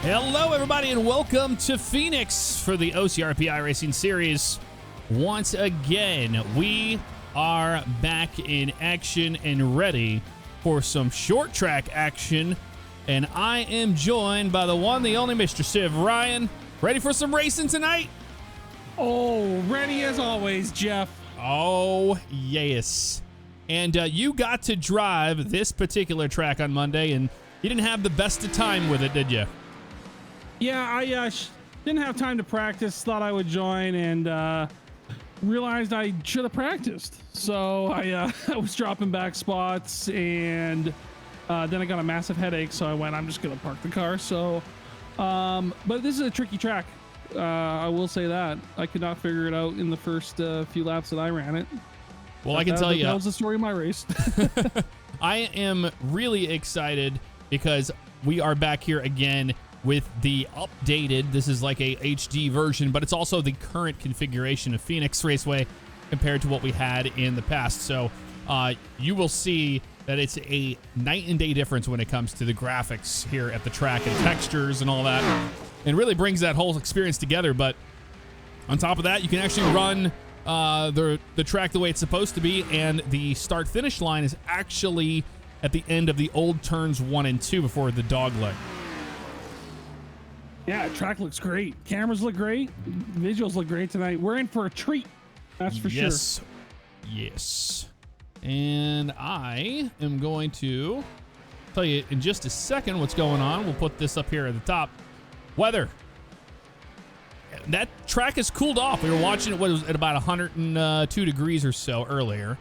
Hello, everybody, and welcome to Phoenix for the OCRP iRacing series. Once again, we are back in action and ready for some short track action. And I am joined by the one, the only Mr. Civ. Ryan, ready for some racing tonight? Oh, ready as always, Jeff. Oh, yes. And you got to drive this particular track on Monday, and you didn't have the best of time with it, did you? Yeah, I didn't have time to practice. Thought I would join and realized I should have practiced. So I was dropping back spots, and then I got a massive headache. So I went, I'm just going to park the car. So, but this is a tricky track. I will say that. I could not figure it out in the first few laps that I ran it. Well, I can tell you. That was the story of my race. I am really excited because we are back here again with the updated, this is like a HD version, but it's also the current configuration of Phoenix Raceway compared to what we had in the past. So you will see that it's a night and day difference when it comes to the graphics here at the track and textures and all that. And really brings that whole experience together. But on top of that, you can actually run the track the way it's supposed to be, and the start-finish line is actually at the end of the old turns 1 and 2 before the dog leg. Yeah, track looks great. Cameras look great. Visuals look great tonight. We're in for a treat. That's for sure. Yes. And I am going to tell you in just a second what's going on. We'll put this up here at the top. Weather. That track has cooled off. We were watching it at about 102 degrees or so earlier.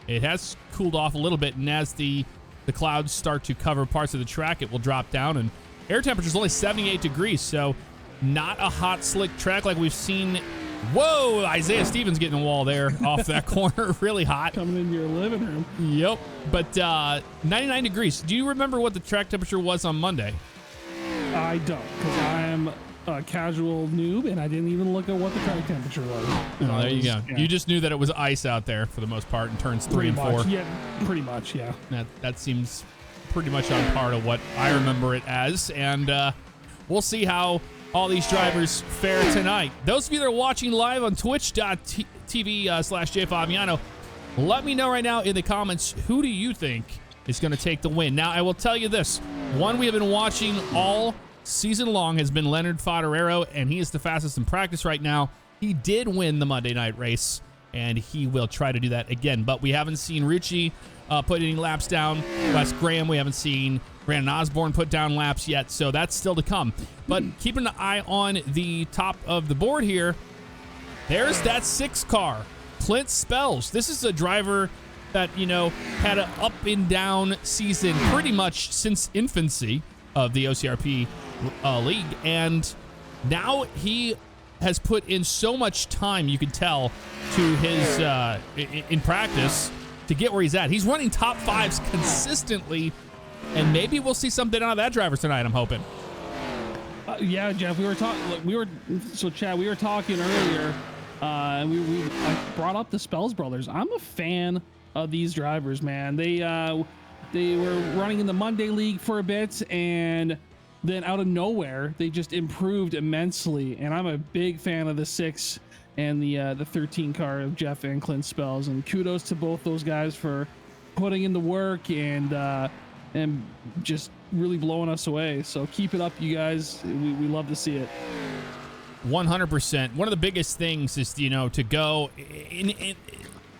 It has cooled off a little bit, and as the clouds start to cover parts of the track, it will drop down, and air temperature is only 78 degrees, so not a hot, slick track like we've seen. Whoa, Isaiah Stevens getting a wall there off that corner. Really hot. Coming into your living room. Yep. But 99 degrees. Do you remember what the track temperature was on Monday? I don't, because I'm a casual noob, and I didn't even look at what the track temperature was. Oh, there you go. Yeah. You just knew that it was ice out there for the most part in turns 3 and 4. Yeah, pretty much, yeah. That seems pretty much on par to what I remember it as, and we'll see how all these drivers fare tonight. Those of you that are watching live on twitch.tv/jfavignano, let me know right now in the comments, who do you think is going to take the win? Now, I will tell you this. One we have been watching all season long has been Leonard Fodorero, and he is the fastest in practice right now. He did win the Monday night race, and he will try to do that again, but we haven't seen Rucci put any laps down. Wes Graham, we haven't seen Brandon Osborne put down laps yet, so that's still to come. But keeping an eye on the top of the board here, there's that 6 car, Clint Spells. This is a driver that, you know, had an up and down season pretty much since infancy of the OCRP league, and now he has put in so much time, you can tell, to his in practice to get where he's at. He's running top 5s consistently, and maybe we'll see something out of that driver tonight, I'm hoping. Yeah, Jeff, Chad, we were talking earlier, and I brought up the Spells brothers. I'm a fan of these drivers, man. They were running in the Monday League for a bit, and then out of nowhere, they just improved immensely. And I'm a big fan of the 6 and the 13 car of Jeff and Clint Spells. And kudos to both those guys for putting in the work and just really blowing us away. So keep it up, you guys. We love to see it. 100%. One of the biggest things is, you know, to go in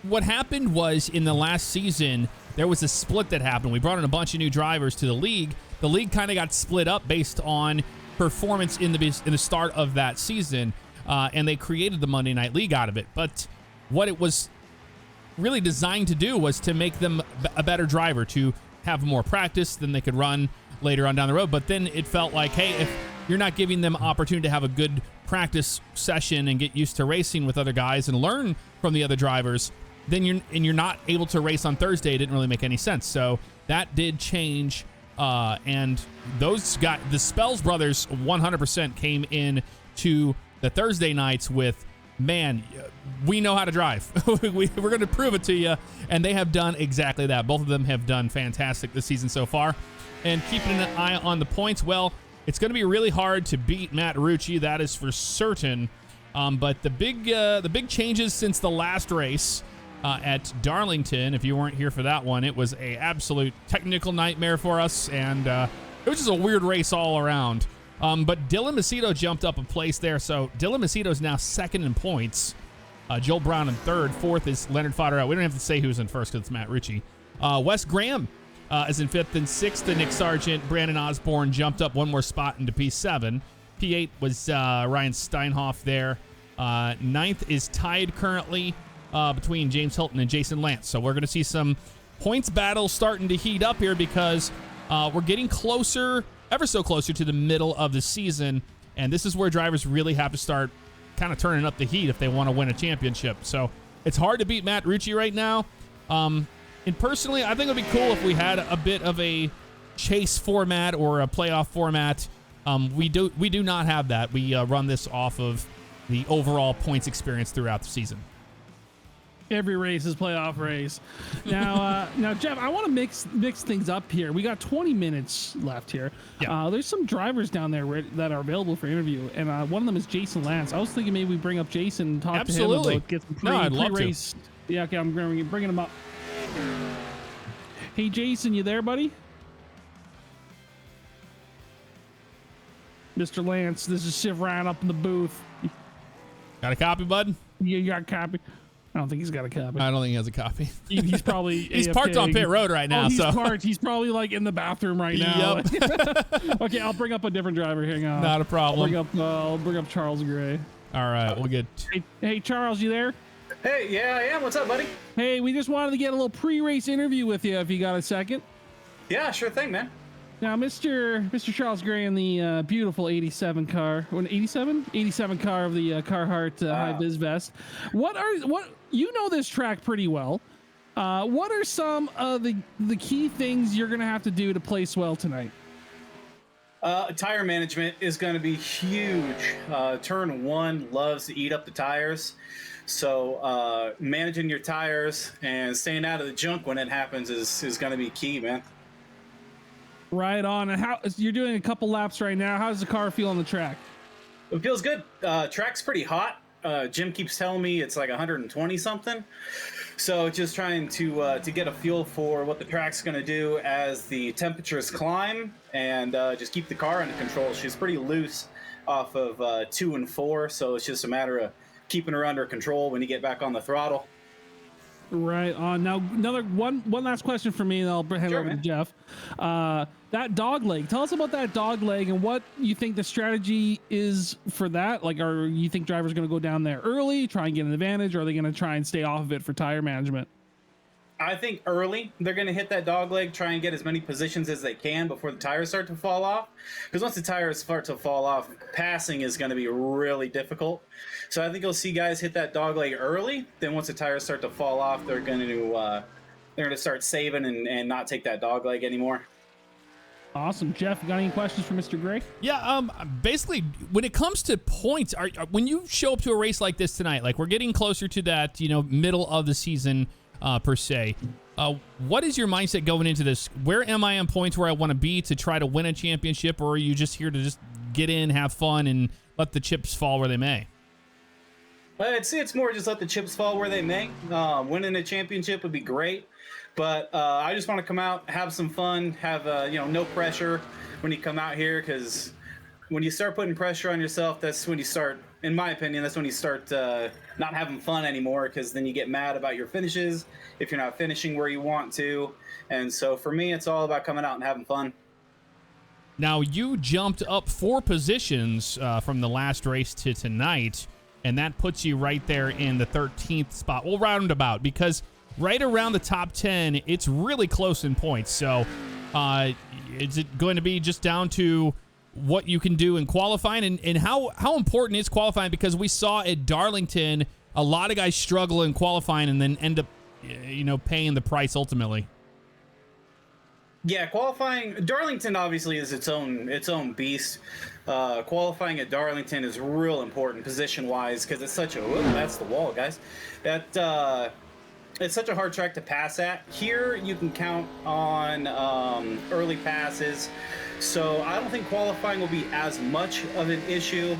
what happened was in the last season, there was a split that happened. We brought in a bunch of new drivers to the league. The league kind of got split up based on performance in the start of that season, and they created the Monday Night League out of it. But what it was really designed to do was to make them a better driver, to have more practice than they could run later on down the road. But then it felt like, hey, if you're not giving them opportunity to have a good practice session and get used to racing with other guys and learn from the other drivers, then you're not able to race on Thursday. It didn't really make any sense. So that did change, and those guys, the Spells brothers, 100% came in to the Thursday nights with, man, we know how to drive. We're going to prove it to you, and they have done exactly that. Both of them have done fantastic this season so far. And keeping an eye on the points, well, It's going to be really hard to beat Matt Rucci, that is for certain. But the big changes since the last race at Darlington, if you weren't here for that one, it was a absolute technical nightmare for us, and it was just a weird race all around. But Dylan Macedo jumped up a place there, so Dylan Macedo is now second in points. Joel Brown in third. Fourth is Leonard Fodderell. We don't have to say who's in first because it's Matt Ritchie. Wes Graham is in fifth, and sixth to Nick Sargent. Brandon Osborne jumped up one more spot into P7. P8 was Ryan Steinhoff there. Ninth is tied currently between James Hilton and Jason Lance. So we're going to see some points battles starting to heat up here because we're getting closer, ever so closer to the middle of the season. And this is where drivers really have to start kind of turning up the heat if they want to win a championship. So it's hard to beat Matt Rucci right now. And personally, I think it would be cool if we had a bit of a chase format or a playoff format. We do not have that. We run this off of the overall points experience throughout the season. Every race is playoff race. Now, Jeff, I want to mix things up here. We got 20 minutes left here. Yeah. There's some drivers down there that are available for interview, and one of them is Jason Lance. I was thinking maybe we bring up Jason and talk to him about get some I'd love pre-race. To. Yeah, okay, I'm bringing him up. Hey, Jason, you there, buddy? Mr. Lance, this is Siv Ryan up in the booth. Got a copy, bud? Yeah, you got a copy. I don't think he's got a copy. I don't think he has a copy. He's probably he's AFK. parked on pit road right now. He's probably like in the bathroom right now. Yep. Okay, I'll bring up a different driver. Hang on. Not a problem. I'll bring up Charles Gray. All right, we'll get. Hey, Charles, you there? Hey, yeah, I am. What's up, buddy? Hey, we just wanted to get a little pre-race interview with you if you got a second. Yeah, sure thing, man. Now, Mr. Charles Gray in the beautiful 87 car, 87 car of the Carhartt High Vis Vest. What you know this track pretty well. What are some of the key things you're gonna have to do to place well tonight? Tire management is going to be huge. Turn one loves to eat up the tires. So managing your tires and staying out of the junk when it happens is going to be key, man. Right on. And how you're doing a couple laps right now? How does the car feel on the track? It feels good. Track's pretty hot. Jim keeps telling me it's like 120 something. So just trying to get a feel for what the track's going to do as the temperatures climb and just keep the car under control. She's pretty loose off of 2 and 4, so it's just a matter of keeping her under control when you get back on the throttle. Right on. Now, one last question for me, and I'll hand it over to Jeff. That dog leg. Tell us about that dog leg and what you think the strategy is for that. Like, are you think drivers going to go down there early, try and get an advantage, or are they going to try and stay off of it for tire management? I think early they're going to hit that dog leg, try and get as many positions as they can before the tires start to fall off. Because once the tires start to fall off, passing is going to be really difficult. So I think you'll see guys hit that dog leg early. Then once the tires start to fall off, they're going to start saving and not take that dog leg anymore. Awesome. Jeff, you got any questions for Mr. Gray? Yeah, basically, when it comes to points, when you show up to a race like this tonight, like we're getting closer to that, middle of the season per se, what is your mindset going into this? Where am I on points where I want to be to try to win a championship, or are you just here to just get in, have fun, and let the chips fall where they may? I'd say it's more just let the chips fall where they may. Winning a championship would be great. But I just want to come out, have some fun, have no pressure when you come out here, because when you start putting pressure on yourself, that's when you start, in my opinion, that's when you start not having fun anymore, because then you get mad about your finishes if you're not finishing where you want to. And so for me, it's all about coming out and having fun. Now, you jumped up 4 positions from the last race to tonight, and that puts you right there in the 13th spot. We'll roundabout, because right around the top 10, it's really close in points. So is it going to be just down to what you can do in qualifying? And how important is qualifying? Because we saw at Darlington, a lot of guys struggle in qualifying and then end up paying the price ultimately. Yeah, qualifying, Darlington obviously is its own beast. Qualifying at Darlington is real important position-wise, because it's such a, that's the wall, guys. It's such a hard track to pass at. Here, you can count on early passes So I don't think qualifying will be as much of an issue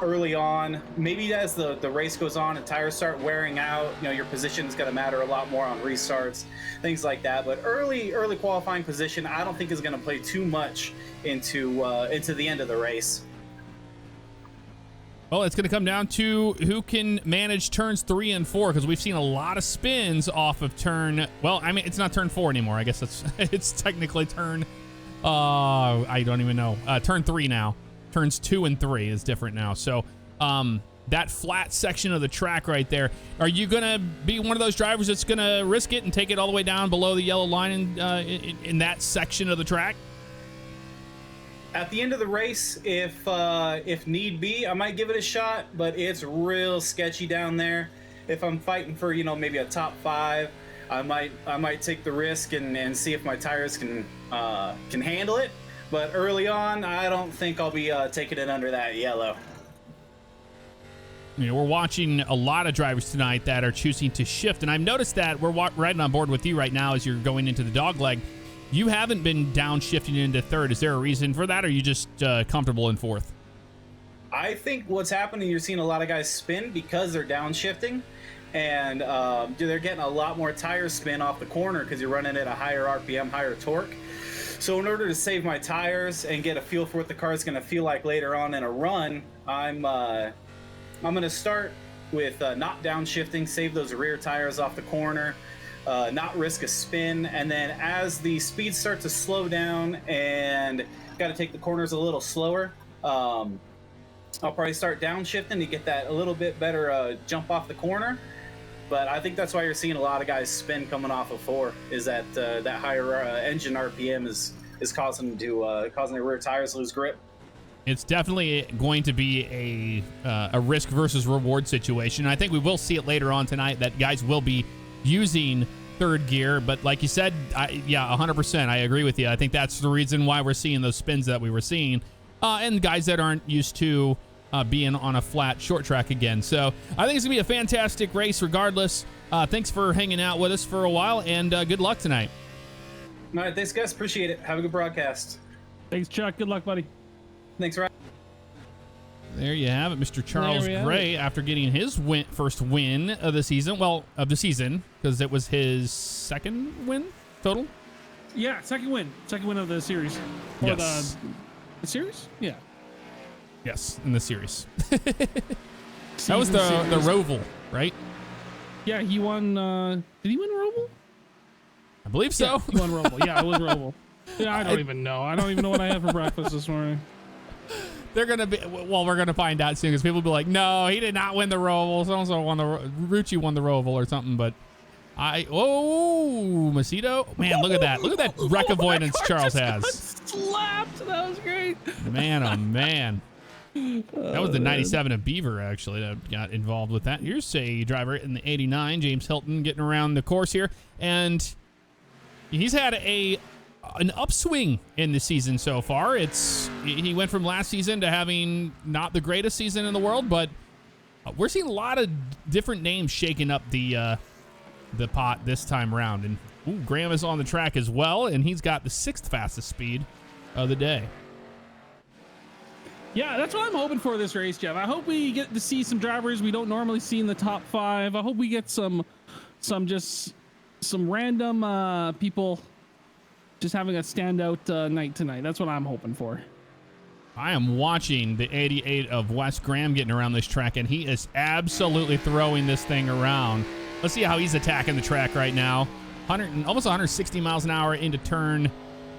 early on. Maybe as the race goes on and tires start wearing out, your position is going to matter a lot more on restarts, things like that. But early qualifying position, I don't think is going to play too much into the end of the race. Well, it's going to come down to who can manage turns 3 and 4, because we've seen a lot of spins off of turn. Well, I mean, it's not turn 4 anymore. I guess it's technically turn. I don't even know. Turn 3 now. Turns 2 and 3 is different now. So, that flat section of the track right there. Are you going to be one of those drivers that's going to risk it and take it all the way down below the yellow line in that section of the track? At the end of the race, if need be, I might give it a shot, but it's real sketchy down there. If I'm fighting for, maybe a top 5, I might take the risk and see if my tires can handle it. But early on, I don't think I'll be taking it under that yellow. We're watching a lot of drivers tonight that are choosing to shift, and I've noticed that we're riding on board with you right now as you're going into the dog leg. You haven't been downshifting into 3rd. Is there a reason for that, or are you just comfortable in 4th? I think what's happening, you're seeing a lot of guys spin because they're downshifting, and they're getting a lot more tire spin off the corner because you're running at a higher RPM, higher torque. So in order to save my tires and get a feel for what the car is going to feel like later on in a run, I'm going to start with not downshifting, save those rear tires off the corner, not risk a spin, and then as the speeds start to slow down and got to take the corners a little slower, I'll probably start downshifting to get that a little bit better jump off the corner. But I think that's why you're seeing a lot of guys spin coming off of 4, is that that higher engine RPM is causing their rear tires lose grip. It's definitely going to be a risk versus reward situation. I think we will see it later on tonight that guys will be using 3rd gear, but like you said, 100%, I agree with you. I think that's the reason why we're seeing those spins that we were seeing, and guys that aren't used to being on a flat short track again. So I think it's gonna be a fantastic race regardless. Thanks for hanging out with us for a while, and good luck tonight. All right, thanks guys, appreciate it. Have a good broadcast. Thanks, Chuck. Good luck, buddy. Thanks, Ryan. There you have it, Mr. Charles Gray, after getting his first win of the season. Well, of the season, because it was his 2nd win total. Yeah, second win of the series. Or Yes. the series? Yeah. Yes, in the series. That was the Roval, right? Yeah, he won. Did he win Roval? I believe so. Yeah, he won Roval. Yeah, it was Roval. Yeah, I don't even know. I don't even know what I had for breakfast this morning. They're gonna be. Well, we're gonna find out soon because people will be like, "No, he did not win the Roval. So-and-so won the Rucci won the Roval or something." But Macedo, man, look at that! Look at that wreck avoidance Charles has. Slapped. That was great. Man, oh man. That was the 97 of Beaver, actually, that got involved with that. Here's a driver in the 89, James Hilton, getting around the course here. And he's had an upswing in the season so far. He went from last season to having not the greatest season in the world, but we're seeing a lot of different names shaking up the pot this time around. And Graham is on the track as well, and he's got the 6th fastest speed of the day. Yeah, that's what I'm hoping for this race, Jeff. I hope we get to see some drivers we don't normally see in the top 5. I hope we get some random people just having a standout night tonight. That's what I'm hoping for. I am watching the 88 of Wes Graham getting around this track, and he is absolutely throwing this thing around. Let's see how he's attacking the track right now. Almost 160 miles an hour into turn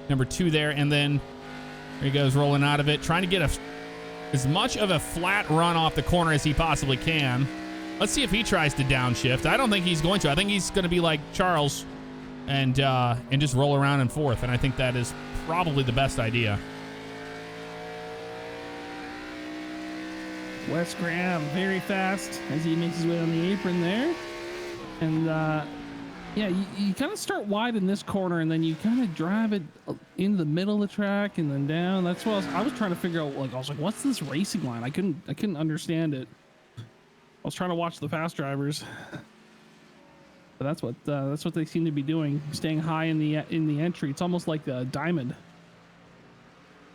number 2 there, and then there he goes rolling out of it, trying to get as much of a flat run off the corner as he possibly can. Let's see if he tries to downshift. I don't think he's going to. I think he's going to be like Charles and just roll around in 4th, and I think that is probably the best idea. Wes Graham very fast as he makes his way on the apron there. And yeah, you kind of start wide in this corner, and then you kind of drive it into the middle of the track and then down. That's what I was trying to figure out. Like, I was like, what's this racing line? I couldn't understand it. I was trying to watch the fast drivers, but that's what they seem to be doing, staying high in the entry. It's almost like the diamond.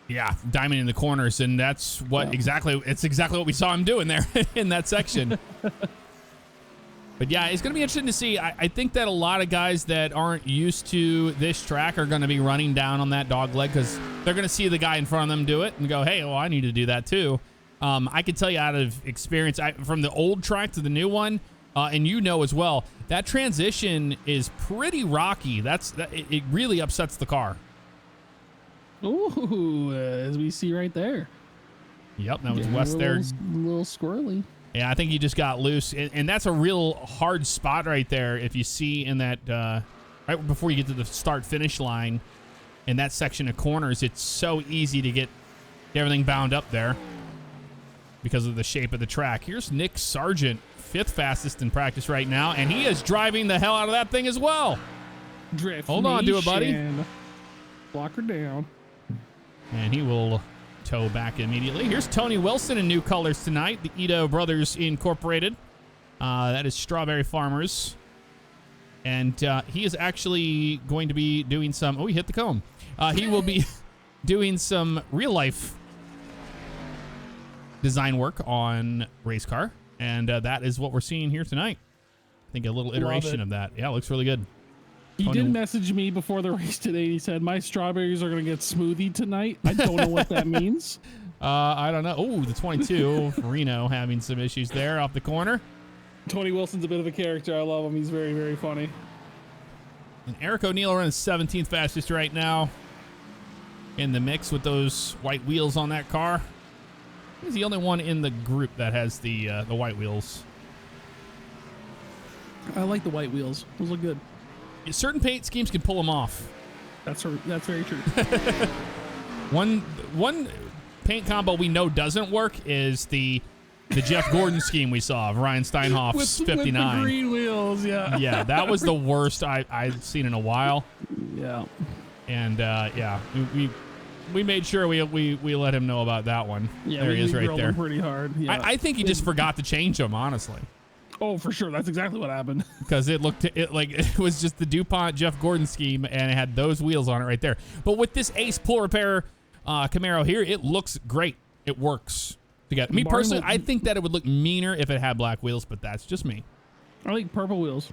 Yeah, diamond in the corners, and that's what exactly what we saw him doing there in that section. But yeah, it's going to be interesting to see. I think that a lot of guys that aren't used to this track are going to be running down on that dog leg because they're going to see the guy in front of them do it and go, hey, well, I need to do that too. I can tell you out of experience, from the old track to the new one, and you know as well, that transition is pretty rocky. It really upsets the car. Ooh, as we see right there. Yep, that was West there. A little squirrely. Yeah, I think he just got loose, and that's a real hard spot right there. If you see in that right before you get to the start-finish line, in that section of corners, it's so easy to get everything bound up there because of the shape of the track. Here's Nick Sargent, 5th fastest in practice right now, and he is driving the hell out of that thing as well. Drift. Hold on to it, buddy. Block her down. And he will tow back immediately. Here's Tony Wilson in new colors tonight. The Ito Brothers Incorporated. That is Strawberry Farmers. And he is actually going to be doing some... Oh, he hit the comb. He will be doing some real-life design work on race car. And that is what we're seeing here tonight. I think a little iteration of that. Yeah, it looks really good. He did message me before the race today. He said, my strawberries are going to get smoothie tonight. I don't know what that means. I don't know. Oh, the 22. Reno having some issues there off the corner. Tony Wilson's a bit of a character. I love him. He's very, very funny. And Eric O'Neill running 17th fastest right now in the mix with those white wheels on that car. He's the only one in the group that has the white wheels. I like the white wheels. Those look good. Certain paint schemes can pull them off. That's very true. One paint combo we know doesn't work is the Jeff Gordon scheme we saw of Ryan Steinhoff's 59. With the green wheels, yeah. Yeah, that was the worst I've seen in a while. Yeah. And yeah, we made sure we let him know about that one. Yeah, there he is right drilled there. him pretty hard. Yeah. I think he just forgot to change them, honestly. Oh, for sure. That's exactly what happened. Because it was just the DuPont Jeff Gordon scheme, and it had those wheels on it right there. But with this Ace Pull Repair Camaro here, it looks great. It works together. Me personally, I think that it would look meaner if it had black wheels, but that's just me. I like purple wheels.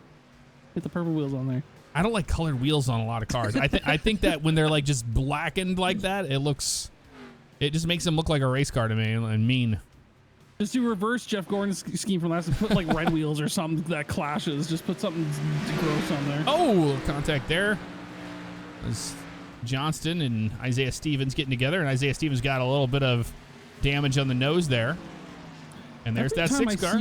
Get the purple wheels on there. I don't like colored wheels on a lot of cars. I think that when they're like just blackened like that, it just makes them look like a race car to me and mean. Just do reverse Jeff Gordon's scheme from last. Put like red wheels or something that clashes. Just put something gross on there. Oh, contact there. As Johnston and Isaiah Stevens getting together, and Isaiah Stevens got a little bit of damage on the nose there. And there's that 6 car.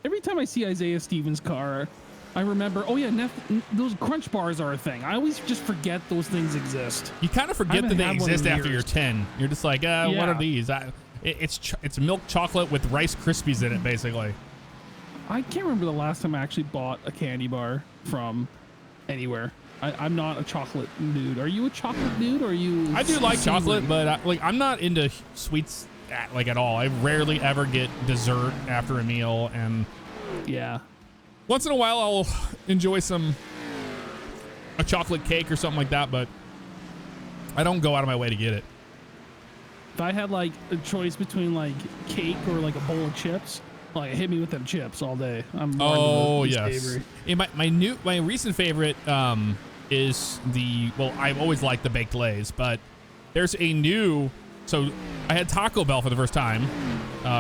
Every time I see Isaiah Stevens' car, I remember, oh yeah, those crunch bars are a thing. I always just forget those things exist. You kind of forget that they exist after you're 10. You're just like, Yeah. what are these? It's milk chocolate with Rice Krispies in it, basically. I can't remember the last time I actually bought a candy bar from anywhere. I'm not a chocolate dude. Are you a chocolate dude, or are you? I do like chocolate, but I'm not into sweets at all. I rarely ever get dessert after a meal, and yeah, once in a while I'll enjoy a chocolate cake or something like that, but I don't go out of my way to get it. If I had like a choice between like cake or like a bowl of chips, like hit me with them chips all day. I'm more into the yes. My recent favorite is I've always liked the baked Lays, but there's a new. So I had Taco Bell for the first time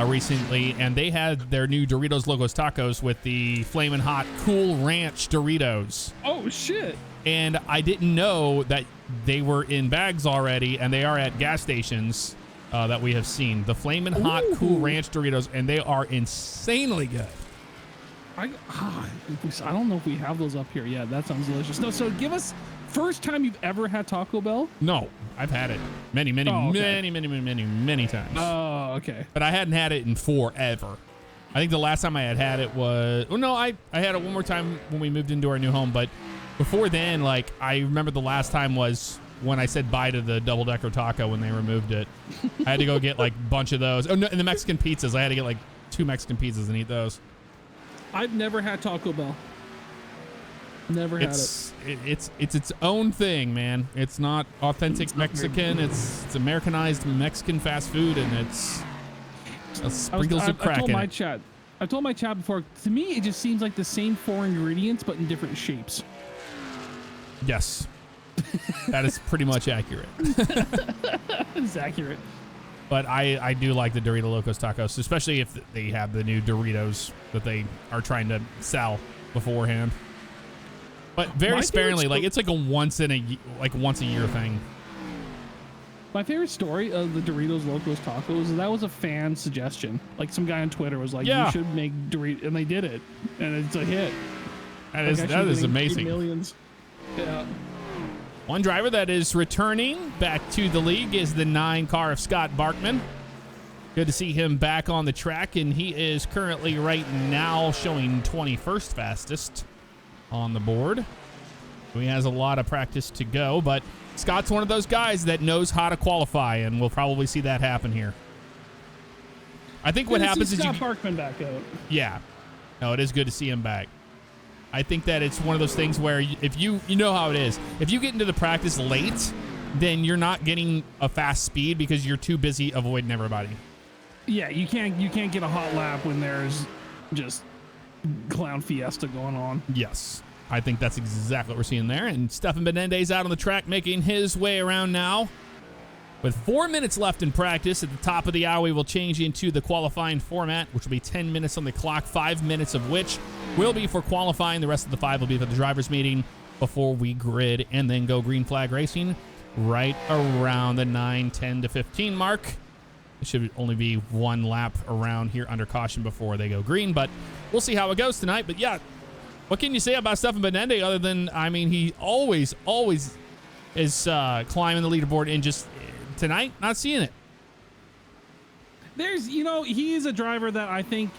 recently, and they had their new Doritos Locos Tacos with the Flamin' Hot Cool Ranch Doritos. Oh shit! And I didn't know that they were in bags already, and they are at gas stations that we have seen. The Flamin' Hot Cool Ranch Doritos, and they are insanely good. I don't know if we have those up here yet. That sounds delicious. No, so give us first time you've ever had Taco Bell? No, I've had it many times. Oh, okay. But I hadn't had it in forever. I think the last time I had it was... Oh, no, I had it one more time when we moved into our new home. But before then, like, I remember the last time was when I said bye to the double-decker taco when they removed it. I had to go get, like, a bunch of those. Oh, no, and the Mexican pizzas. I had to get, like, 2 Mexican pizzas and eat those. I've never had Taco Bell. Never had It's its own thing, man. It's not authentic Mexican. It's Americanized Mexican fast food, and it's sprinkles of crack in it. I told my chat before. To me, it just seems like the same 4 ingredients, but in different shapes. Yes, that is pretty much accurate. It's accurate. But I do like the Dorito Locos tacos, especially if they have the new Doritos that they are trying to sell beforehand. But very sparingly, like it's like a once a year thing. My favorite story of the Doritos Locos tacos, that was a fan suggestion. Like some guy on Twitter was like, "You should make Doritos," and they did it, and it's a hit. That is amazing. Millions. Yeah. One driver that is returning back to the league is the 9 car of Scott Barkman. Good to see him back on the track, and he is currently right now showing 21st fastest on the board. He has a lot of practice to go, but Scott's one of those guys that knows how to qualify, and we'll probably see that happen here. I think what happens is Scott Barkman back out. Yeah. No, it is good to see him back. I think that it's one of those things where if you know how it is. If you get into the practice late, then you're not getting a fast speed because you're too busy avoiding everybody. Yeah, you can't get a hot lap when there's just clown fiesta going on. Yes. I think that's exactly what we're seeing there. And Stefan Benendez out on the track making his way around now. With 4 minutes left in practice, at the top of the hour, we will change into the qualifying format, which will be 10 minutes on the clock, 5 minutes of which will be for qualifying. The rest of the 5 will be for the drivers' meeting before we grid and then go green flag racing right around the 9, 10 to 15 mark. It should only be 1 lap around here under caution before they go green, but we'll see how it goes tonight. But yeah, what can you say about Stefan Benendez other than, I mean, he always is climbing the leaderboard and just tonight, not seeing it. He is a driver that I think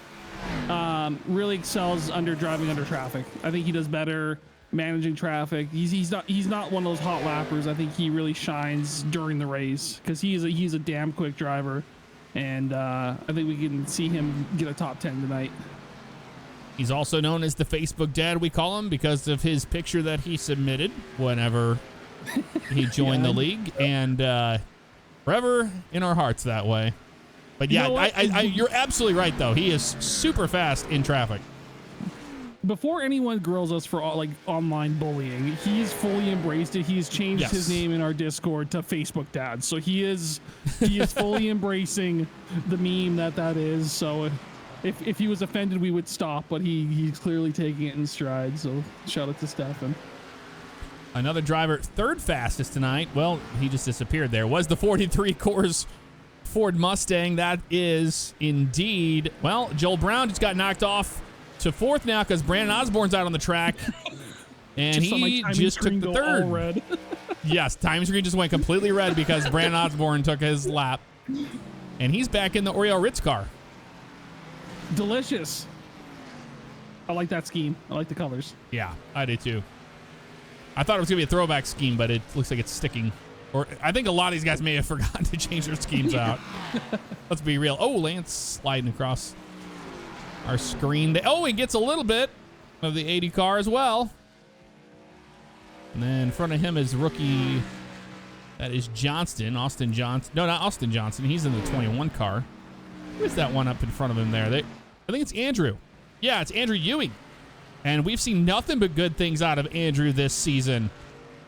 really excels driving under traffic. I think he does better managing traffic. He's not one of those hot lappers. I think he really shines during the race because he's a damn quick driver, and I think we can see him get a top 10 tonight. He's also known as the Facebook dad, we call him, because of his picture that he submitted whenever he joined the league, and forever in our hearts that way. But yeah, you're absolutely right, though. He is super fast in traffic. Before anyone grills us for online bullying, he's fully embraced it. He's changed his name in our Discord to Facebook Dad. So he is fully embracing the meme that is. So if he was offended, we would stop, but he's clearly taking it in stride. So shout out to Stefan. Another driver, 3rd fastest tonight. Well, he just disappeared there. Was the 43 Coors Ford Mustang. That is indeed, well, Joel Brown just got knocked off to 4th now because Brandon Osborne's out on the track. And he just took the 3rd. Red. Yes, timing screen just went completely red because Brandon Osborne took his lap. And he's back in the Oriole Ritz car. Delicious. I like that scheme. I like the colors. Yeah, I do too. I thought it was going to be a throwback scheme, but it looks like it's sticking. Or I think a lot of these guys may have forgotten to change their schemes out. Let's be real. Oh, Lance sliding across our screen. He gets a little bit of the 80 car as well. And then in front of him is rookie. That is Johnston. Austin Johnson. No, not Austin Johnson. He's in the 21 car. Who's that one up in front of him there? I think it's Andrew. Yeah, it's Andrew Ewing. And we've seen nothing but good things out of Andrew this season.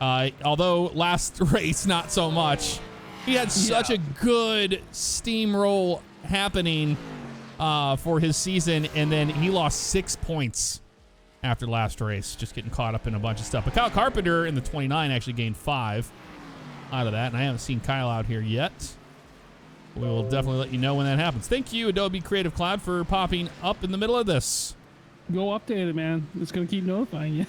Although last race, not so much. He had such a good steamroll happening for his season, and then he lost 6 points after last race, just getting caught up in a bunch of stuff. But Kyle Carpenter in the 29 actually gained 5 out of that, and I haven't seen Kyle out here yet. We will definitely let you know when that happens. Thank you, Adobe Creative Cloud, for popping up in the middle of this. Go update it, man. It's going to keep notifying you.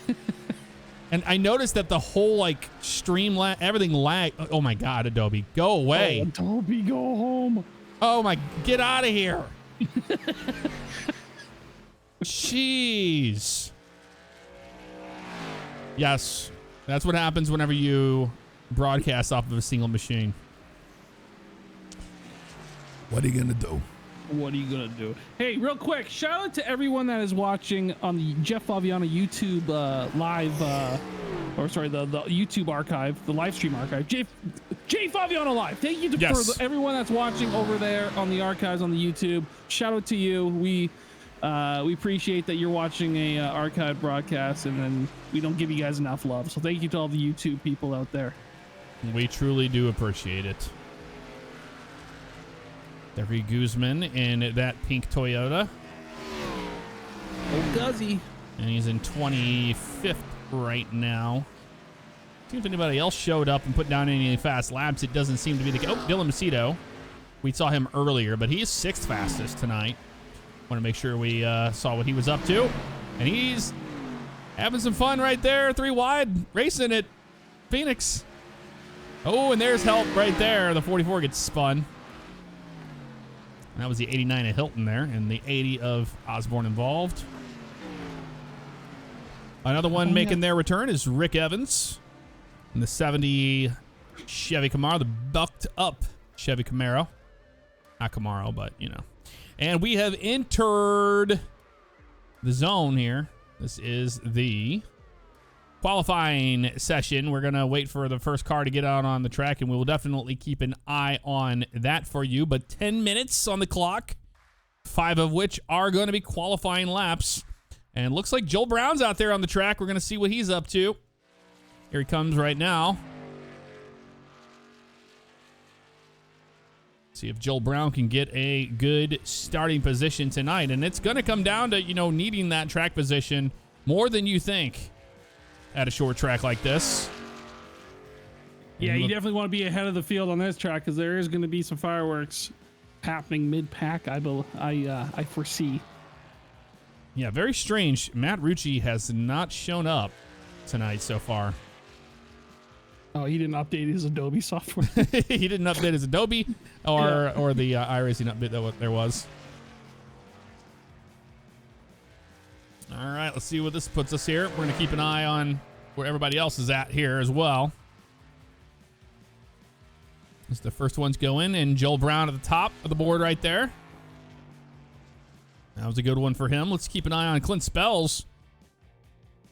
And I noticed that the whole stream everything lagged. Oh my God, Adobe, go away. Oh, Adobe, go home. Oh my, get out of here. Jeez. Yes, that's what happens whenever you broadcast off of a single machine. What are you going to do? What are you gonna do? Hey, real quick, shout out to everyone that is watching on the Jeff Favignano YouTube live, or sorry, the YouTube archive, the live stream archive. J Favignano live. Thank you for everyone that's watching over there on the archives on the YouTube. Shout out to you. We appreciate that you're watching a archive broadcast, and then we don't give you guys enough love. So thank you to all the YouTube people out there. We truly do appreciate it. Jeffrey Guzman in that pink Toyota. Old Guzzy. And he's in 25th right now. See if anybody else showed up and put down any fast laps. It doesn't seem to be the case. Oh, Dylan Macedo. We saw him earlier, but he's 6th fastest tonight. Want to make sure we saw what he was up to. And he's having some fun right there. 3 wide, racing at Phoenix. Oh, and there's help right there. The 44 gets spun. That was the 89 of Hilton there, and the 80 of Osborne involved. Another one making their return is Rick Evans in the 70 Chevy Camaro, the bucked up Chevy Camaro. Not Camaro, but you know. And we have entered the zone here. This is the qualifying session. We're going to wait for the first car to get out on the track, and we will definitely keep an eye on that for you. But 10 minutes on the clock, 5 of which are going to be qualifying laps. And looks like Joel Brown's out there on the track. We're going to see what he's up to. Here he comes right now. See if Joel Brown can get a good starting position tonight. And it's going to come down to, you know, needing that track position more than you think at a short track like this. Yeah, you definitely want to be ahead of the field on this track because there is going to be some fireworks happening mid-pack, I foresee. Yeah, very strange. Matt Rucci has not shown up tonight so far. Oh, he didn't update his Adobe software. He didn't update his Adobe or the iRacing update that there was. All right, let's see what this puts us here. We're going to keep an eye on where everybody else is at here as well. As the first ones go in, and Joel Brown at the top of the board right there. That was a good one for him. Let's keep an eye on Clint Spells.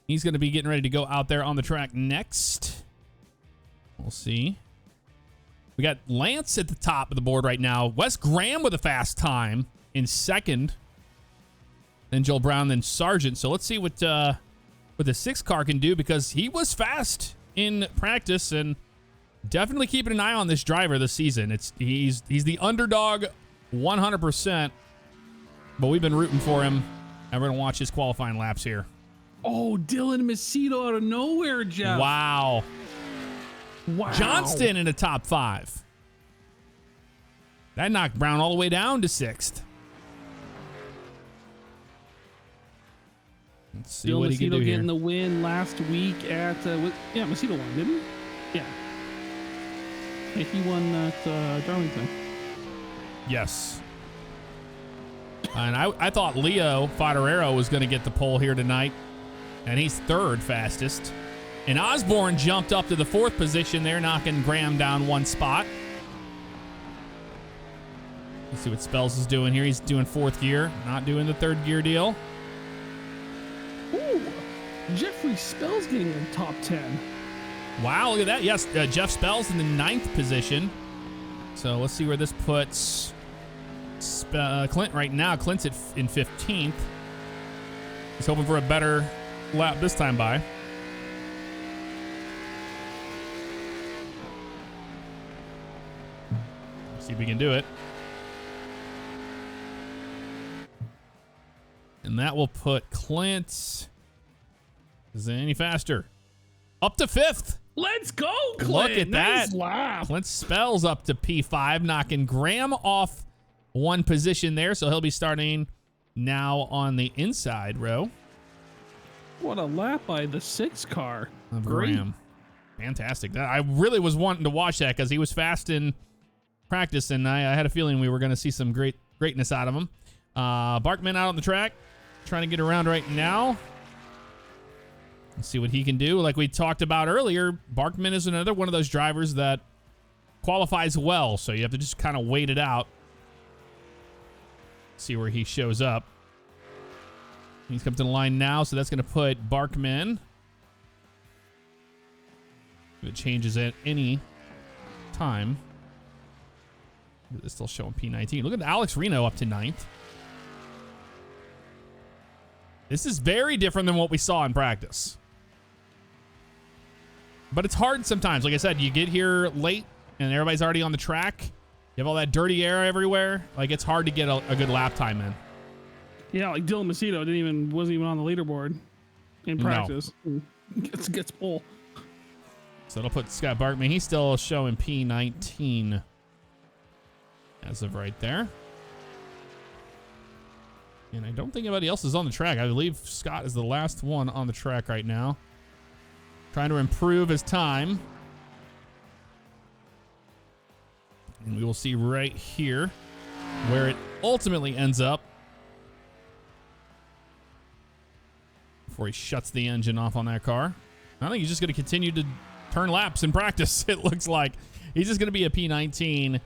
He's going to be getting ready to go out there on the track next. We'll see. We got Lance at the top of the board right now. Wes Graham with a fast time in second. Then Joel Brown, then Sargent. So let's see what the 6 car can do, because he was fast in practice, and definitely keeping an eye on this driver this season. He's the underdog 100%, but we've been rooting for him, and we're going to watch his qualifying laps here. Oh, Dylan Macedo out of nowhere, Jeff. Wow. Johnston in the top 5. That knocked Brown all the way down to 6th. Let's see what he can do here. Getting the win last week at Macedo won, didn't he? Yeah. He won at Darlington. Yes. And I thought Leo Fodorero was going to get the pole here tonight, and he's 3rd fastest. And Osborne jumped up to the 4th position there, knocking Graham down 1 spot. Let's see what Spells is doing here. He's doing 4th gear, not doing the 3rd gear deal. Ooh, Jeffrey Spells getting in the top 10. Wow, look at that. Yes, Jeff Spells in the 9th position. So let's see where this puts Clint right now. Clint's in 15th. He's hoping for a better lap this time by. See if we can do it. And that will put Clint, is it any faster, up to 5th. Let's go, Clint. Look at nice that. Lap. Clint Spells up to P5, knocking Graham off 1 position there. So he'll be starting now on the inside row. What a lap by the 6 car. Of Graham. Fantastic. I really was wanting to watch that because he was fast in practice, and I had a feeling we were going to see some greatness out of him. Barkman out on the track, trying to get around right now. Let's see what he can do. Like we talked about earlier, Barkman is another one of those drivers that qualifies well, so you have to just kind of wait it out. see where he shows up. He's come to the line now, so that's going to put Barkman. If it changes at any time. It's still showing P19. Look at Alex Reno up to 9th. This is very different than what we saw in practice. But it's hard sometimes. Like I said, you get here late and everybody's already on the track. You have all that dirty air everywhere. Like, it's hard to get a good lap time in. Yeah, like Dylan Macedo wasn't even on the leaderboard in practice. No. Gets pole. So it'll put Scott Barkman. He's still showing P19 as of right there. And I don't think anybody else is on the track. I believe Scott is the last one on the track right now. Trying to improve his time. And we will see right here where it ultimately ends up. Before he shuts the engine off on that car. I think he's just going to continue to turn laps in practice, it looks like. He's just going to be a P19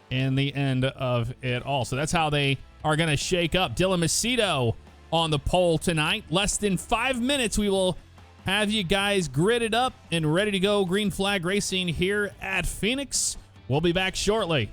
in the end of it all. So that's how they are going to shake up. Dylan Macedo on the pole tonight. Less than 5 minutes, we will have you guys gridded up and ready to go. Green flag racing here at Phoenix. We'll be back shortly.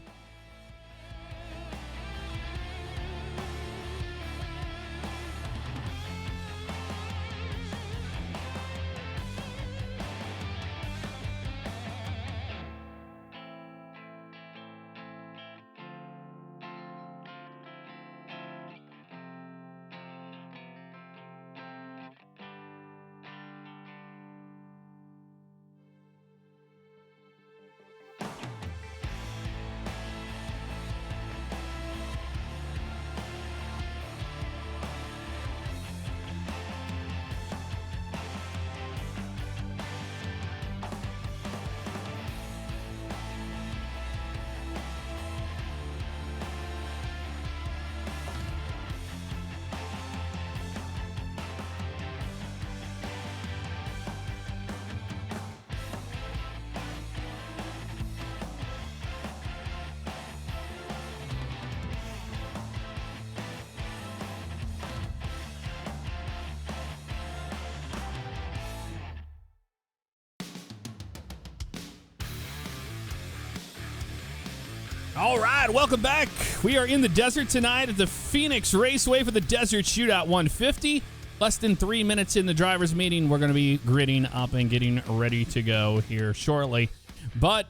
All right, welcome back. We are in the desert tonight at the Phoenix Raceway for the Desert Shootout 150. Less than 3 minutes in the driver's meeting. We're going to be gridding up and getting ready to go here shortly. But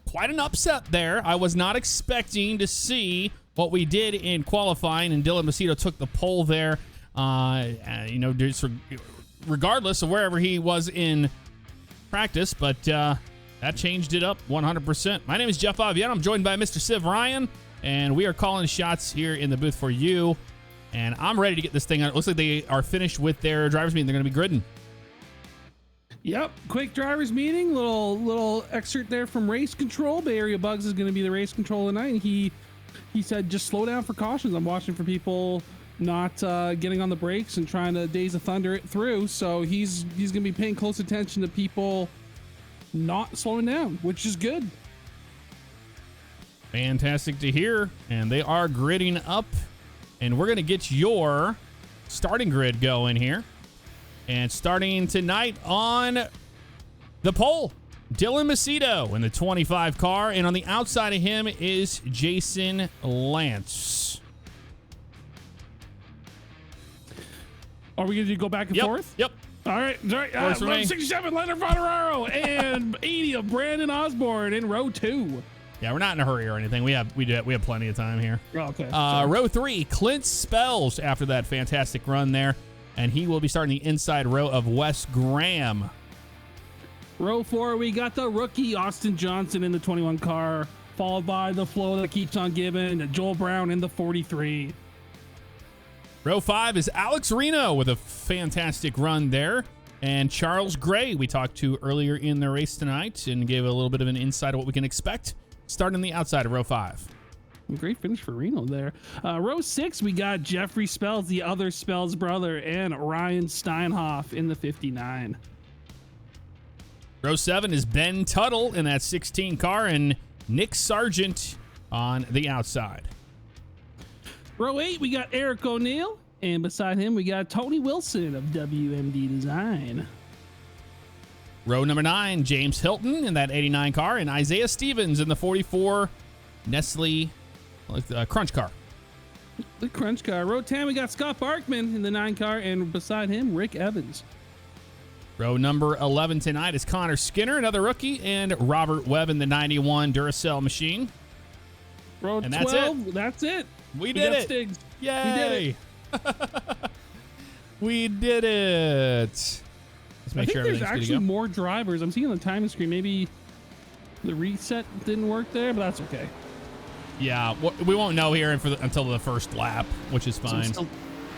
quite an upset there. I was not expecting to see what we did in qualifying, and Dylan Macedo took the pole there. Regardless of wherever he was in practice, but that changed it up 100%. My name is Jeff Favignano. I'm joined by Mr. Civ Ryan, and we are calling shots here in the booth for you. And I'm ready to get this thing out. It looks like they are finished with their driver's meeting. They're going to be gridding. Yep, quick driver's meeting. Little excerpt there from Race Control. Bay Area Bugs is going to be the race control tonight. And he said, just slow down for cautions. I'm watching for people not getting on the brakes and trying to Days of Thunder it through. So he's going to be paying close attention to people not slowing down, which is good. Fantastic to hear. And they are gridding up, and we're going to get your starting grid going here. And starting tonight on the pole, Dylan Macedo in the 25 car, and on the outside of him is Jason Lance. Are we going to go back and forth? Yep. All right. 67, Leonard Fonteraro, and 80 of Brandon Osborne in row 2. Yeah, we're not in a hurry or anything. We have plenty of time here. Oh, okay. Row 3, Clint Spells after that fantastic run there, and he will be starting the inside row of Wes Graham. Row 4, we got the rookie Austin Johnson in the 21 car, followed by the flow that keeps on giving, Joel Brown in the 43. Row 5 is Alex Reno with a fantastic run there. And Charles Gray, we talked to earlier in the race tonight and gave a little bit of an insight of what we can expect starting the outside of row 5. Great finish for Reno there. Row 6, we got Jeffrey Spells, the other Spells brother, and Ryan Steinhoff in the 59. Row 7 is Ben Tuttle in that 16 car and Nick Sargent on the outside. Row 8, we got Eric O'Neill, and beside him, we got Tony Wilson of WMD Design. Row number 9, James Hilton in that 89 car, and Isaiah Stevens in the 44 Nestle Crunch car. The Crunch car. Row 10, we got Scott Barkman in the 9 car, and beside him, Rick Evans. Row number 11 tonight is Connor Skinner, another rookie, and Robert Webb in the 91 Duracell machine. Row and 12, that's it. We did it. Stiggs. Yay. We did it. We did it. Let's I make think sure there's everything's good to actually go. more drivers. I'm seeing on the timing screen. Maybe the reset didn't work there, but that's okay. Yeah, we won't know here until the first lap, which is fine. So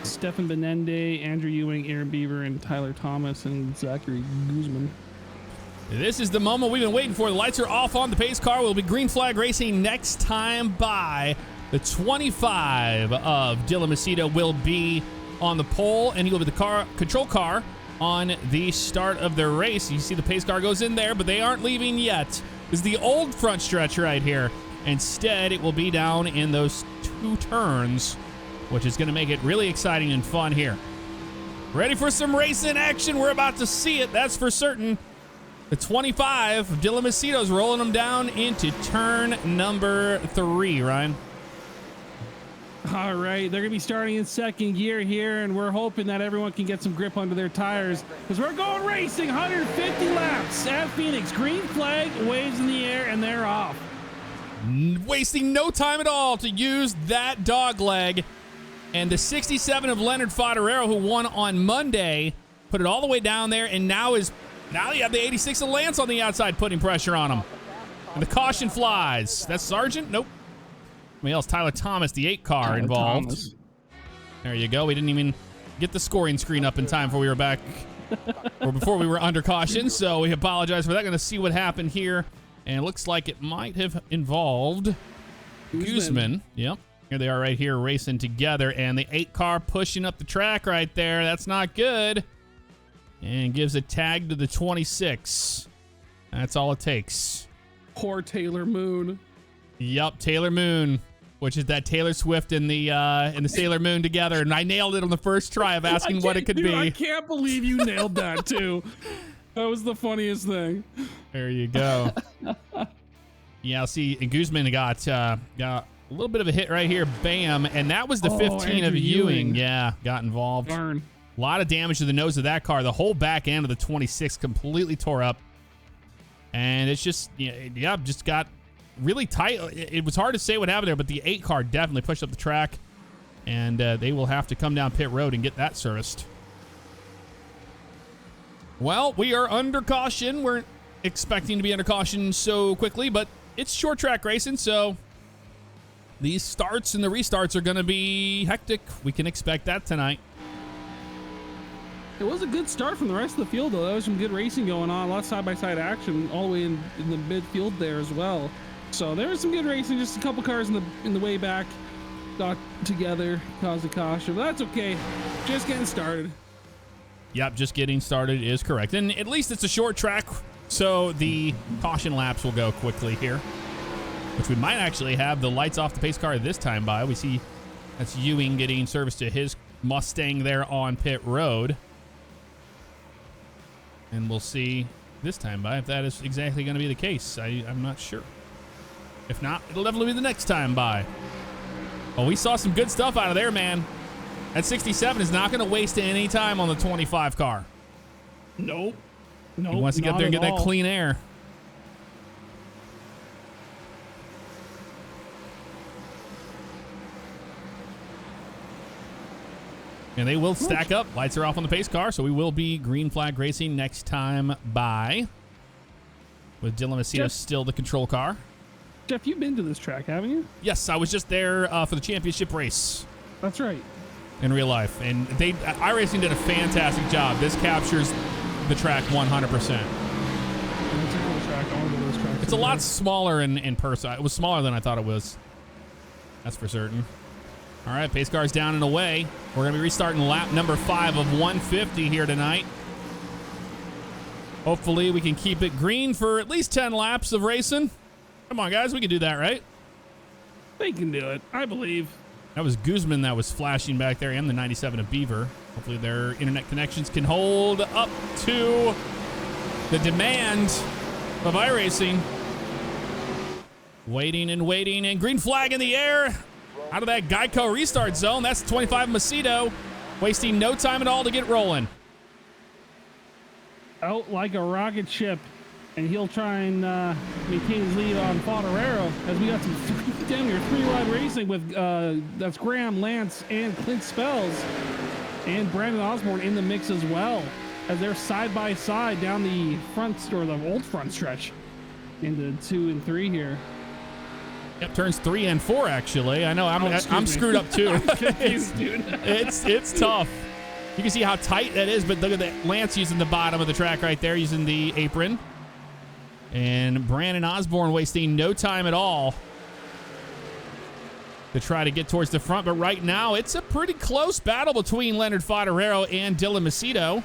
Stefan Benende, Andrew Ewing, Aaron Beaver, and Tyler Thomas, and Zachary Guzman. This is the moment we've been waiting for. The lights are off on the pace car. We'll be green flag racing next time by. The 25 of Dylan Macedo will be on the pole, and he will be the control car on the start of the race. You see the pace car goes in there, but they aren't leaving yet. This is the old front stretch right here. Instead, it will be down in those 2 turns, which is going to make it really exciting and fun here. Ready for some racing action? We're about to see it, that's for certain. The 25 of Dylan Macedo's rolling them down into turn number 3, Ryan. All right, they're going to be starting in second gear here, and we're hoping that everyone can get some grip under their tires because we're going racing 150 laps at Phoenix. Green flag, waves in the air, and they're off. Wasting no time at all to use that dog leg. And the 67 of Leonard Fodorero, who won on Monday, put it all the way down there, and now you have the 86 of Lance on the outside putting pressure on him. And the caution flies. That's Sargent? Nope. Somebody else, Tyler Thomas, the 8 car involved. Thomas. There you go. We didn't even get the scoring screen up in time before we were back, or before we were under caution, so we apologize for that. Going to see what happened here, and it looks like it might have involved Guzman. Yep. Here they are right here racing together, and the 8 car pushing up the track right there. That's not good. And gives a tag to the 26. That's all it takes. Poor Taylor Moon. Yep, Taylor Moon. Which is that Taylor Swift and the Sailor Moon together, and I nailed it on the first try of asking what it could be. I can't believe you nailed that too. That was the funniest thing. There you go. Yeah, see, and Guzman got a little bit of a hit right here. Bam, and that was the 15 of Ewing. Yeah, got involved. Darn. A lot of damage to the nose of that car. The whole back end of the 26 completely tore up, and it's just just got really tight. It was hard to say what happened there, but the 8 car definitely pushed up the track, and they will have to come down pit road and get that serviced. Well, we are under caution. We're expecting to be under caution so quickly, but it's short track racing, so these starts and the restarts are going to be hectic. We can expect that tonight. It was a good start from the rest of the field, though. There was some good racing going on, a lot of side-by-side action all the way in the midfield there as well. So there was some good racing. Just a couple cars in the way back got together, caused a caution, but that's okay. Just getting started. Yep, just getting started is correct. And at least it's a short track, so the caution laps will go quickly here, which we might actually have the lights off the pace car this time by. We see that's Ewing getting service to his Mustang there on pit road. And we'll see this time by if that is exactly going to be the case. I'm not sure. If not, it'll definitely be the next time by. Oh, we saw some good stuff out of there, man. That 67 is not going to waste any time on the 25 car. Nope. He wants to get up there and get that clean air. And they will stack up. Lights are off on the pace car, so we will be green flag racing next time by. With Dylan Macedo still the control car. Jeff, you've been to this track, haven't you? Yes, I was just there for the championship race. That's right. In real life. And iRacing did a fantastic job. This captures the track 100%. It's a cool track. I want to go to this track. It's a lot smaller in person. It was smaller than I thought it was. That's for certain. All right, pace car's down and away. We're going to be restarting lap number 5 of 150 here tonight. Hopefully we can keep it green for at least 10 laps of racing. Come on, guys. We can do that, right? They can do it. I believe. That was Guzman that was flashing back there, and the 97 of Beaver. Hopefully their internet connections can hold up to the demand of iRacing. Waiting and waiting, and green flag in the air. Out of that Geico restart zone. That's 25 Macedo, wasting no time at all to get rolling. Out like a rocket ship, and he'll try and maintain his lead on Favignano as we got some damn near three-wide racing with that's Graham, Lance, and Clint Spells, and Brandon Osborne in the mix as well, as they're side by side down the front, or the old front stretch into 2 and 3 here. Yep, turns 3 and 4 actually. I know I'm screwed up too. I'm confused, dude. It's tough. You can see how tight that is, but look at that. Lance using the bottom of the track right there, using the apron. And Brandon Osborne wasting no time at all to try to get towards the front. But right now, it's a pretty close battle between Leonard Favignano and Dylan Macedo.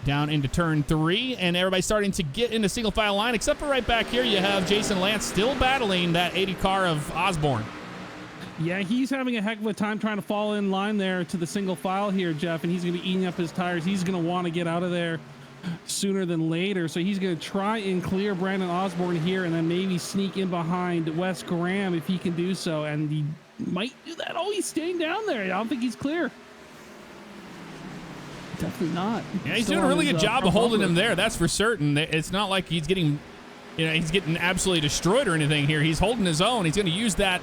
Down into turn 3, and everybody's starting to get into single file line, except for right back here, you have Jason Lance still battling that 80 car of Osborne. Yeah, he's having a heck of a time trying to fall in line there to the single file here, Jeff, and he's going to be eating up his tires. He's going to want to get out of there sooner than later, so he's going to try and clear Brandon Osborne here and then maybe sneak in behind Wes Graham if he can do so, and he might do that. Oh, he's staying down there. I don't think he's clear. Definitely not. Yeah, he's doing a really good job of holding him there. That's for certain. It's not like he's getting, he's getting absolutely destroyed or anything here. He's holding his own. He's going to use that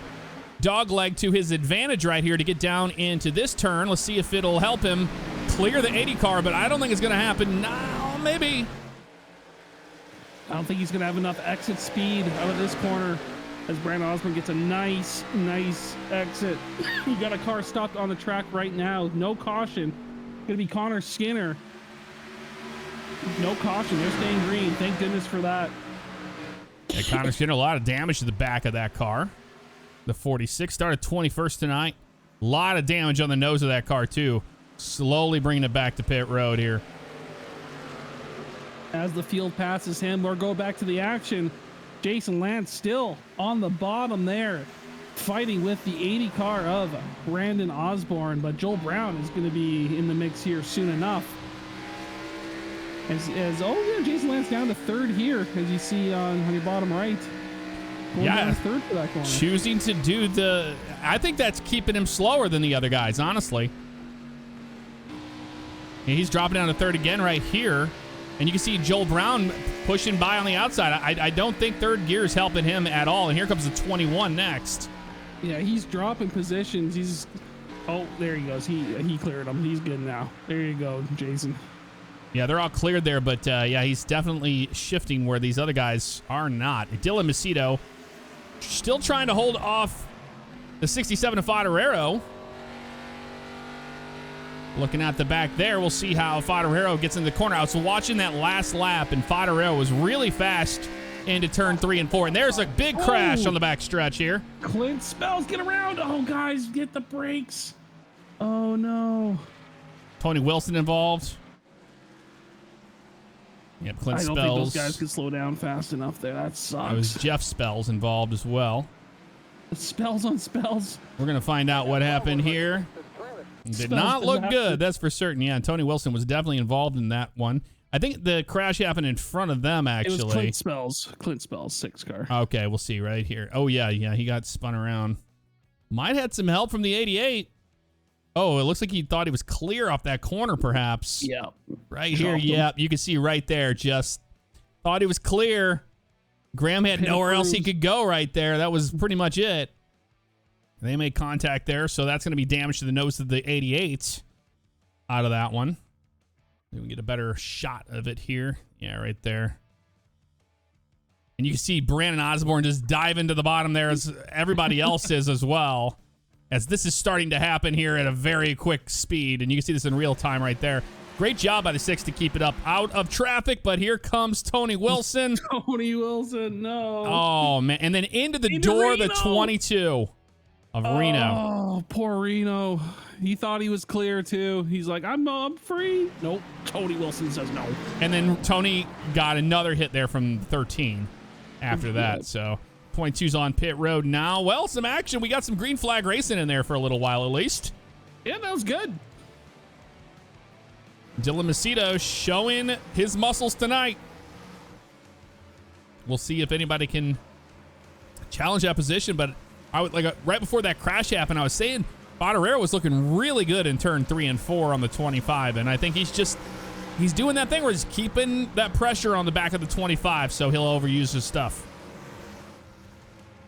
dog leg to his advantage right here to get down into this turn. Let's see if it'll help him clear the 80 car, but I don't think it's going to happen now. Maybe. I don't think he's going to have enough exit speed out of this corner as Brandon Osborne gets a nice exit. You got a car stopped on the track right now. No caution. Gonna be Connor Skinner. No caution. They're staying green. Thank goodness for that. Yeah, Connor Skinner, a lot of damage to the back of that car. The 46 started 21st tonight. A lot of damage on the nose of that car, too. Slowly bringing it back to pit road here. As the field passes him, we'll go back to the action. Jason Lance still on the bottom there, fighting with the 80 car of Brandon Osborne, but Joel Brown is going to be in the mix here soon enough. Jason Lance down to third here, as you see on your bottom right. Going down to third for that corner. Choosing to do I think that's keeping him slower than the other guys, honestly. And he's dropping down to third again right here. And you can see Joel Brown pushing by on the outside. I don't think third gear is helping him at all. And here comes the 21 next. Yeah, he's dropping positions. Oh, there he goes. He cleared him. He's good now. There you go, Jason. Yeah, they're all cleared there, but yeah, he's definitely shifting where these other guys are not. Dylan Macedo still trying to hold off the 67 of Favignano. Looking at the back there, we'll see how Favignano gets in the corner. I was watching that last lap, and Favignano was really fast into turn 3 and 4. And there's a big crash on the back stretch here. Clint Spells, get around. Oh, guys, get the brakes. Oh, no. Tony Wilson involved. Yep, Clint Spells. I don't think those guys could slow down fast enough there. That sucks. It was Jeff Spells involved as well. Spells on Spells. We're going to find out what happened here. Did not look good, that's for certain. Yeah, and Tony Wilson was definitely involved in that one. I think the crash happened in front of them, actually. It was Clint Spells. Clint Spells, 6 car. Okay, we'll see right here. Oh, yeah, he got spun around. Might have had some help from the 88. Oh, it looks like he thought he was clear off that corner, perhaps. Yeah. Right here, yeah. You can see right there, just thought he was clear. Graham had nowhere else he could go right there. That was pretty much it. They made contact there, so that's going to be damage to the nose of the 88 out of that one. Maybe we get a better shot of it here. Yeah, right there. And you can see Brandon Osborne just dive into the bottom there as everybody else is as well, as this is starting to happen here at a very quick speed. And you can see this in real time right there. Great job by the 6 to keep it up out of traffic, but here comes Tony Wilson. Tony Wilson, no. Oh, man. And then into the door, the 22. Of Reno. Oh, poor Reno. He thought he was clear too. He's like, I'm free. Nope. Tony Wilson says no. And then Tony got another hit there from 13 after that. So 22's on pit road now. Well, some action. We got some green flag racing in there for a little while at least. Yeah, that was good. Dylan Macedo showing his muscles tonight. We'll see if anybody can challenge that position, but I would right before that crash happened, I was saying Favignano was looking really good in turn 3 and 4 on the 25, and I think he's doing that thing where he's keeping that pressure on the back of the 25, so he'll overuse his stuff.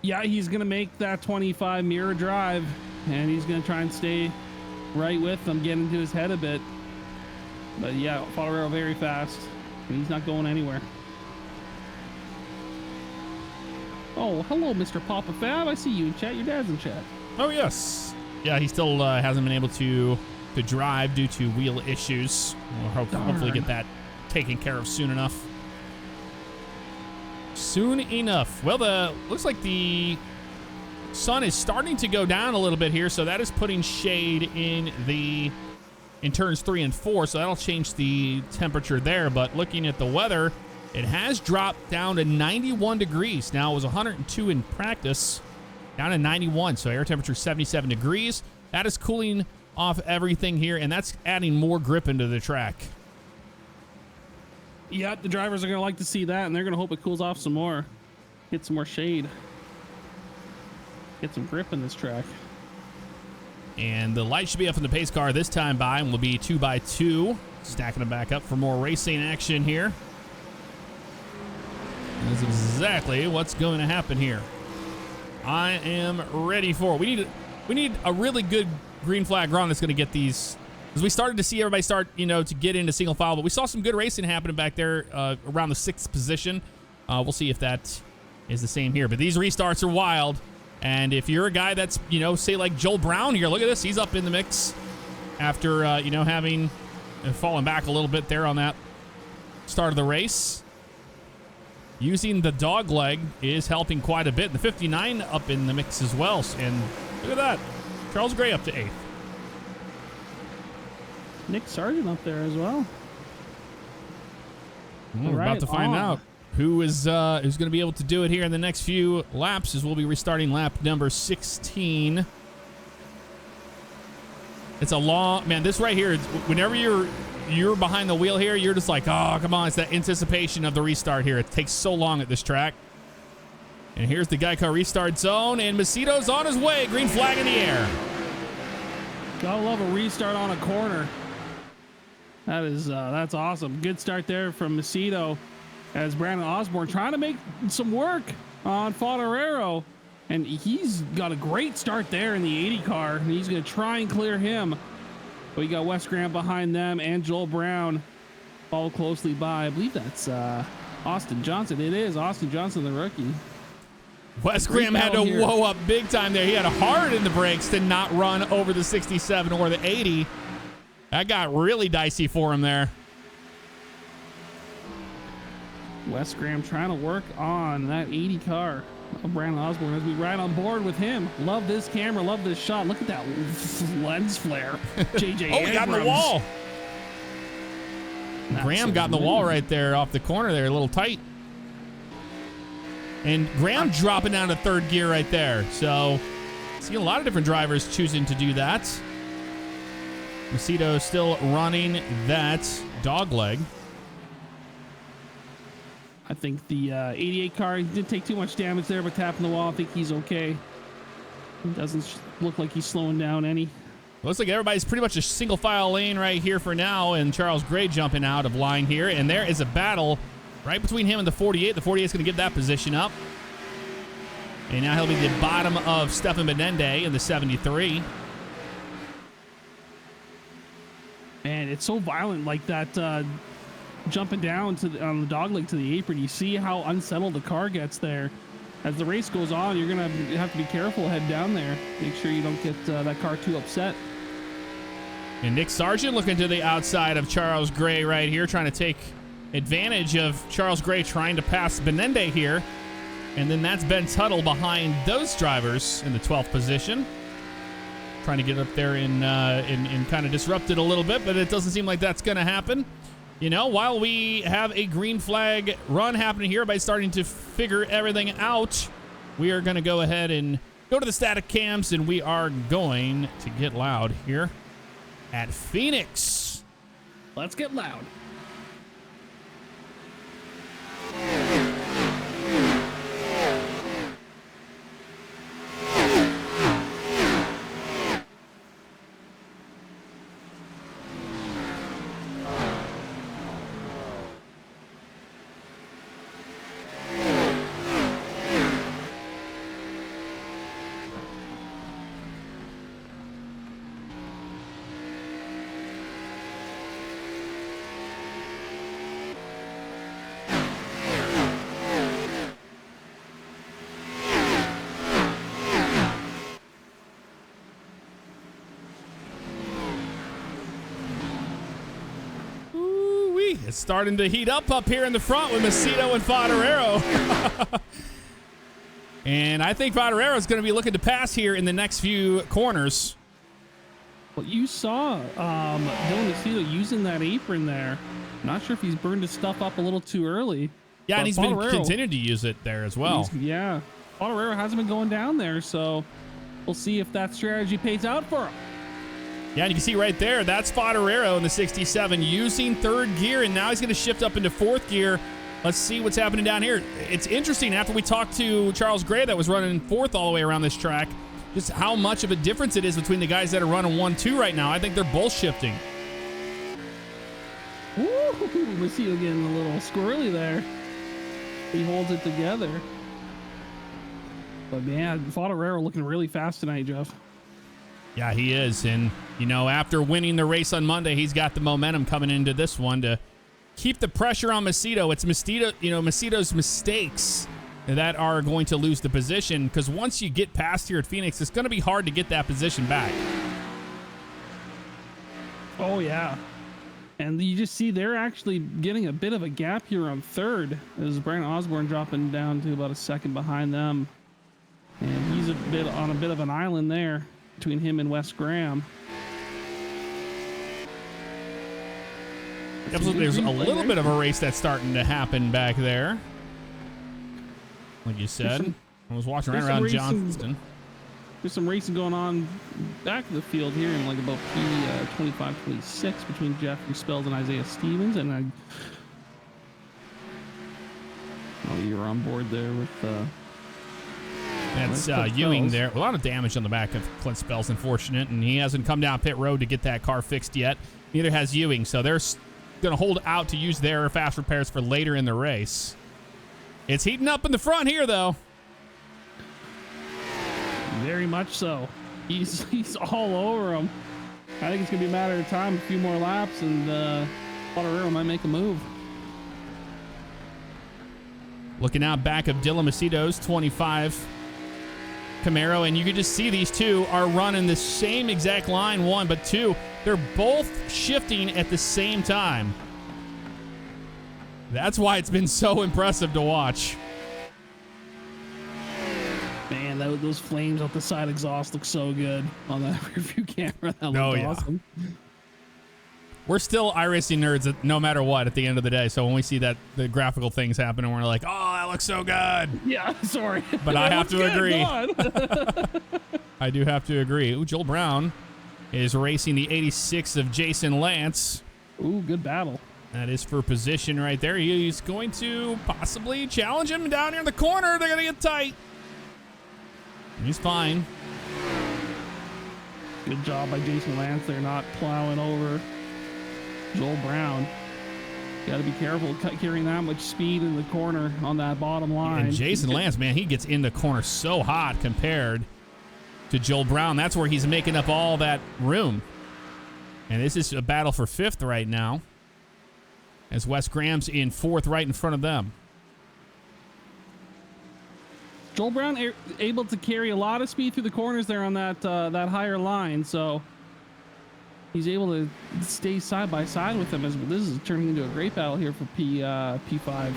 Yeah, he's going to make that 25 mirror drive, and he's going to try and stay right with them, get into his head a bit. But yeah, Favignano very fast, and he's not going anywhere. Oh, hello, Mr. Papa Fab. I see you in chat. Your dad's in chat. Oh, yes. Yeah, he still hasn't been able to drive due to wheel issues. We'll hopefully get that taken care of soon enough. Soon enough. Well, looks like the sun is starting to go down a little bit here, so that is putting shade in turns 3 and 4, so that'll change the temperature there. But looking at the weather, it has dropped down to 91 degrees. Now, it was 102 in practice, down to 91, so air temperature 77 degrees. That is cooling off everything here, and that's adding more grip into the track. Yeah, the drivers are going to like to see that, and they're going to hope it cools off some more. Get some more shade. Get some grip in this track. And the light should be up in the pace car this time by, and will be 2x2. Stacking them back up for more racing action here. And that's exactly what's going to happen here. I am ready for it. We need a really good green flag run that's going to get these, as we started to see everybody start, to get into single file, but we saw some good racing happening back there around the 6th position. We'll see if that is the same here, but these restarts are wild. And if you're a guy that's, say like Joel Brown here, look at this, he's up in the mix after, having fallen back a little bit there on that start of the race. Using the dog leg is helping quite a bit. The 59 up in the mix as well. And look at that, Charles Gray up to 8th. Nick Sargent up there as well. We're about to find out who's going to be able to do it here in the next few laps, as we'll be restarting lap number 16. It's a long, man, this right here, whenever you're behind the wheel here, you're just like, oh, come on. It's that anticipation of the restart here. It takes so long at this track. And here's the Geico restart zone, and Macedo's on his way. Green flag in the air. Gotta love a restart on a corner. That's awesome. Good start there from Macedo, as Brandon Osborne trying to make some work on Favignano. And he's got a great start there in the 80 car, and he's going to try and clear him. But we got Wes Graham behind them, and Joel Brown followed closely by, I believe that's Austin Johnson. It is Austin Johnson, the rookie. Wes Graham had to whoa up big time there. He had a hard in the brakes to not run over the 67 or the 80. That got really dicey for him there. Wes Graham trying to work on that 80 car of Brandon Osborne as we ride on board with him. Love this camera, love this shot. Look at that lens flare. JJ Oh, he got in the wall. Graham got in the wall right there off the corner there, a little tight. And Graham dropping down to 3rd gear right there. So, seeing a lot of different drivers choosing to do that. Macedo still running that dog leg. I think the 88 car didn't take too much damage there, but tapping the wall, I think he's okay. It doesn't look like he's slowing down any. Looks like everybody's pretty much a single file lane right here for now, and Charles Gray jumping out of line here. And there is a battle right between him and the 48. The 48 is going to give that position up. And now he'll be the bottom of Stefan Benende in the 73. Man, it's so violent, like that jumping down on the dog leg to the apron. You see how unsettled the car gets there. As the race goes on, you're going to have to be careful heading down there. Make sure you don't get that car too upset. And Nick Sargent looking to the outside of Charles Gray right here, trying to take advantage of Charles Gray trying to pass Benende here. And then that's Ben Tuttle behind those drivers in the 12th position. Trying to get up there and kind of disrupt it a little bit, but it doesn't seem like that's going to happen. While we have a green flag run happening here, everybody's starting to figure everything out. we are going to go ahead and go to the static cams, and we are going to get loud here at Phoenix. Let's get loud. It's starting to heat up here in the front with Macedo and Favignano. And I think Favignano is going to be looking to pass here in the next few corners. Well, you saw Dylan Macedo using that apron there. Not sure if he's burned his stuff up a little too early. Yeah, and he's been continuing to use it there as well. Yeah, Favignano hasn't been going down there, so we'll see if that strategy pays out for him. Yeah, and you can see right there, that's Favignano in the 67 using third gear, and now he's going to shift up into fourth gear. Let's see what's happening down here. It's interesting, after we talked to Charles Gray that was running fourth all the way around this track, just how much of a difference it is between the guys that are running 1-2 right now. I think they're both shifting. Woo! Macedo getting a little squirrely there. He holds it together. But man, Favignano looking really fast tonight, Jeff. Yeah, he is. And, you know, after winning the race on Monday, he's got the momentum coming into this one to keep the pressure on Macedo. It's Macedo's mistakes that are going to lose the position, because once you get past here at Phoenix, it's going to be hard to get that position back. Oh, yeah. And you just see they're actually getting a bit of a gap here on third, as Brandon Osborne dropping down to about a second behind them. And he's on a bit of an island there between him and Wes Graham. There's a little bit of a race that's starting to happen back there. Like you said, I was watching right around Johnston. There's some racing going on back of the field here in like about P25-26 between Jeffrey Spells and Isaiah Stevens. And you're on board there with... That's Ewing there. A lot of damage on the back of Clint Spells, unfortunate, and he hasn't come down pit road to get that car fixed yet. Neither has Ewing, so they're going to hold out to use their fast repairs for later in the race. It's heating up in the front here, though. Very much so. He's all over him. I think it's going to be a matter of time, a few more laps, and Favignano might make a move. Looking out back of Dylan Macedo's 25 Camaro, and you can just see these two are running the same exact line, one, but two, they're both shifting at the same time. That's why it's been so impressive to watch. Man, those flames off the side exhaust look so good on that rearview camera. That looked awesome. We're still iRacing nerds no matter what at the end of the day. So when we see that the graphical things happen and we're like, oh, that looks so good. Yeah, sorry. But I have to agree. I do have to agree. Ooh, Joel Brown is racing the 86 of Jason Lance. Ooh, good battle. That is for position right there. He's going to possibly challenge him down here in the corner. They're going to get tight. He's fine. Good job by Jason Lance. They're not plowing over Joel Brown. Got to be careful carrying that much speed in the corner on that bottom line. And Jason Lance, man, he gets in the corner so hot compared to Joel Brown. That's where he's making up all that room. And this is a battle for fifth right now, as Wes Graham's in fourth right in front of them. Joel Brown able to carry a lot of speed through the corners there on that higher line, so he's able to stay side by side with him. As this is turning into a great battle here for P5.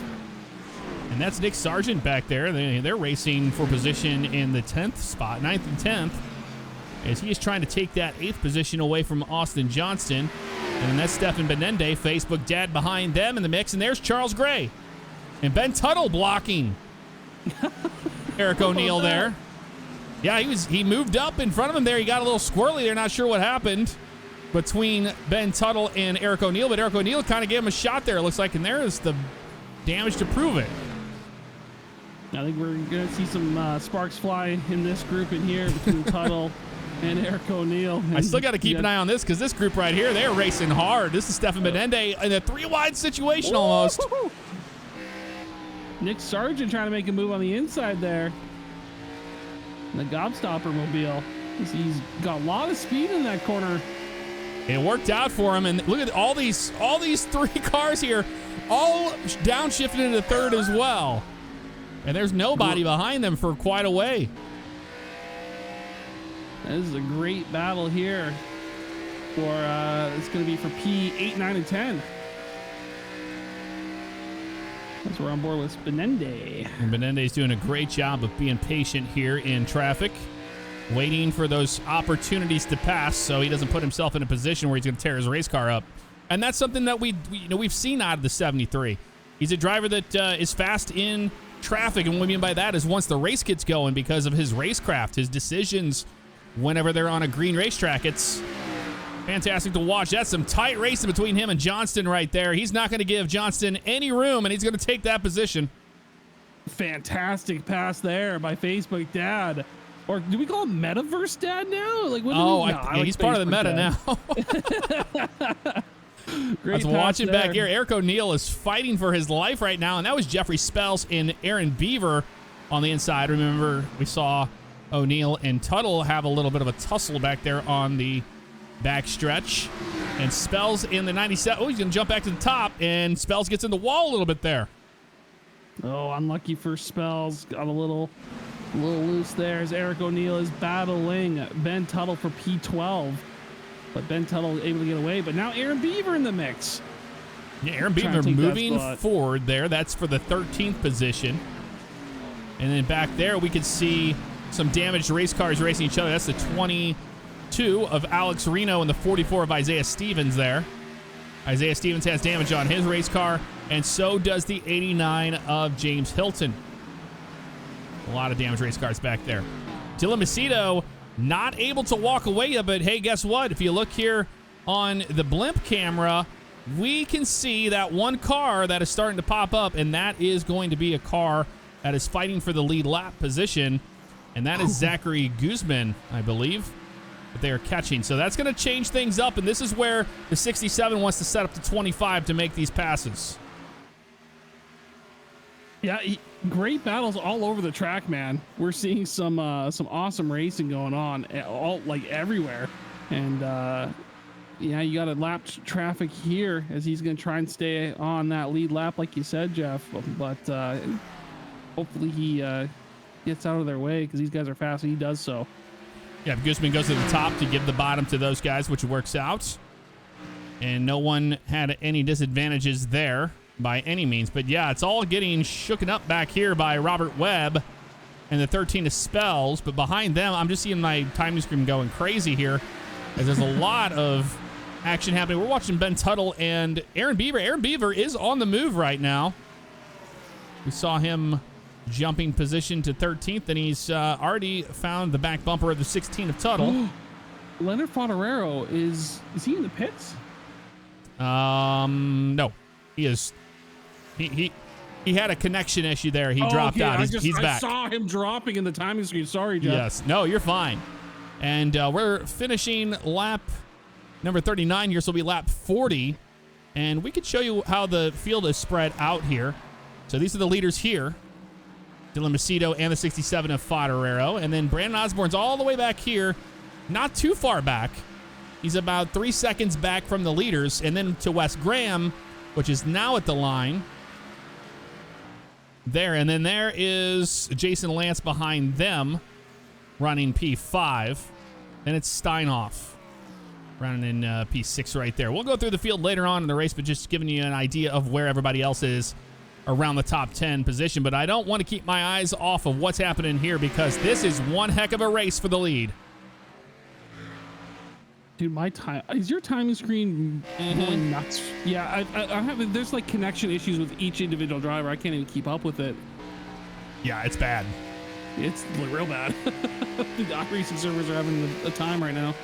And that's Nick Sargent back there. They're racing for position in the 10th spot, 9th and 10th, as he is trying to take that 8th position away from Austin Johnston. And then that's Stefan Benende, Facebook dad, behind them in the mix. And there's Charles Gray and Ben Tuttle blocking. Eric O'Neill there. Yeah, he moved up in front of him there. He got a little squirrely there. Not sure what happened between Ben Tuttle and Eric O'Neill, but Eric O'Neill kind of gave him a shot there, it looks like, and there is the damage to prove it. I think we're going to see some sparks fly in this group in here between Tuttle and Eric O'Neill. I still got to keep an eye on this because this group right here, they're racing hard. This is Stefan Menende in a 3-wide situation almost. Nick Sargent trying to make a move on the inside there. The Gobstopper mobile. He's got a lot of speed in that corner. It worked out for him, and look at all these 3 cars here, all downshifted into third as well. And there's nobody behind them for quite a way. This is a great battle here for it's going to be for P8, 9, and 10. So we're on board with Benende. And Benende's doing a great job of being patient here in traffic, waiting for those opportunities to pass so he doesn't put himself in a position where he's going to tear his race car up. And that's something that we've seen out of the 73. He's a driver that is fast in traffic, and what we mean by that is once the race gets going, because of his racecraft, his decisions whenever they're on a green racetrack, it's fantastic to watch. That's some tight racing between him and Johnston right there. He's not going to give Johnston any room, and he's going to take that position. Fantastic pass there by Facebook Dad. Or do we call him Metaverse Dad now? Like, what he's part of the meta now. Great. I was watching back here. Eric O'Neill is fighting for his life right now, and that was Jeffrey Spells and Aaron Beaver on the inside. Remember, we saw O'Neill and Tuttle have a little bit of a tussle back there on the back stretch. And Spells in the 97. Oh, he's going to jump back to the top, and Spells gets in the wall a little bit there. Oh, unlucky for Spells. Got a little loose there as Eric O'Neill is battling Ben Tuttle for P12. But Ben Tuttle able to get away. But now Aaron Beaver in the mix. Yeah, Aaron Beaver moving forward there. That's for the 13th position. And then back there, we could see some damaged race cars racing each other. That's the 22 of Alex Reno and the 44 of Isaiah Stevens there. Isaiah Stevens has damage on his race car, and so does the 89 of James Hilton. A lot of damaged race cars back there. Dylan Macedo not able to walk away yet, but hey, guess what? If you look here on the blimp camera, we can see that one car that is starting to pop up, and that is going to be a car that is fighting for the lead lap position, and that is Zachary Guzman, I believe, that they are catching. So that's going to change things up, and this is where the 67 wants to set up to 25 to make these passes. Yeah, great battles all over the track, man. We're seeing some awesome racing going on, all like everywhere, and yeah, you got a lap traffic here as he's going to try and stay on that lead lap, like you said, Jeff. But hopefully he gets out of their way because these guys are fast, and he does so. Yeah, Guzman goes to the top to give the bottom to those guys, which works out, and no one had any disadvantages there by any means. But yeah, it's all getting shooken up back here by Robert Webb and the 13 of Spells. But behind them, I'm just seeing my timing screen going crazy here as there's a lot of action happening. We're watching Ben Tuttle and Aaron Beaver. Aaron Beaver is on the move right now. We saw him jumping position to 13th, and he's already found the back bumper of the 16 of Tuttle. Leonard Fotorero, is he in the pits? No, he is. He had a connection issue there. He dropped out. He's back. I saw him dropping in the timing screen. Sorry, Jeff. Yes. No, you're fine. And we're finishing lap number 39 here, so it'll be lap 40. And we could show you how the field is spread out here. So these are the leaders here. Dylan Macedo and the 67 of Fotorero. And then Brandon Osborne's all the way back here, not too far back. He's about 3 seconds back from the leaders. And then to Wes Graham, which is now at the line. There, and then there is Jason Lance behind them, running P5. Then it's Steinhoff running in P6 right there. We'll go through the field later on in the race, but just giving you an idea of where everybody else is around the top 10 position. But I don't want to keep my eyes off of what's happening here because this is one heck of a race for the lead. Dude, is your timing screen going nuts? Yeah, I have. There's like connection issues with each individual driver. I can't even keep up with it. Yeah, it's bad. It's real bad. The iRacing servers are having a time right now.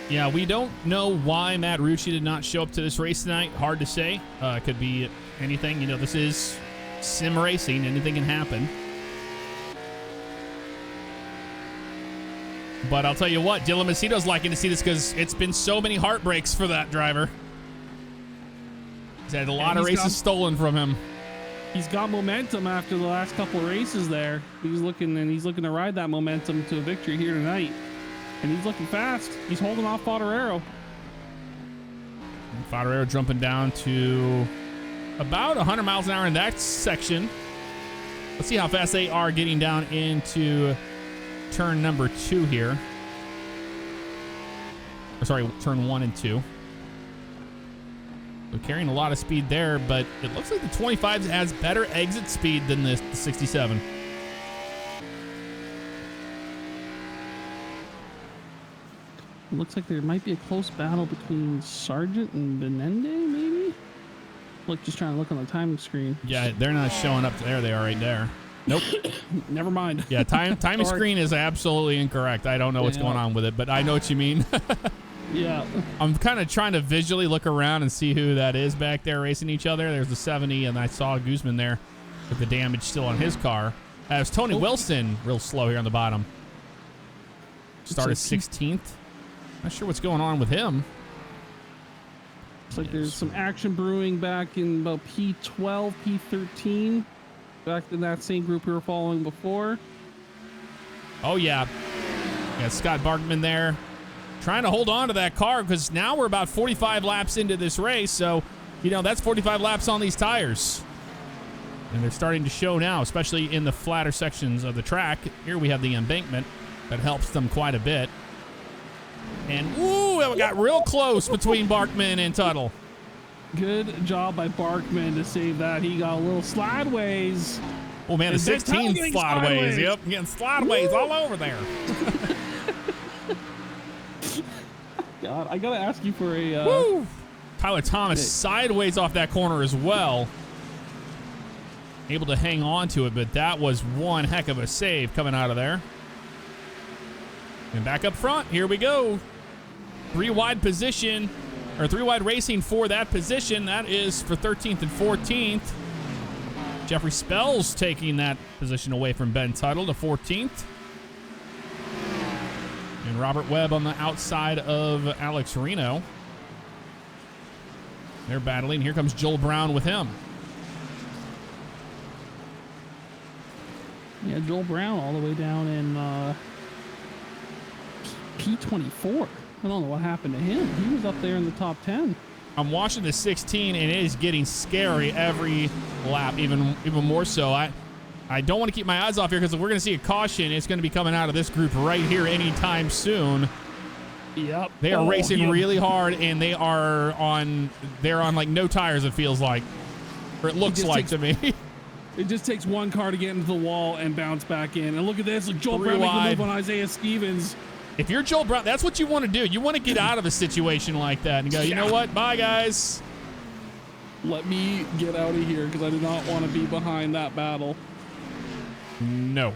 Yeah, we don't know why Matt Rucci did not show up to this race tonight. Hard to say. It could be anything. You know, this is sim racing. Anything can happen. But I'll tell you what, Dylan Macedo's liking to see this because it's been so many heartbreaks for that driver. He's had a lot of races stolen from him. He's got momentum after the last couple of races there. He's looking to ride that momentum to a victory here tonight. And he's looking fast. He's holding off Favignano. Favignano jumping down to about 100 miles an hour in that section. Let's see how fast they are getting down into turn number 2 here. Or sorry, turn 1 and 2. So carrying a lot of speed there, but it looks like the 25 has better exit speed than the 67. It looks like there might be a close battle between Sargent and Benende, maybe? Look, just trying to look on the timing screen. Yeah, they're not showing up. There they are right there. Nope. Never mind. Yeah, timing screen is absolutely incorrect. I don't know what's going on with it, but I know what you mean. Yeah. I'm kind of trying to visually look around and see who that is back there racing each other. There's the 70, and I saw Guzman there with the damage still on his car. As Tony Wilson, real slow here on the bottom. Started 16th. Not sure what's going on with him. Looks like there's some action brewing back in about P12, P13. Back in that same group we were following before. Oh, yeah. Yeah, Scott Barkman there. Trying to hold on to that car because now we're about 45 laps into this race. So, you know, that's 45 laps on these tires. And they're starting to show now, especially in the flatter sections of the track. Here we have the embankment that helps them quite a bit. And, ooh, it got real close between Barkman and Tuttle. Good job by Barkman to save that. He got a little slideways. Oh, man, the 16 slideways. Yep, getting slideways all over there. God, I got to ask you for a... Woo! Tyler Thomas sideways off that corner as well. Able to hang on to it, but that was one heck of a save coming out of there. And back up front, here we go. 3-wide position, or 3-wide racing for that position. That is for 13th and 14th. Jeffrey Spells taking that position away from Ben Tuttle to 14th. And Robert Webb on the outside of Alex Reno. They're battling. Here comes Joel Brown with him. Yeah, Joel Brown all the way down in P24. I don't know what happened to him. He was up there in the top 10. I'm watching the 16, and it is getting scary every lap, even more so. I don't want to keep my eyes off here because if we're going to see a caution, it's going to be coming out of this group right here anytime soon. Yep. They are racing really hard, and they're on like no tires, it feels like. Or it looks like to me. It just takes one car to get into the wall and bounce back in. And look at this. Look, Joel Brown making a move on Isaiah Stevens. If you're Joel Brown, that's what you want to do. You want to get out of a situation like that and go, you know what? Bye, guys. Let me get out of here because I do not want to be behind that battle. No.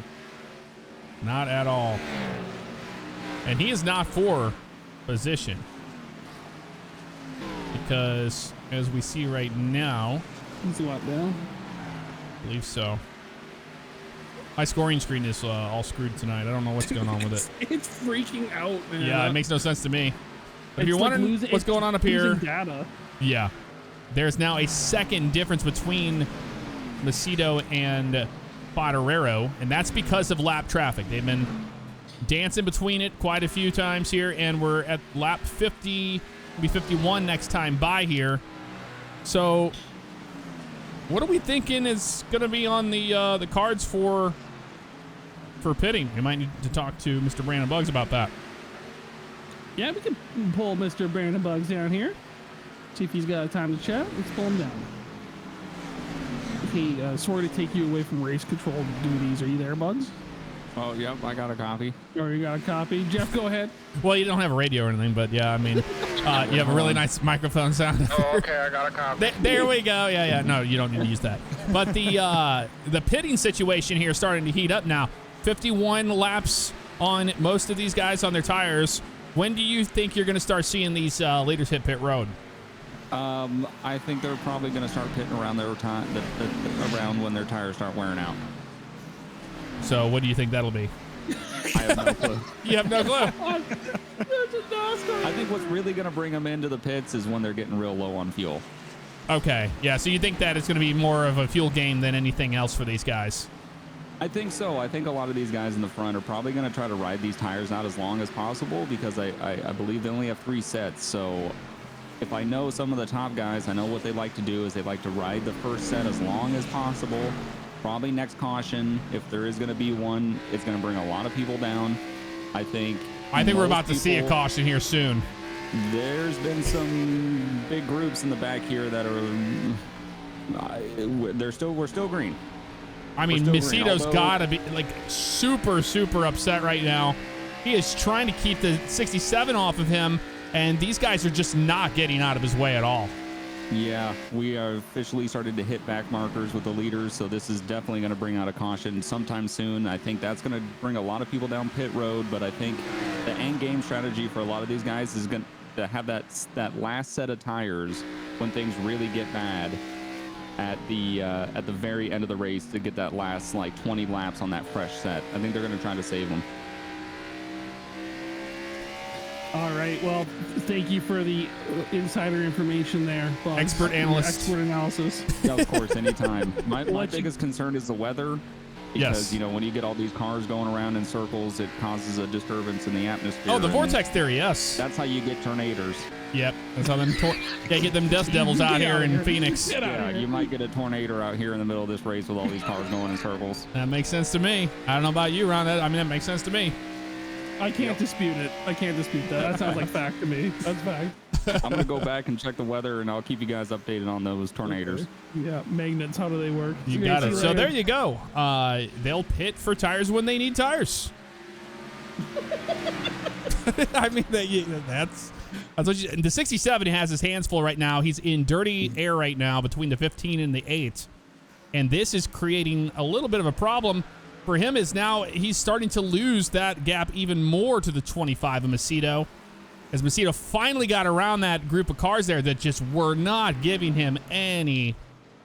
Not at all. And he is not for position. Because, as we see right now... He's a lot down. I believe so. My scoring screen is all screwed tonight. I don't know what's going on with it. It's freaking out, man. Yeah, it makes no sense to me. But if you're wondering what's going on up here, data. Yeah, there's now a second difference between Macedo and Favignano, and that's because of lap traffic. They've been dancing between it quite a few times here, and we're at lap 50, maybe 51 next time by here. So what are we thinking is going to be on the cards for pitting? We might need to talk to Mr. Brandon Buggs about that. Yeah, we can pull Mr. Brandon Buggs down here. See if he's got time to chat. Let's pull him down. Okay, sorry to take you away from race control duties. Are you there, Buggs? Oh, yep, I got a copy. Oh, you got a copy. Jeff, go ahead. Well, you don't have a radio or anything, but yeah, I mean, You have a really nice microphone sound. Oh, okay, I got a copy. There we go. Yeah. No, you don't need to use that. But the pitting situation here is starting to heat up now. 51 laps on most of these guys on their tires. When do you think you're going to start seeing these leaders hit pit road? I think they're probably going to start pitting around their time, around when their tires start wearing out. So what do you think that'll be? I have no clue. You have no clue. I think what's really going to bring them into the pits is when they're getting real low on fuel. Okay. Yeah. So you think that it's going to be more of a fuel game than anything else for these guys? I think so. I think a lot of these guys in the front are probably going to try to ride these tires out as long as possible because I believe they only have 3 sets. So if I know some of the top guys, I know what they like to do is they like to ride the first set as long as possible. Probably next caution, if there is going to be one, it's going to bring a lot of people down. I think we're about to see a caution here soon. There's been some big groups in the back here that are we're still green. I mean, Macedo's got to be like super upset right now. He is trying to keep the 67 off of him, and these guys are just not getting out of his way at all. Yeah, we are officially started to hit back markers with the leaders, so this is definitely going to bring out a caution sometime soon. I think that's going to bring a lot of people down pit road, but I think the end game strategy for a lot of these guys is going to have that last set of tires when things really get bad at the very end of the race to get that last like 20 laps on that fresh set. I think they're going to try to save them. All right. Well, thank you for the insider information there, Bugs. Expert analyst. Expert analysis. Yeah, of course, anytime. My biggest concern is the weather. Because, yes. When you get all these cars going around in circles, it causes a disturbance in the atmosphere. Oh, the vortex theory, yes. That's how you get tornadoes. Yep. That's how get them dust devils out here in Phoenix. Yeah, you might get a tornado out here in the middle of this race with all these cars going in circles. That makes sense to me. I don't know about you, Ron. That makes sense to me. I can't dispute it. I can't dispute that. That sounds like fact to me. That's fact. I'm going to go back and check the weather, and I'll keep you guys updated on those tornadoes. Yeah, magnets, how do they work? You got it. So there you go. They'll pit for tires when they need tires. I mean, that's what the 67 has his hands full right now. He's in dirty air right now between the 15 and the 8. And this is creating a little bit of a problem for him is now he's starting to lose that gap even more to the 25 of Macedo. As Macedo finally got around that group of cars there that just were not giving him any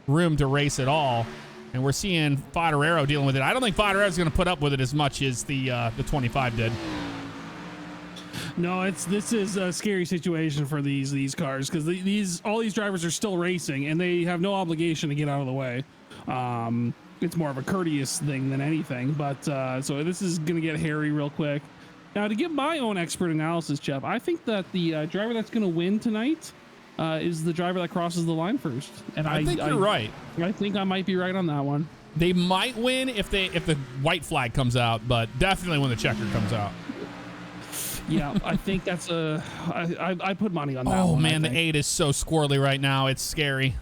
room to race at all. And we're seeing Favignano dealing with it. I don't think Favignano's going to put up with it as much as the 25 did. No, this is a scary situation for these cars because all these drivers are still racing and they have no obligation to get out of the way. It's more of a courteous thing than anything, but so this is going to get hairy real quick. Now, to give my own expert analysis, Jeff, I think that the driver that's going to win tonight is the driver that crosses the line first. And I think you're right. I think I might be right on that one. They might win if the white flag comes out, but definitely when the checker comes out. Yeah, I think that's I put money on that one. Oh, man, the 8 is so squirrely right now. It's scary.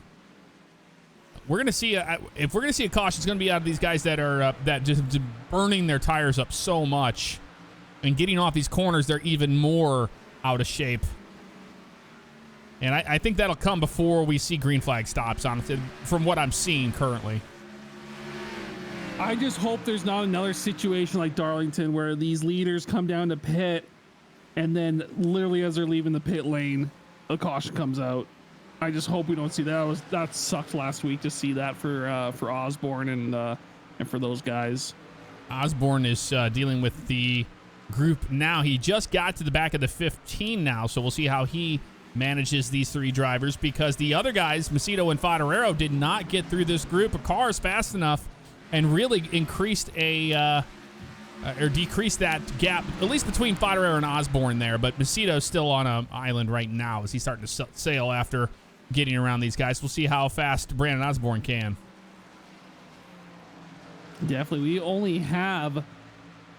We're gonna see if we're gonna see a caution, it's gonna be out of these guys that are that just burning their tires up so much, and getting off these corners, they're even more out of shape. And I think that'll come before we see green flag stops, honestly, from what I'm seeing currently. I just hope there's not another situation like Darlington where these leaders come down to pit, and then literally as they're leaving the pit lane, a caution comes out. I just hope we don't see that. That sucked last week to see that for Osborne and for those guys. Osborne is dealing with the group now. He just got to the back of the 15 now, so we'll see how he manages these 3 drivers because the other guys, Macedo and Favignano, did not get through this group of cars fast enough and really increased or decreased that gap, at least between Favignano and Osborne there. But Macedo's still on an island right now as he's starting to sail after getting around these guys. We'll see how fast Brandon Osborne can. Definitely. We only have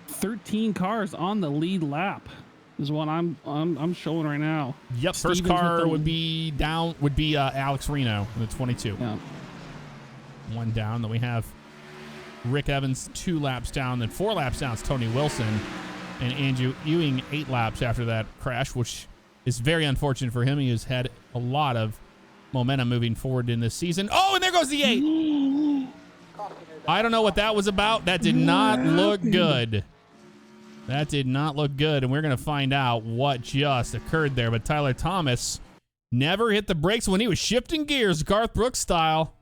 13 cars on the lead lap is what I'm showing right now. Yep. First car would be Alex Reno in the 22. Yeah. 1 down. Then we have Rick Evans 2 laps down. Then 4 laps down is Tony Wilson. And Andrew Ewing 8 laps after that crash, which is very unfortunate for him. He has had a lot of momentum moving forward in this season. Oh, and there goes the 8. I don't know what that was about. That did not look good. That did not look good, and we're going to find out what just occurred there. But Tyler Thomas never hit the brakes when he was shifting gears, Garth Brooks style.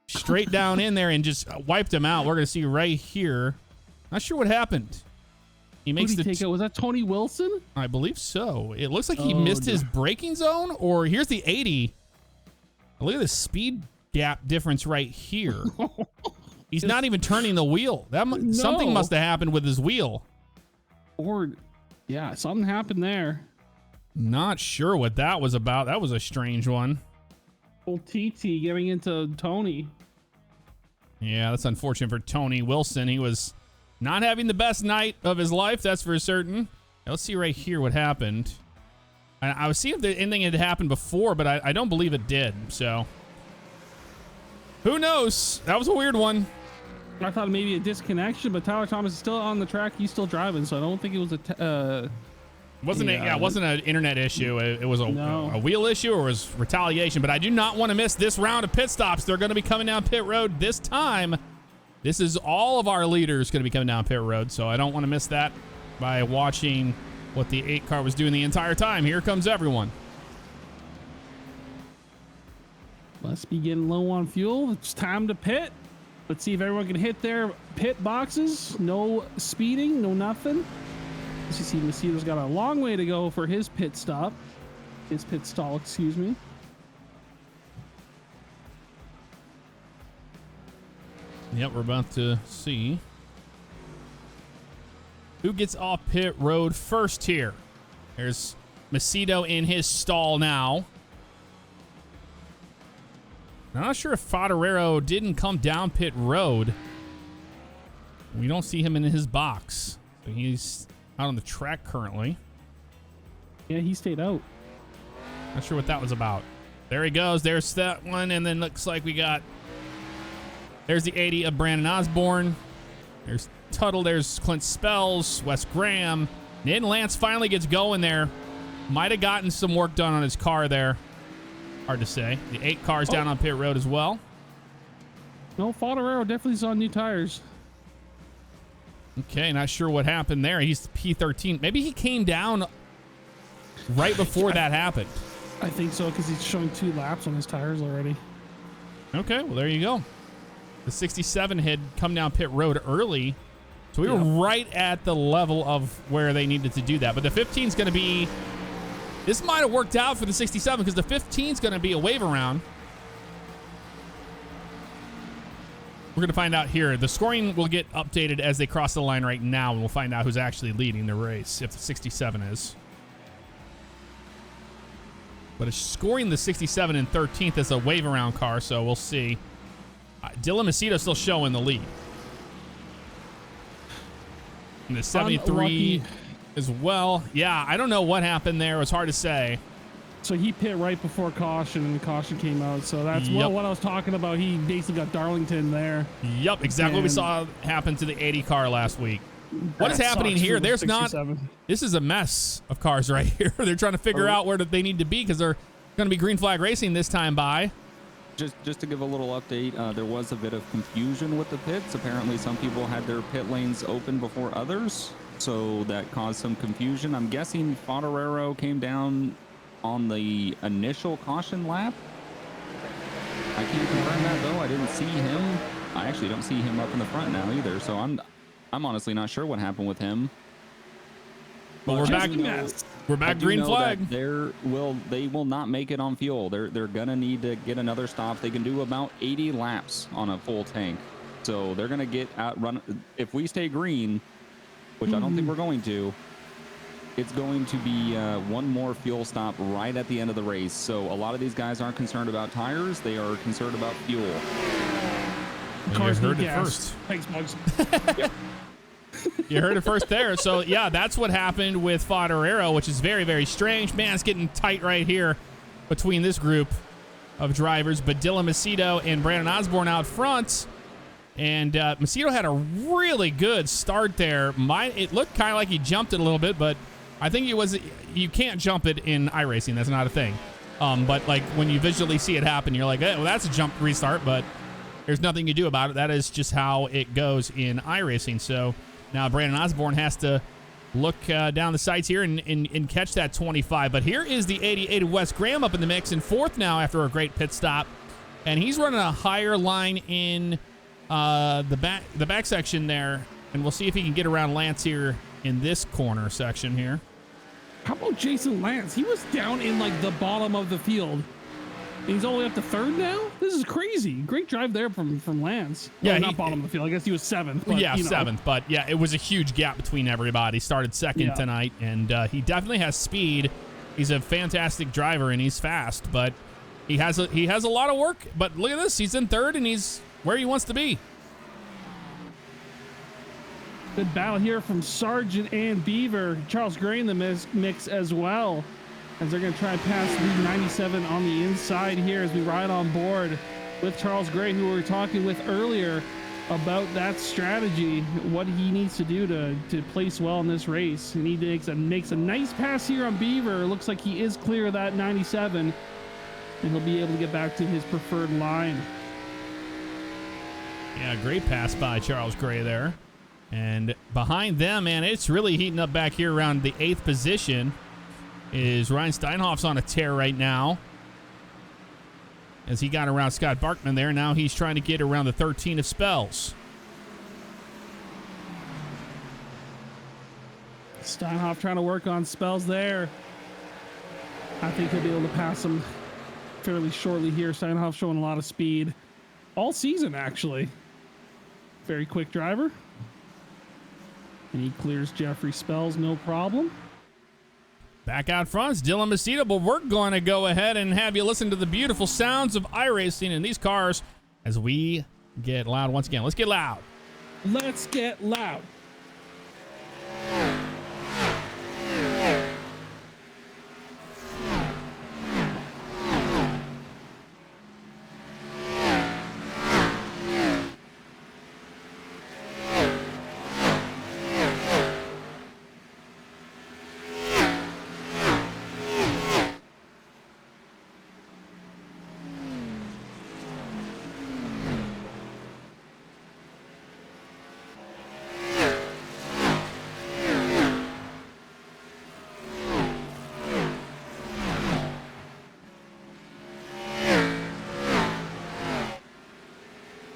Straight down in there and just wiped him out. We're going to see right here. Not sure what happened. He makes the take out. Was that Tony Wilson? I believe so. It looks like he missed his braking zone, or here's the 80. Look at the speed gap difference right here. He's not even turning the wheel. Something must have happened with his wheel. Or, yeah, something happened there. Not sure what that was about. That was a strange one. Old TT getting into Tony. Yeah, that's unfortunate for Tony Wilson. He was not having the best night of his life, that's for certain. Now, let's see right here what happened. I was seeing if anything had happened before, but I don't believe it did. So, who knows? That was a weird one. I thought maybe a disconnection, but Tyler Thomas is still on the track. He's still driving, so I don't think it was it wasn't an internet issue. It was a wheel issue, or it was retaliation. But I do not want to miss this round of pit stops. They're going to be coming down pit road this time. This is all of our leaders going to be coming down pit road, so I don't want to miss that by watching what the 8 car was doing the entire time. Here comes everyone. Must be getting low on fuel. It's time to pit. Let's see if everyone can hit their pit boxes. No speeding, no nothing. Let's see, Macedo's got a long way to go for his pit stop. His pit stall, excuse me. Yep, we're about to see who gets off pit road first here. There's Macedo in his stall now. I'm not sure if Fodorero didn't come down pit road. We don't see him in his box. So he's out on the track currently. Yeah, he stayed out. Not sure what that was about. There he goes. There's that one. And then looks like we got... There's the 80 of Brandon Osborne. There's Tuttle. There's Clint Spells. Wes Graham. And then Lance finally gets going there. Might have gotten some work done on his car there. Hard to say. The 8 cars down on pit road as well. No, Fodorero definitely saw new tires. Okay, not sure what happened there. He's P13. Maybe he came down right before that happened. I think so, because he's showing 2 laps on his tires already. Okay, well, there you go. The 67 had come down pit road early, so we were right at the level of where they needed to do that. But the 15 is going to be... This might have worked out for the 67 because the 15 is going to be a wave around. We're going to find out here. The scoring will get updated as they cross the line right now, and we'll find out who's actually leading the race, if the 67 is. But it's scoring the 67 and 13th as a wave around car, so we'll see. Dylan Macedo still showing the lead. And the 73 as well. Yeah, I don't know what happened there. It was hard to say. So he pit right before caution, and the caution came out. So that's what I was talking about. He basically got Darlington there. Yep, exactly what we saw happen to the 80 car last week. What is happening here? There's 67. Not... This is a mess of cars right here. They're trying to figure out where they need to be because they're going to be green flag racing this time by. Just to give a little update, there was a bit of confusion with the pits. Apparently some people had their pit lanes open before others, so that caused some confusion. I'm guessing Fodorero came down on the initial caution lap. I can't confirm that though. I didn't see him. I actually don't see him up in the front now either, so I'm honestly not sure what happened with him. But we're back green flag. They will not make it on fuel. They're gonna need to get another stop. They can do about 80 laps on a full tank, so they're gonna get outrun. If we stay green, which I don't think we're going to, it's going to be one more fuel stop right at the end of the race. So a lot of these guys aren't concerned about tires; they are concerned about fuel. Cars heard it first. Thanks, Bugs. Yep. You heard it first there. So, yeah, that's what happened with Fodorero, which is very, very strange. Man, it's getting tight right here between this group of drivers. But Dylan Macedo and Brandon Osborne out front. And Macedo had a really good start there. It looked kind of like he jumped it a little bit, but I think it was. You can't jump it in iRacing. That's not a thing. But like when you visually see it happen, you're like, well, that's a jump restart, but there's nothing you do about it. That is just how it goes in iRacing. So now Brandon Osborne has to look down the sights here and catch that 25. But here is the 88 of Wes Graham up in the mix in fourth now after a great pit stop. And he's running a higher line in the back section there. And we'll see if he can get around Lance here in this corner section here. How about Jason Lance? He was down in like the bottom of the field. And he's all the way up to third now? This is crazy. Great drive there from Lance. Yeah, well, not bottom of the field. I guess he was seventh. But, yeah, seventh. But yeah, it was a huge gap between everybody. Started second tonight, and he definitely has speed. He's a fantastic driver, and he's fast. But he has a lot of work. But look at this. He's in third, and he's where he wants to be. Good battle here from Sargent and Beaver. Charles Gray in the mix as well, as they're going to try and pass the 97 on the inside here as we ride on board with Charles Gray, who we were talking with earlier about that strategy, what he needs to do to place well in this race. And he makes a nice pass here on Beaver. Looks like he is clear of that 97, and he'll be able to get back to his preferred line. Yeah, great pass by Charles Gray there. And behind them, man, it's really heating up back here around the 8th position. Is Ryan Steinhoff's on a tear right now, as he got around Scott Barkman there. Now he's trying to get around the 13 of Spells. Steinhoff trying to work on Spells there. I think he'll be able to pass him fairly shortly here. Steinhoff showing a lot of speed all season, actually. Very quick driver. And he clears Jeffrey Spells, no problem. Back out front is Dylan Macedo, but we're going to go ahead and have you listen to the beautiful sounds of iRacing in these cars as we get loud once again. Let's get loud. Let's get loud.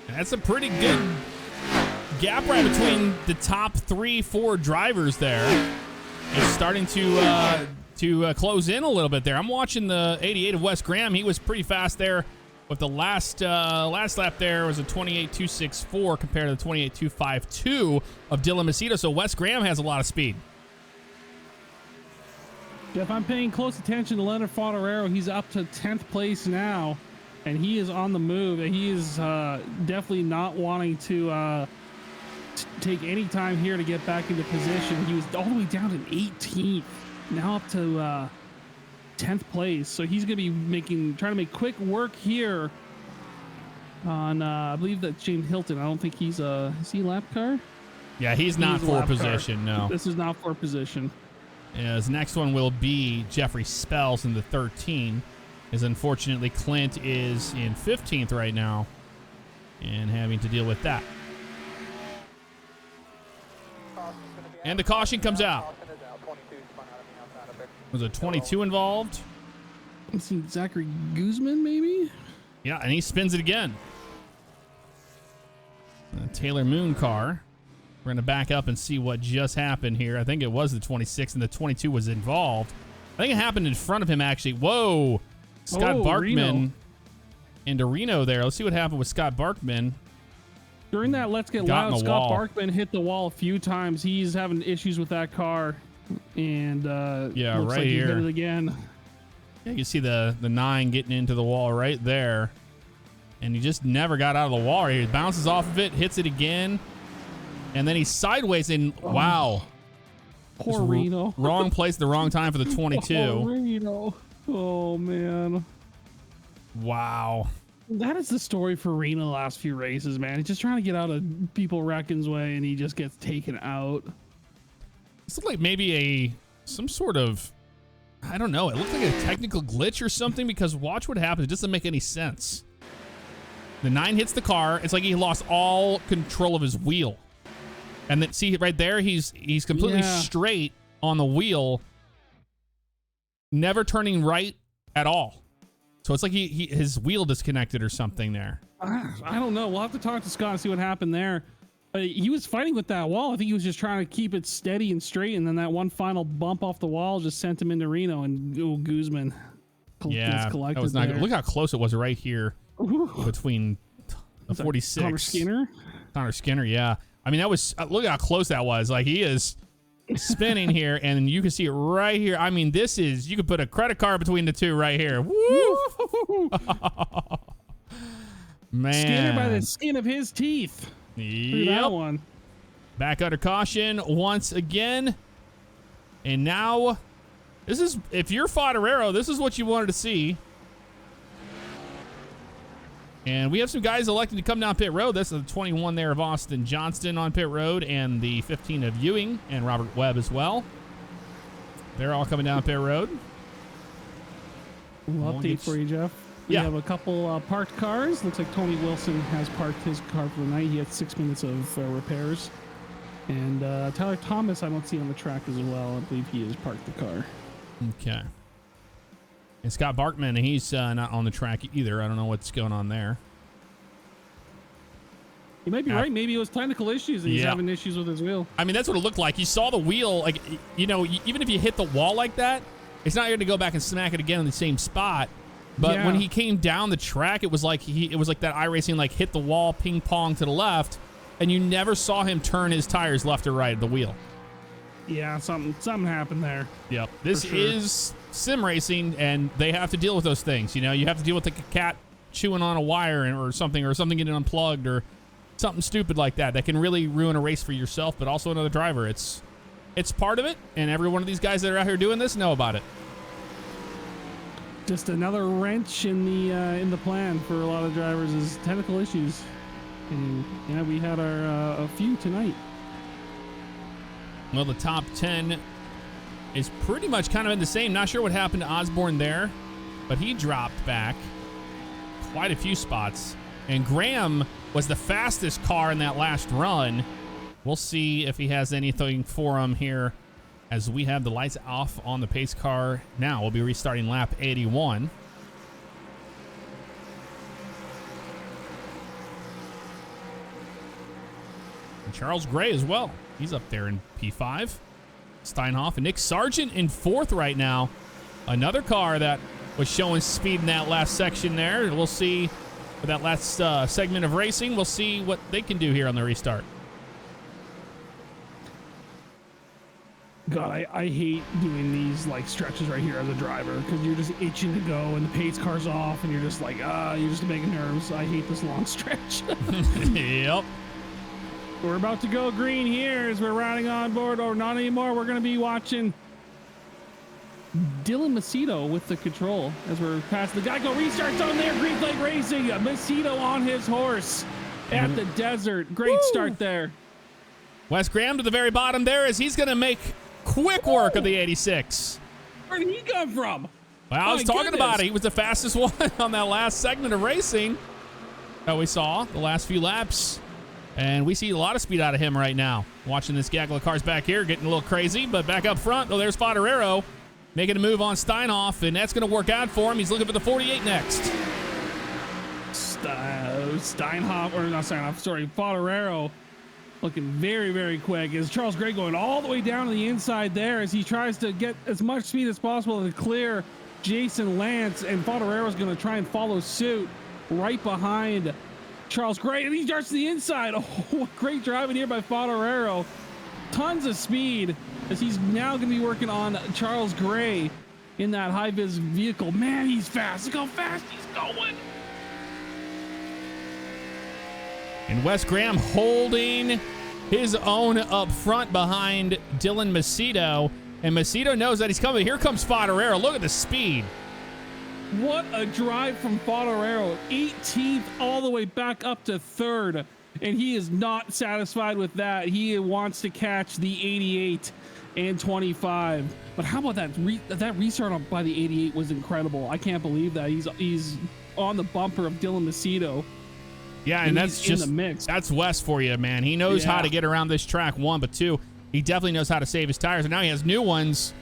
That's a pretty good gap right between the top 3-4 drivers there. It's starting to close in a little bit there. I'm watching the 88 of Wes Graham. He was pretty fast there with the last lap there was a 28.264 compared to the 28.252 of Dylan Macedo. So Wes Graham has a lot of speed. Jeff, I'm paying close attention to Leonard Fodorero. He's up to 10th place now, and he is on the move. He is definitely not wanting to take any time here to get back into position. He was all the way down to 18th, now up to 10th place. So he's going to be trying to make quick work here on, I believe that's James Hilton. I don't think is he lap car? Yeah, he's not for position, no. This is not for position. His next one will be Jeffrey Spells in the 13. As unfortunately, Clint is in 15th right now and having to deal with that. And the caution comes out. Was a 22 involved? I'm seeing Zachary Guzman, maybe? Yeah, and he spins it again. A Taylor Moon car. We're going to back up and see what just happened here. I think it was the 26 and the 22 was involved. I think it happened in front of him, actually. Whoa. Scott Barkman Reno. into Reno there. Let's see what happened with Scott Barkman. During that Let's Get Loud, Scott Barkman hit the wall a few times. He's having issues with that car. And yeah, looks right like here. He hit it again. Yeah, you can see the 9 getting into the wall right there. And he just never got out of the wall. He bounces off of it, hits it again. And then he's sideways and wow. Poor Reno. Wrong place at the wrong time for the 22. Oh, Reno. Oh, man. Wow. That is the story for Reno the last few races, man. He's just trying to get out of people Reckon's way, and he just gets taken out. This looks like maybe some sort of, I don't know. It looked like a technical glitch or something because watch what happens. It doesn't make any sense. The 9 hits the car. It's like he lost all control of his wheel. And then see right there, he's completely straight on the wheel, never turning right at all. So it's like his wheel disconnected or something there. I don't know. We'll have to talk to Scott and see what happened there. He was fighting with that wall. I think he was just trying to keep it steady and straight, and then that one final bump off the wall just sent him into Reno, and Guzman that was not good. Look how close it was right here between the 46. Connor Skinner, yeah. I mean, that was, look how close that was. Like, he is spinning here, and you can see it right here. I mean, this is, you could put a credit card between the two right here. Woo! Man. Skinner by the skin of his teeth. Yep. That one. Back under caution once again. And now, this is, if you're Favignano, this is what you wanted to see. And we have some guys electing to come down pit road. This is the 21 there of Austin Johnston on pit road, and the 15 of Ewing and Robert Webb as well. They're all coming down pit road. We'll update for you, Jeff. We have a couple parked cars. Looks like Tony Wilson has parked his car for the night. He had 6 minutes of repairs. And Tyler Thomas, I don't see on the track as well. I believe he has parked the car. Okay. And Scott Barkman, he's not on the track either. I don't know what's going on there. You might be right. Maybe it was technical issues and he's having issues with his wheel. I mean, that's what it looked like. You saw the wheel, like, you know, even if you hit the wall like that, it's not going to go back and smack it again in the same spot. But when he came down the track, it was like that iRacing, like, hit the wall, ping pong to the left, and you never saw him turn his tires left or right at the wheel. Yeah, something happened there. Yep. This is sim racing, and they have to deal with those things. You know, you have to deal with like a cat chewing on a wire or something getting unplugged or something stupid like that can really ruin a race for yourself, but also another driver. It's part of it, and every one of these guys that are out here doing this know about it. Just another wrench in the plan for a lot of drivers is technical issues, and yeah, we had our a few tonight. Well, the top 10 is pretty much kind of in the same. Not sure what happened to Osborne there, but he dropped back quite a few spots. And Graham was the fastest car in that last run. We'll see if he has anything for him here as we have the lights off on the pace car. Now we'll be restarting lap 81. And Charles Gray as well. He's up there in P5. Steinhoff and Nick Sargent in 4th right now. Another car that was showing speed in that last section there. We'll see for that last segment of racing. We'll see what they can do here on the restart. God, I hate doing these like stretches right here as a driver because you're just itching to go and the pace car's off and you're just like, you're just making nerves. I hate this long stretch. Yep. We're about to go green here as we're riding on board, or not anymore. We're going to be watching Dylan Macedo with the control as we're past the Geico restart zone there. Green flag racing. Macedo on his horse at the desert. Great start there. Wes Graham to the very bottom there as he's going to make quick work of the 86. Where did he come from? Well, I was talking about it. He was the fastest one on that last segment of racing that we saw the last few laps. And we see a lot of speed out of him right now. Watching this gaggle of cars back here getting a little crazy, but back up front, there's Favignano making a move on Steinhoff, and that's going to work out for him. He's looking for the 48 next. Favignano looking very, very quick. Is Charles Gray going all the way down to the inside there as he tries to get as much speed as possible to clear Jason Lance, and Favignano's going to try and follow suit right behind Charles Gray, and he starts to the inside. Oh, great driving here by Favignano. Tons of speed as he's now going to be working on Charles Gray in that high-vis vehicle. Man, he's fast. Look how fast he's going. And Wes Graham holding his own up front behind Dylan Macedo. And Macedo knows that he's coming. Here comes Favignano. Look at the speed. What a drive from Favignano, 18th all the way back up to 3rd, and he is not satisfied with that. He wants to catch the 88 and 25. But how about that? That restart by the 88 was incredible. I can't believe that he's on the bumper of Dylan Macedo. Yeah, and that's just in the mix. That's Wes for you, man. He knows how to get around this track, one, but two, he definitely knows how to save his tires. And now he has new ones.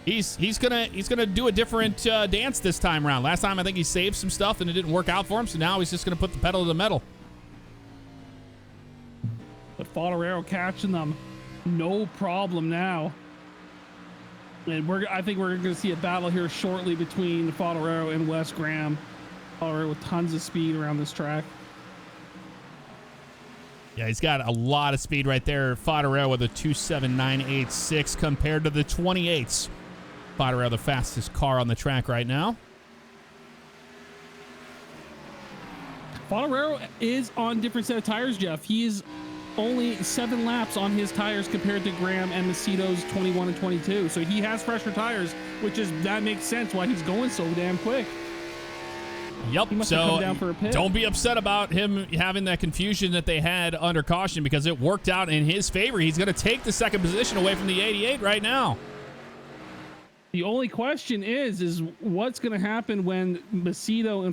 He's gonna do a different dance this time around. Last time I think he saved some stuff and it didn't work out for him, so now he's just gonna put the pedal to the metal. But Fodorero catching them, no problem now. And I think we're going to see a battle here shortly between Fodorero and Wes Graham. Fodorero with tons of speed around this track. Yeah, he's got a lot of speed right there. Fodorero with a 2.7986 compared to the 28s. Fodorero, the fastest car on the track right now. Fodorero is on different set of tires, Jeff. He is only 7 laps on his tires compared to Graham and Macedo's 21 and 22. So he has fresher tires, that makes sense why he's going so damn quick. Yep. He must so have come down for a pit. Don't be upset about him having that confusion that they had under caution, because it worked out in his favor. He's going to take the second position away from the 88 right now. The only question is what's going to happen when Macedo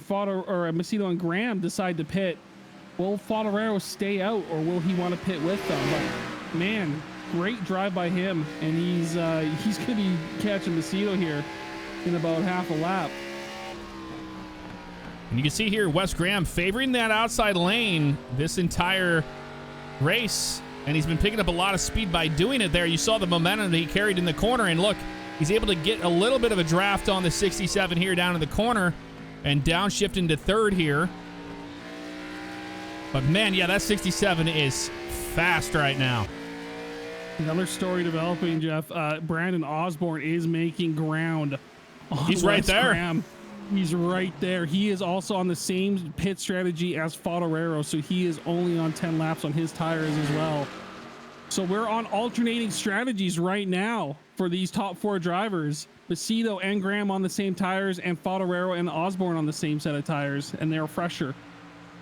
and Graham decide to pit. Will Fodorero stay out, or will he want to pit with them? But man, great drive by him, and he's going to be catching Macedo here in about half a lap. And you can see here Wes Graham favoring that outside lane this entire race, and he's been picking up a lot of speed by doing it there. You saw the momentum that he carried in the corner, and look, he's able to get a little bit of a draft on the 67 here down in the corner and downshift into third here. But man, yeah, that 67 is fast right now. Another story developing, Jeff. Brandon Osborne is making ground. He's right there. Graham. He's right there. He is also on the same pit strategy as Fodorero, so he is only on 10 laps on his tires as well. So we're on alternating strategies right now for these top 4 drivers. Macedo and Graham on the same tires, and Fodorero and Osborne on the same set of tires, and they're fresher.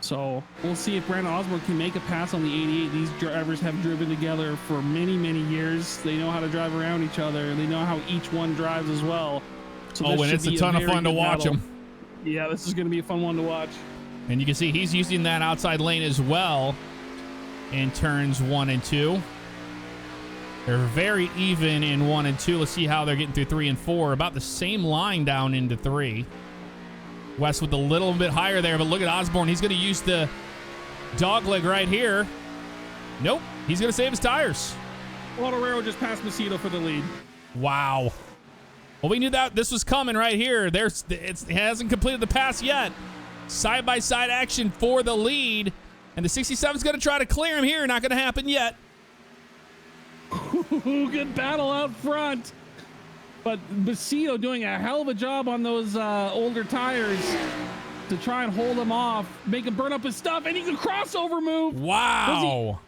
So we'll see if Brandon Osborne can make a pass on the 88. These drivers have driven together for many, many years. They know how to drive around each other. They know how each one drives as well. So and it's a ton of fun to watch them. Yeah, this is going to be a fun one to watch. And you can see he's using that outside lane as well in turns 1 and 2. They're very even in 1 and 2. Let's see how they're getting through 3 and 4. About the same line down into 3. West with a little bit higher there, but look at Osborne. He's going to use the dogleg right here. Nope. He's going to save his tires. Fodorero just passed Macedo for the lead. Wow. Well, we knew that this was coming right here. It hasn't completed the pass yet. Side-by-side action for the lead. And the 67's going to try to clear him here. Not going to happen yet. Good battle out front. But Macedo doing a hell of a job on those older tires to try and hold him off, make him burn up his stuff, and he's a crossover move. Wow.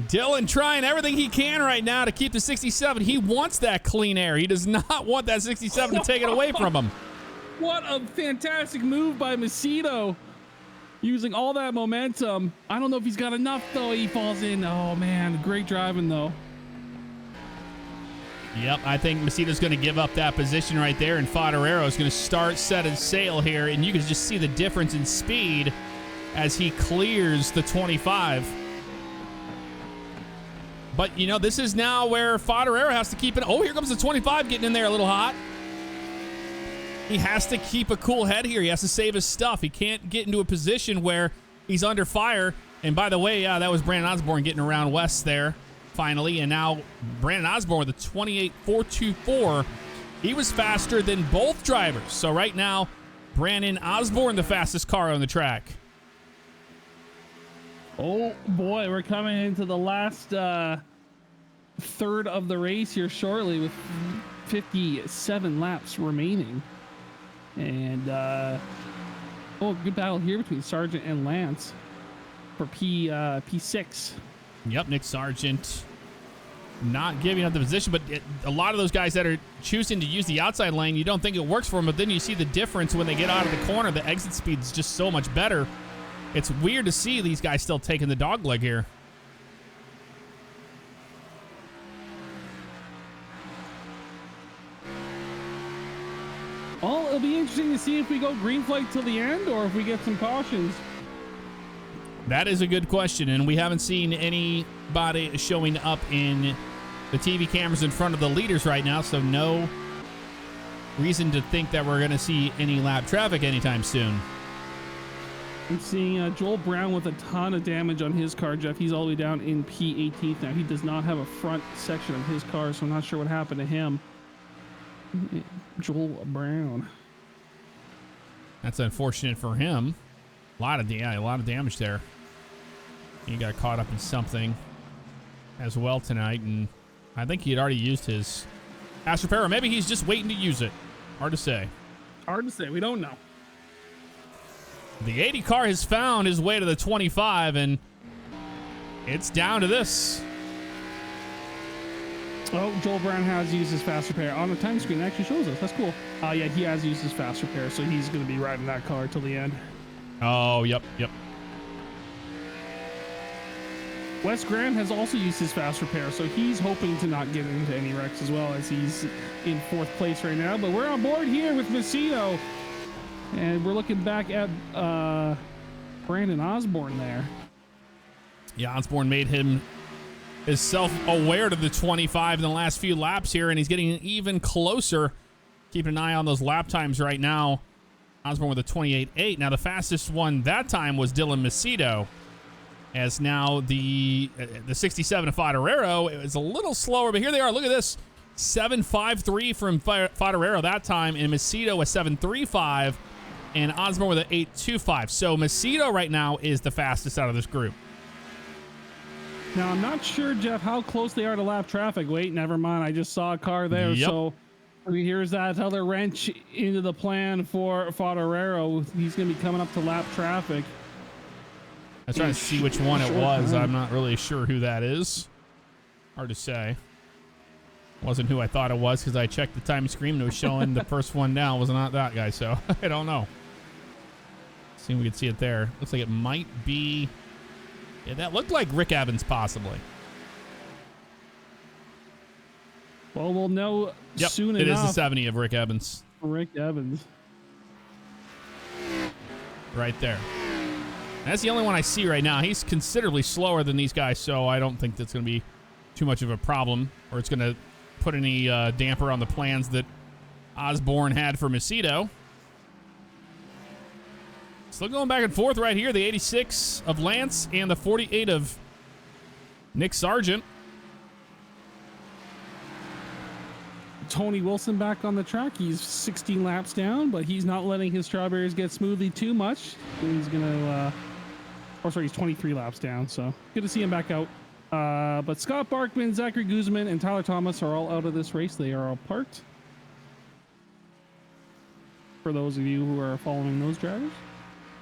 Dylan trying everything he can right now to keep the 67. He wants that clean air. He does not want that 67 to take it away from him. What a fantastic move by Macedo. Using all that momentum. I don't know if he's got enough, though. He falls in. Oh, man. Great driving, though. Yep, I think Macedo's going to give up that position right there, and Fodorero is going to start setting sail here, and you can just see the difference in speed as he clears the 25. But, you know, this is now where Fodorero has to keep it. Oh, here comes the 25 getting in there a little hot. He has to keep a cool head here. He has to save his stuff. He can't get into a position where he's under fire. And by the way, yeah, that was Brandon Osborne getting around West there. Finally, and now Brandon Osborne with a 28.424. He was faster than both drivers. So right now, Brandon Osborne, the fastest car on the track. Oh boy, we're coming into the last third of the race here shortly with 57 laps remaining. And good battle here between Sargent and Lance for P6. Yep, Nick Sargent not giving up the position, but a lot of those guys that are choosing to use the outside lane, you don't think it works for them, but then you see the difference when they get out of the corner. The exit speed is just so much better. It's weird to see these guys still taking the dogleg here. it'll be interesting to see if we go green flag till the end or if we get some cautions. That is a good question, and we haven't seen anybody showing up in the TV cameras in front of the leaders right now, so no reason to think that we're going to see any lap traffic anytime soon. I'm seeing Joel Brown with a ton of damage on his car, Jeff. He's all the way down in P18 now. He does not have a front section of his car, so I'm not sure what happened to him. Joel Brown. That's unfortunate for him. A lot of damage there. He got caught up in something as well tonight, and I think he had already used his fast repair, or maybe he's just waiting to use it. Hard to say. Hard to say. We don't know. The 80 car has found his way to the 25, and it's down to this. Oh, Joel Brown has used his fast repair. On the time screen, it actually shows us. That's cool. Yeah, he has used his fast repair, so he's going to be riding that car till the end. Oh, yep. Wes Graham has also used his fast repair, so he's hoping to not get into any wrecks as well, as he's in 4th place right now. But we're on board here with Macedo, and we're looking back at Brandon Osborne there. Yeah, Osborne made himself aware to the 25 in the last few laps here, and he's getting even closer. Keeping an eye on those lap times right now. Osborne with a 28.8. Now, the fastest one that time was Dylan Macedo, as now the 67 of Fodorero is a little slower, but here they are. Look at this. 7.53 from Fodorero that time, and Macedo a 7.35, and Osborne with an 8.25. So Macedo right now is the fastest out of this group. Now, I'm not sure, Jeff, how close they are to lap traffic. Wait, never mind. I just saw a car there, Yep. so here's that other wrench into the plan for Fodorero. He's going to be coming up to lap traffic. I was trying to see which one it was. I'm not really sure who that is. Hard to say. Wasn't who I thought it was because I checked the time screen and it was showing the first one down was not that guy, so I don't know. See if we can see it there. Looks like it might be... Yeah, that looked like Rick Evans, possibly. Well, we'll know soon enough. It is the 70 of Rick Evans. Rick Evans. Right there. That's the only one I see right now. He's considerably slower than these guys, so I don't think that's going to be too much of a problem, or it's going to put any damper on the plans that Osborne had for Macedo. Still going back and forth right here. The 86 of Lance and the 48 of Nick Sargent. Tony Wilson back on the track. He's 16 laps down, but he's not letting his strawberries get smoothly too much. He's going to... he's 23 laps down, so good to see him back out. But Scott Barkman, Zachary Guzman, and Tyler Thomas are all out of this race. They are all parked. For those of you who are following those drivers.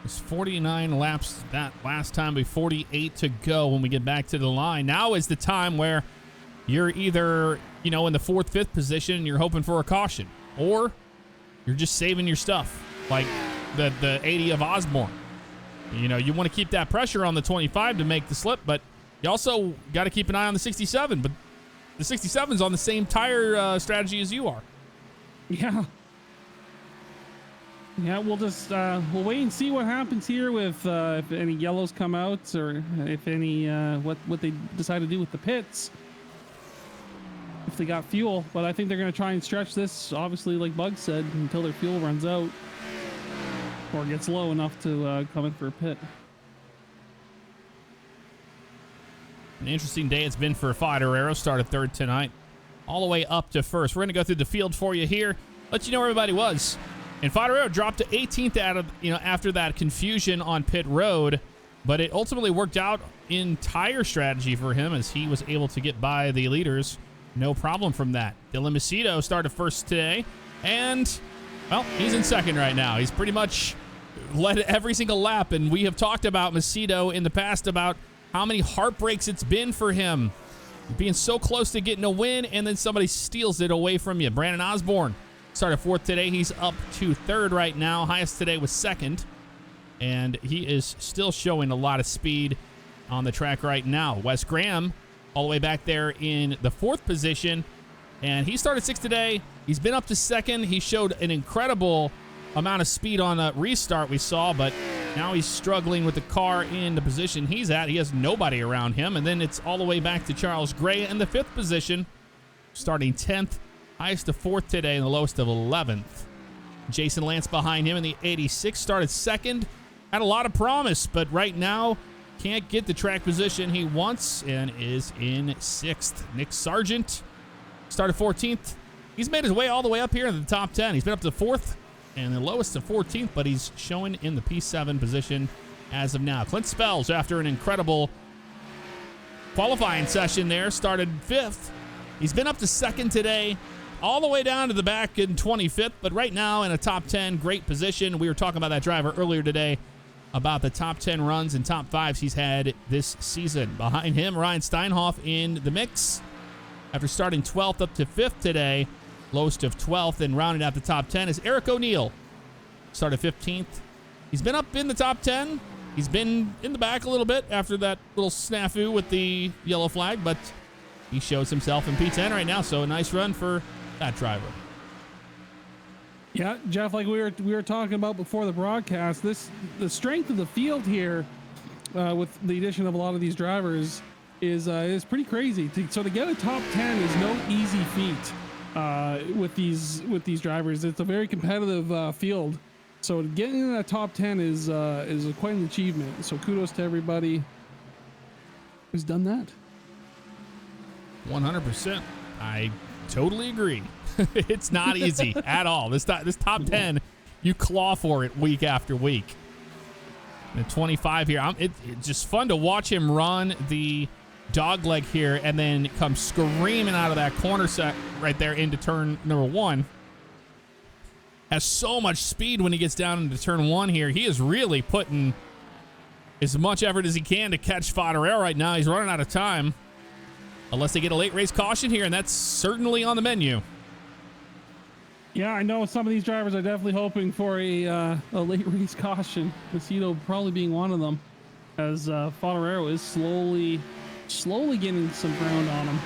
It's 49 laps that last time, with 48 to go when we get back to the line. Now is the time where you're either, in the 4th, 5th position and you're hoping for a caution, or you're just saving your stuff, like the 80 of Osborne. You want to keep that pressure on the 25 to make the slip, but you also got to keep an eye on the 67. But the 67's on the same tire strategy as you are. Yeah. Yeah, we'll just we'll wait and see what happens here with if any yellows come out, or if any what they decide to do with the pits. If they got fuel, but I think they're going to try and stretch this, obviously, like Bug said, until their fuel runs out or gets low enough to come in for a pit. An interesting day it's been for Fodorero. Started 3rd tonight, all the way up to 1st. We're going to go through the field for you here, let you know where everybody was. And Fodorero dropped to 18th after that confusion on pit road, but it ultimately worked out in tire strategy for him as he was able to get by the leaders. No problem from that. Dylan Macedo started 1st today, and, well, he's in 2nd right now. He's pretty much led every single lap, and we have talked about Macedo in the past about how many heartbreaks it's been for him. Being so close to getting a win, and then somebody steals it away from you. Brandon Osborne started 4th today. He's up to 3rd right now. Highest today was 2nd, and he is still showing a lot of speed on the track right now. Wes Graham all the way back there in the 4th position, and he started 6th today. He's been up to 2nd. He showed an incredible amount of speed on a restart we saw, but now he's struggling with the car in the position he's at. He has nobody around him, and then it's all the way back to Charles Gray in the 5th position, starting 10th, highest of 4th today, and the lowest of 11th. Jason Lance behind him in the 86, started 2nd, had a lot of promise, but right now can't get the track position he wants and is in 6th. Nick Sargent started 14th. He's made his way all the way up here in the top 10. He's been up to 4th and the lowest of 14th, but he's showing in the P7 position as of now. Clint Spells, after an incredible qualifying session there, started 5th. He's been up to 2nd today, all the way down to the back in 25th, but right now in a top 10, great position. We were talking about that driver earlier today, about the top 10 runs and top 5s he's had this season. Behind him, Ryan Steinhoff in the mix after starting 12th up to 5th today, lowest of 12th, and rounding out the top 10 is Eric O'Neill. Started 15th. He's been up in the top 10. He's been in the back a little bit after that little snafu with the yellow flag, but he shows himself in P10 right now, so a nice run for that driver. Yeah, Jeff, like we were talking about before the broadcast, the strength of the field here with the addition of a lot of these drivers is pretty crazy. So to get a top 10 is no easy feat with these drivers. It's a very competitive field. So getting in that top 10 is quite an achievement. So kudos to everybody who's done that. 100%. I totally agree. It's not easy at all. This top 10, you claw for it week after week. And 25 here. It's just fun to watch him run the dog leg here and then come screaming out of that corner set right there into turn number 1. Has so much speed when he gets down into turn 1 here. He is really putting as much effort as he can to catch Fodorero right now. He's running out of time. Unless they get a late race caution here, and that's certainly on the menu. Yeah, I know some of these drivers are definitely hoping for a late race caution. Macedo probably being one of them, as Fodorero is slowly getting some ground on him.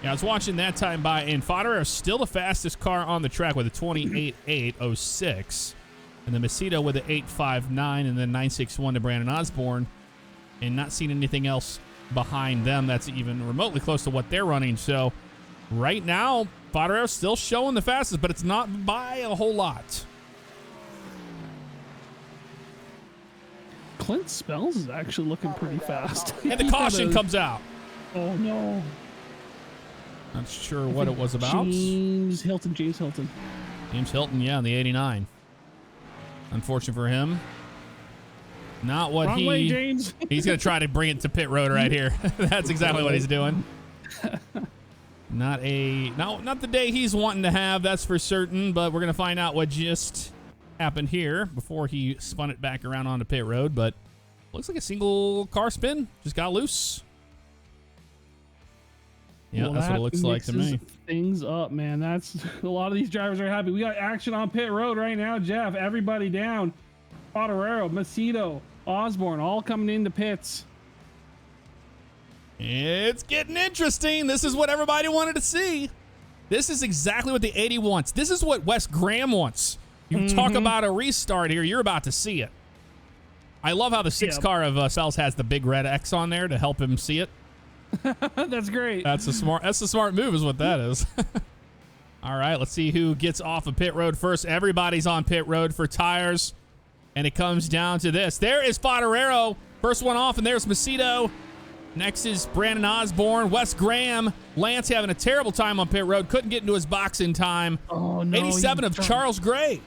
Yeah, I was watching that time by, and Fodorero is still the fastest car on the track with a 28.806, and then Macedo with an 8.59, and then 9.61 to Brandon Osborne, and not seeing anything else behind them that's even remotely close to what they're running. So right now, Fodorero still showing the fastest, but it's not by a whole lot. Clint Spells is actually looking pretty fast. And the caution comes out. Oh no. Not sure what it was about. James Hilton, yeah, in the 89. Unfortunate for him. Not what Wrong way, James. He's going to try to bring it to pit road right here. That's exactly what he's doing. Not the day he's wanting to have, that's for certain, but we're going to find out what just happened here before he spun it back around onto pit road, but looks like a single car spin. Just got loose. Yeah, well, that's what it looks like to me. Things up, man. That's a lot of these drivers are happy. We got action on pit road right now, Jeff. Everybody down. Fodorero, Macedo, Osborne, all coming into pits. It's getting interesting. This is what everybody wanted to see. This is exactly what the 80 wants. This is what Wes Graham wants. You talk about a restart here, you're about to see it. I love how the 6 car of Sells has the big red X on there to help him see it. That's great. That's a smart move is what that is. All right, let's see who gets off of pit road first. Everybody's on pit road for tires. And it comes down to this. There is Fodorero. First one off, and there's Macedo. Next is Brandon Osborne. Wes Graham. Lance having a terrible time on pit road. Couldn't get into his box in time. Oh, no. 87 of Charles Gray.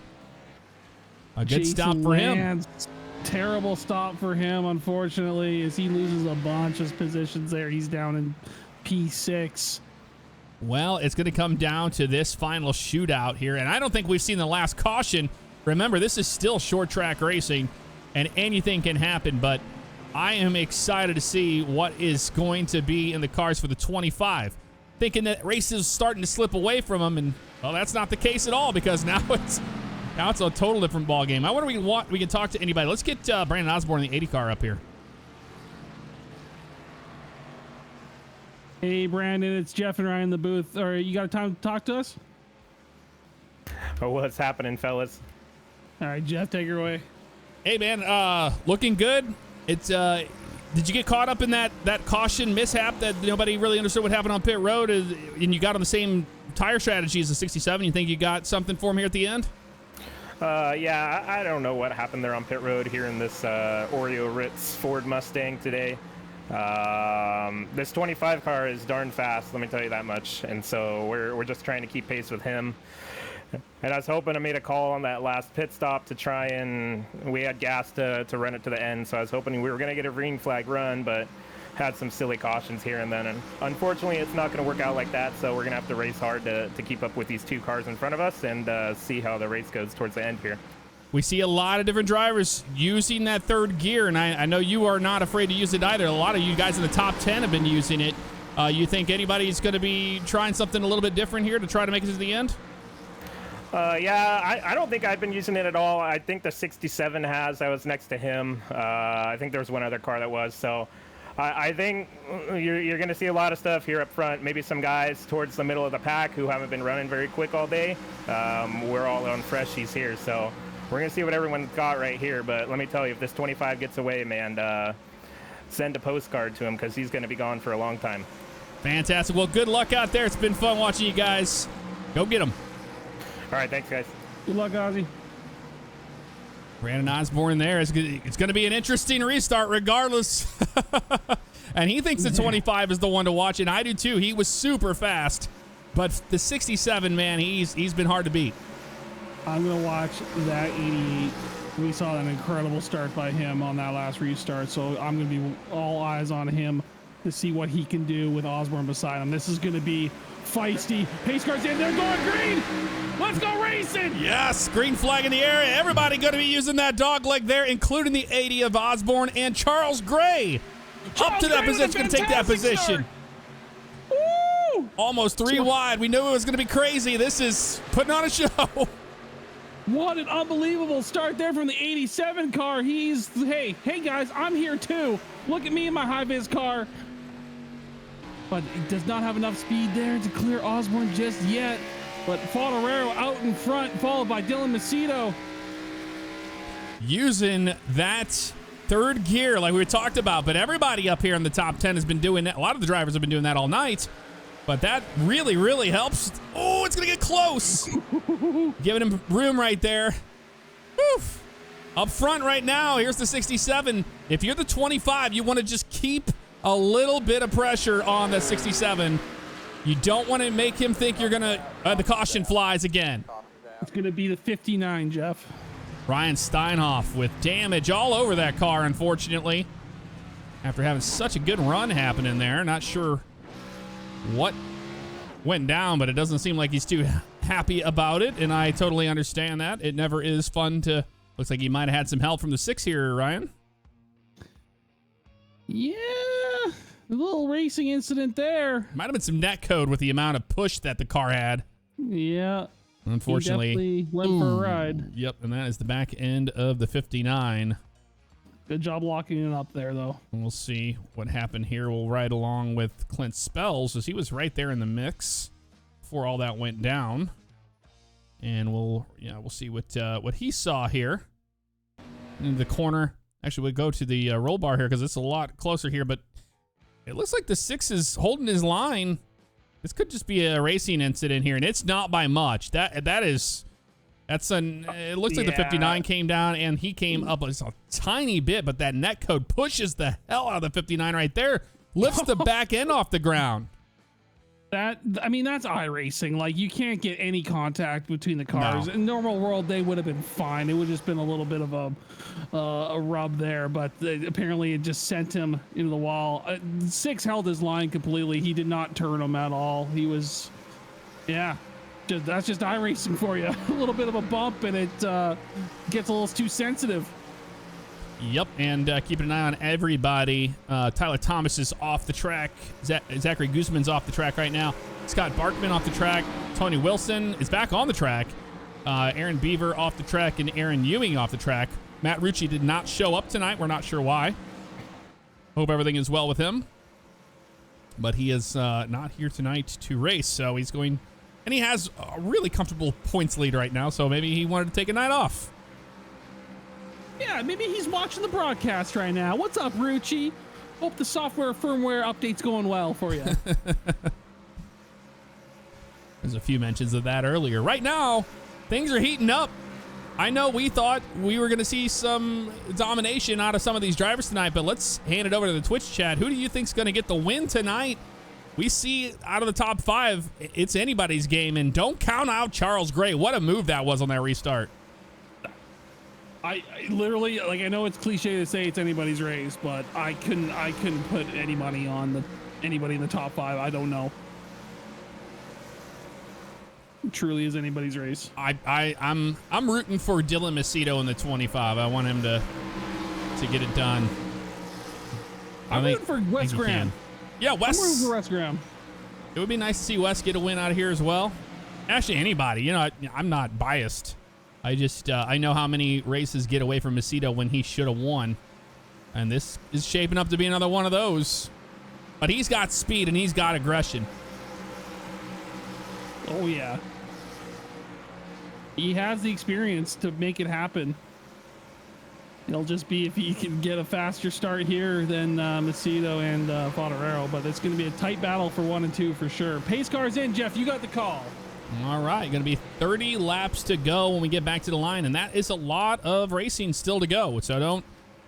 A good Jason stop for Lance, him. Terrible stop for him, unfortunately, as he loses a bunch of positions there. He's down in P6. Well, it's going to come down to this final shootout here. And I don't think we've seen the last caution. Remember, this is still short track racing, and anything can happen, but I am excited to see what is going to be in the cars for the 25. Thinking that race is starting to slip away from them, and, well, that's not the case at all, because now it's a total different ball game. I wonder if we can talk to anybody. Let's get Brandon Osborne in the 80 car up here. Hey, Brandon, it's Jeff and Ryan in the booth. You got time to talk to us? Oh, what's happening, fellas? All right, Jeff, take her away. Hey, man, looking good. It's did you get caught up in that caution mishap that nobody really understood what happened on pit road, and you got on the same tire strategy as the 67? You think you got something for him here at the end? Yeah, I don't know what happened there on pit road here in this Oreo Ritz Ford Mustang today. This 25 car is darn fast, let me tell you that much. And so we're just trying to keep pace with him. And I was hoping I made a call on that last pit stop to try and we had gas to run it to the end. So I was hoping we were going to get a green flag run, but had some silly cautions here and then. And unfortunately, it's not going to work out like that. So we're going to have to race hard to keep up with these two cars in front of us and see how the race goes towards the end here. We see a lot of different drivers using that third gear, and I know you are not afraid to use it either. A lot of you guys in the top 10 have been using it. You think anybody's going to be trying something a little bit different here to try to make it to the end? Yeah, I don't think I've been using it at all. I think the 67 has. I was next to him. I think there was one other car that was. So I think you're going to see a lot of stuff here up front. Maybe some guys towards the middle of the pack who haven't been running very quick all day. We're all on freshies here. So we're going to see what everyone's got right here. But let me tell you, if this 25 gets away, man, send a postcard to him because he's going to be gone for a long time. Fantastic. Well, good luck out there. It's been fun watching you guys. Go get them. All right, thanks, guys. Good luck, Ozzy. Brandon Osborne there. It's going to be an interesting restart regardless. And he thinks the 25 is the one to watch, and I do too. He was super fast. But the 67, man, he's been hard to beat. I'm going to watch that 88. We saw an incredible start by him on that last restart, so I'm going to be all eyes on him to see what he can do with Osborne beside him. This is going to be feisty. Pace cars in, they're going green. Let's go racing. Yes, green flag in the area. Everybody going to be using that dog leg there, including the 80 of Osborne and Charles Gray. Up to that position, going to take that position. Woo! Almost 3 wide. We knew it was going to be crazy. This is putting on a show. What an unbelievable start there from the 87 car. Hey guys, I'm here too. Look at me in my high-vis car. But it does not have enough speed there to clear Osborne just yet. But Fautorero out in front, followed by Dylan Macedo. Using that third gear like we talked about, but everybody up here in the top 10 has been doing that. A lot of the drivers have been doing that all night, but that really, really helps. Oh, it's going to get close. Giving him room right there. Woof. Up front right now, here's the 67. If you're the 25, you want to just keep a little bit of pressure on the 67. You don't want to make him think you're going to, the caution flies again. It's going to be the 59, Jeff. Ryan Steinhoff with damage all over that car, unfortunately. After having such a good run happening there. Not sure what went down, but it doesn't seem like he's too happy about it, and I totally understand that. It never is fun to... Looks like he might have had some help from the 6 here, Ryan. Yeah, a little racing incident there. Might have been some net code with the amount of push that the car had. Yeah. Unfortunately. He definitely went for a ride. Yep, and that is the back end of the 59. Good job locking it up there, though. And we'll see what happened here. We'll ride along with Clint Spells, as he was right there in the mix before all that went down. And we'll see what he saw here in the corner. Actually, we'll go to the roll bar here because it's a lot closer here, but it looks like the 6 is holding his line. This could just be a racing incident here, and it's not by much. It looks like the 59 came down, and he came up a tiny bit, but that net code pushes the hell out of the 59 right there, lifts the back end off the ground. That's iRacing. Like, you can't get any contact between the cars. No. In normal world, they would have been fine. It would have just been a little bit of a rub there, but apparently it just sent him into the wall. 6 held his line completely. He did not turn him at all. He was, that's just iRacing for you. A little bit of a bump, and it gets a little too sensitive. Yep, and keeping an eye on everybody. Tyler Thomas is off the track. Zachary Guzman's off the track right now. Scott Barkman off the track. Tony Wilson is back on the track. Aaron Beaver off the track, and Aaron Ewing off the track. Matt Rucci did not show up tonight. We're not sure why. Hope everything is well with him. But he is not here tonight to race, so he's going... And he has a really comfortable points lead right now, so maybe he wanted to take a night off. Yeah, maybe he's watching the broadcast right now. What's up, Rucci? Hope the software firmware update's going well for you. There's a few mentions of that earlier. Right now, things are heating up. I know we thought we were going to see some domination out of some of these drivers tonight, but let's hand it over to the Twitch chat. Who do you think's going to get the win tonight? We see out of the top 5, it's anybody's game, and don't count out Charles Gray. What a move that was on that restart. I literally, like, I know it's cliche to say it's anybody's race, but I couldn't put any money on anybody in the top 5. I don't know. It truly is anybody's race. I'm rooting for Dylan Macedo in the 25. I want him to get it done. I'm rooting for Wes Graham. Yeah, Wes. I'm rooting for Wes Graham. It would be nice to see Wes get a win out of here as well. Actually, anybody. You know, I'm not biased. I just I know how many races get away from Macedo when he should have won, and this is shaping up to be another one of those. But he's got speed and he's got aggression. Oh yeah, he has the experience to make it happen. It'll just be if he can get a faster start here than Macedo and Fodorero, but it's going to be a tight battle for 1 and 2 for sure. Pace car's in, Jeff. You got the call. All right, going to be 30 laps to go when we get back to the line, and that is a lot of racing still to go. So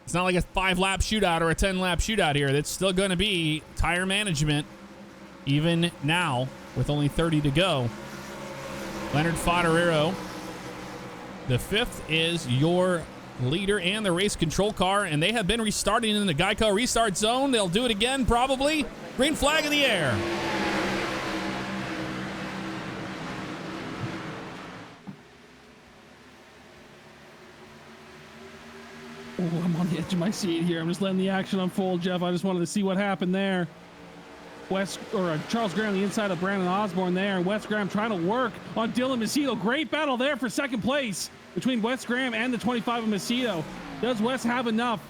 it's not like a 5-lap shootout or a 10-lap shootout here. That's still going to be tire management even now with only 30 to go. Leonard Fodorero, the 5th, is your leader and the race control car, and they have been restarting in the Geico restart zone. They'll do it again, probably. Green flag in the air. Oh, I'm on the edge of my seat here. I'm just letting the action unfold, Jeff. I just wanted to see what happened there. Charles Graham on the inside of Brandon Osborne there, and Wes Graham trying to work on Dylan Macedo. Great battle there for second place between Wes Graham and the 25 of Macedo. Does Wes have enough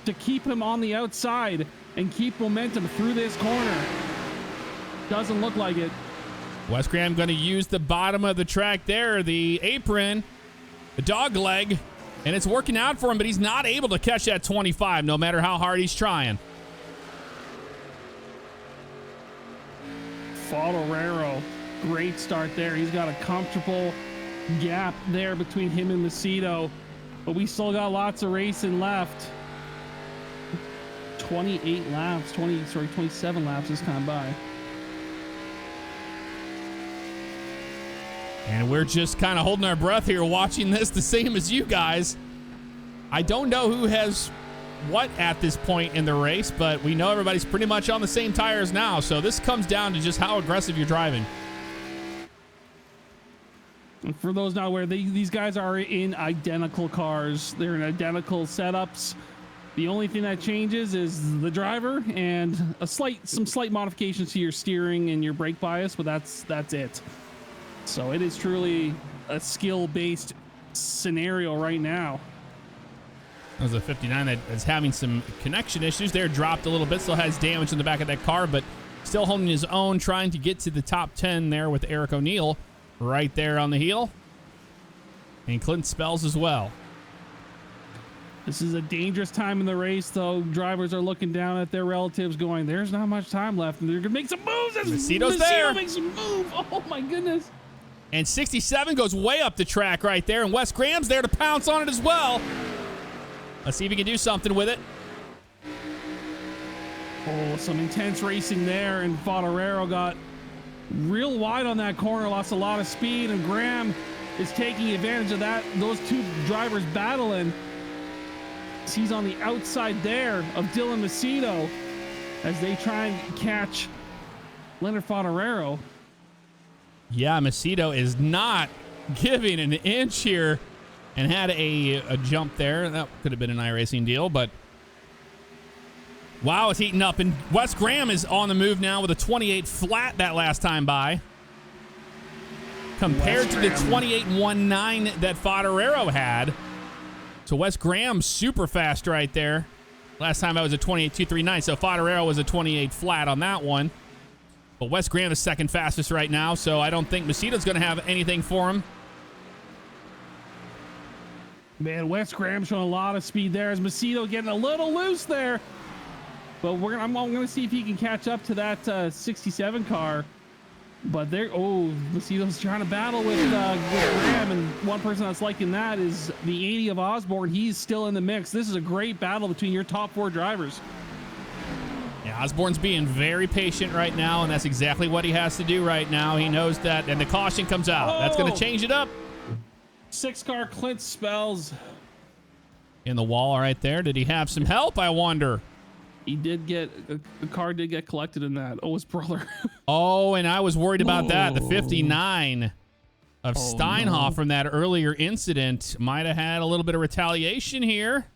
to keep him on the outside and keep momentum through this corner? Doesn't look like it. Wes Graham going to use the bottom of the track there, the apron, the dog leg, and it's working out for him, but he's not able to catch that 25 no matter how hard he's trying. Fodorero, great start there. He's got a comfortable gap there between him and Macedo, but we still got lots of racing left. 27 laps this time by. And we're just kind of holding our breath here watching this, the same as you guys. I don't know who has what at this point in the race, but we know everybody's pretty much on the same tires now, so this comes down to just how aggressive you're driving. And for those not aware, these guys are in identical cars. They're in identical setups. The only thing that changes is the driver and some slight modifications to your steering and your brake bias, but that's it. So it is truly a skill-based scenario right now. That was a 59 that is having some connection issues there. Dropped a little bit, still has damage in the back of that car, but still holding his own, trying to get to the top 10 there with Eric O'Neill right there on the heel. And Clint Spells as well. This is a dangerous time in the race, though. Drivers are looking down at their relatives going, there's not much time left, and they're going to make some moves. Macedo's there. Makes a move. Oh, my goodness. And 67 goes way up the track right there, and Wes Graham's there to pounce on it as well. Let's see if he can do something with it. Oh, some intense racing there, and Fodorero got real wide on that corner, lost a lot of speed, and Graham is taking advantage of that. Those two drivers battling. He's on the outside there of Dylan Macedo as they try and catch Leonard Fodorero. Yeah, Macedo is not giving an inch here and had a jump there. That could have been an iRacing deal, but wow, it's heating up. And Wes Graham is on the move now with a 28 flat that last time by, compared to the 28.19 that Fodorero had. So Wes Graham super fast right there. Last time that was a 28.239, so Fodorero was a 28 flat on that one. But Wes Graham is second fastest right now, so I don't think Macedo's going to have anything for him. Man, Wes Graham showing a lot of speed there as Macedo getting a little loose there. But I'm going to see if he can catch up to that 67 car. But Macedo's trying to battle with Graham, and one person that's liking that is the 80 of Osborne. He's still in the mix. This is a great battle between your top 4 drivers. Yeah, Osborne's being very patient right now, and that's exactly what he has to do right now. He knows that, and the caution comes out. That's going to change it up. 6-car Clint Spells. In the wall right there. Did he have some help, I wonder? He did get, the car did get collected in that. Oh, his brother. Oh, and I was worried about that. The 59 of Steinhoff from that earlier incident might have had a little bit of retaliation here.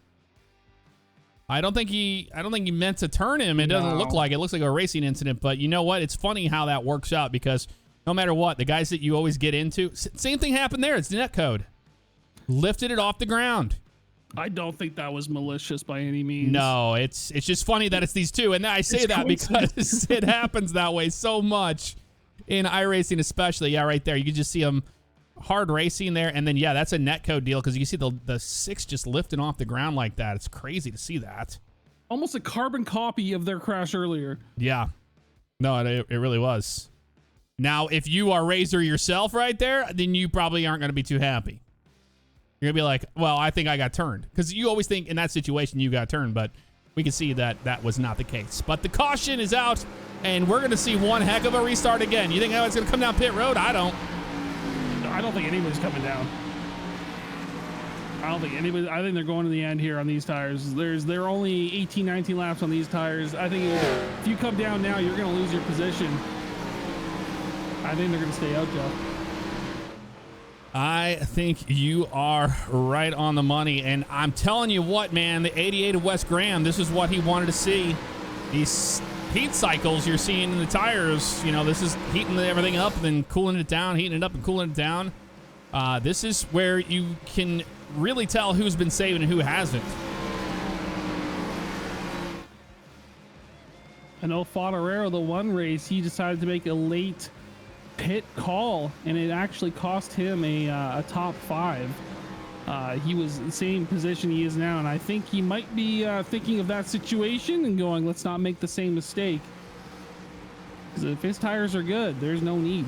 I don't think he meant to turn him. It doesn't look like it. It looks like a racing incident, but you know what? It's funny how that works out because no matter what, the guys that you always get into, same thing happened there. It's net code. Lifted it off the ground. I don't think that was malicious by any means. No, it's just funny that it's these two. And I say that because it happens that way so much in iRacing especially. Yeah, right there. You can just see them hard racing there. And then, yeah, that's a netcode deal because you see the 6 just lifting off the ground like that. It's crazy to see that. Almost a carbon copy of their crash earlier. Yeah. No, it really was. Now, if you are Razor yourself right there, then you probably aren't going to be too happy. You're going to be like, well, I think I got turned. Because you always think in that situation you got turned, but we can see that that was not the case. But the caution is out, and we're going to see one heck of a restart again. You think it's going to come down pit road? I don't. I don't think anybody's coming down. I don't think anybody. I think they're going to the end here on these tires. There are only 18, 19 laps on these tires. I think if you come down now, you're going to lose your position. I think they're going to stay out, Joe. I think you are right on the money. And I'm telling you what, man, the 88 of Wes Graham, this is what he wanted to see. These heat cycles you're seeing in the tires, you know, this is heating everything up and then cooling it down, heating it up and cooling it down. This is where you can really tell who's been saving and who hasn't. I know Fodorero, the one race, he decided to make a late pit call, and it actually cost him a top 5. He was in the same position he is now, and I think he might be thinking of that situation and going, let's not make the same mistake. Because if his tires are good, there's no need.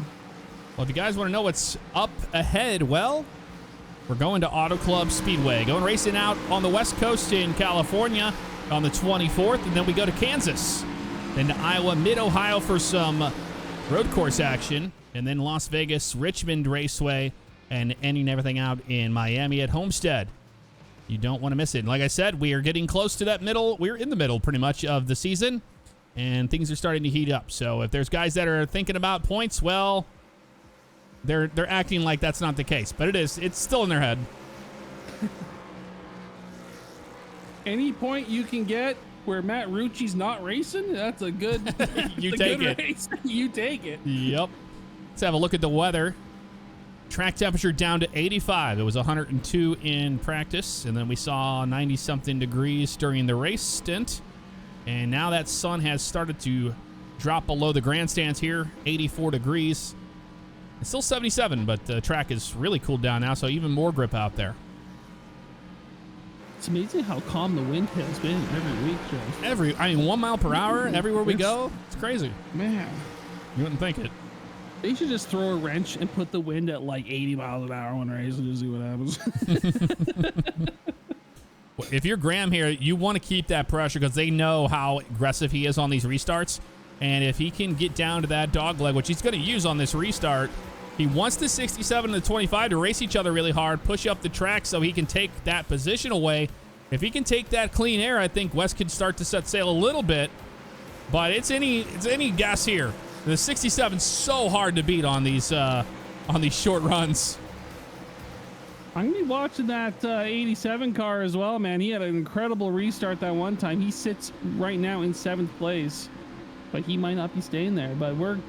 Well, if you guys want to know what's up ahead, well, we're going to Auto Club Speedway, going racing out on the West Coast in California on the 24th, and then we go to Kansas, then to Iowa, Mid-Ohio for some road course action, and then Las Vegas, Richmond Raceway, and ending everything out in Miami at Homestead. You don't want to miss it. And like I said, we are getting close to that middle. We're in the middle pretty much of the season, and things are starting to heat up. So if there's guys that are thinking about points, well, they're acting like that's not the case, but it is. It's still in their head. Any point you can get where Matt Rucci's not racing, that's a good. You take it. Race. You take it. Yep. Let's have a look at the weather. Track temperature down to 85. It was 102 in practice, and then we saw 90-something degrees during the race stint. And now that sun has started to drop below the grandstands here, 84 degrees. It's still 77, but the track is really cooled down now, so even more grip out there. It's amazing how calm the wind has been every week, Joe. 1 mile per hour everywhere we go. It's crazy. Man. You wouldn't think it. They should just throw a wrench and put the wind at like 80 miles an hour when racing to see what happens. If you're Graham here, you want to keep that pressure because they know how aggressive he is on these restarts. And if he can get down to that dog leg, which he's going to use on this restart, he wants the 67 and the 25 to race each other really hard, push up the track so he can take that position away. If he can take that clean air, I think West could start to set sail a little bit. But it's any guess here. The 67's so hard to beat on these short runs. I'm going to be watching that 87 car as well, man. He had an incredible restart that one time. He sits right now in 7th place, but he might not be staying there. But we're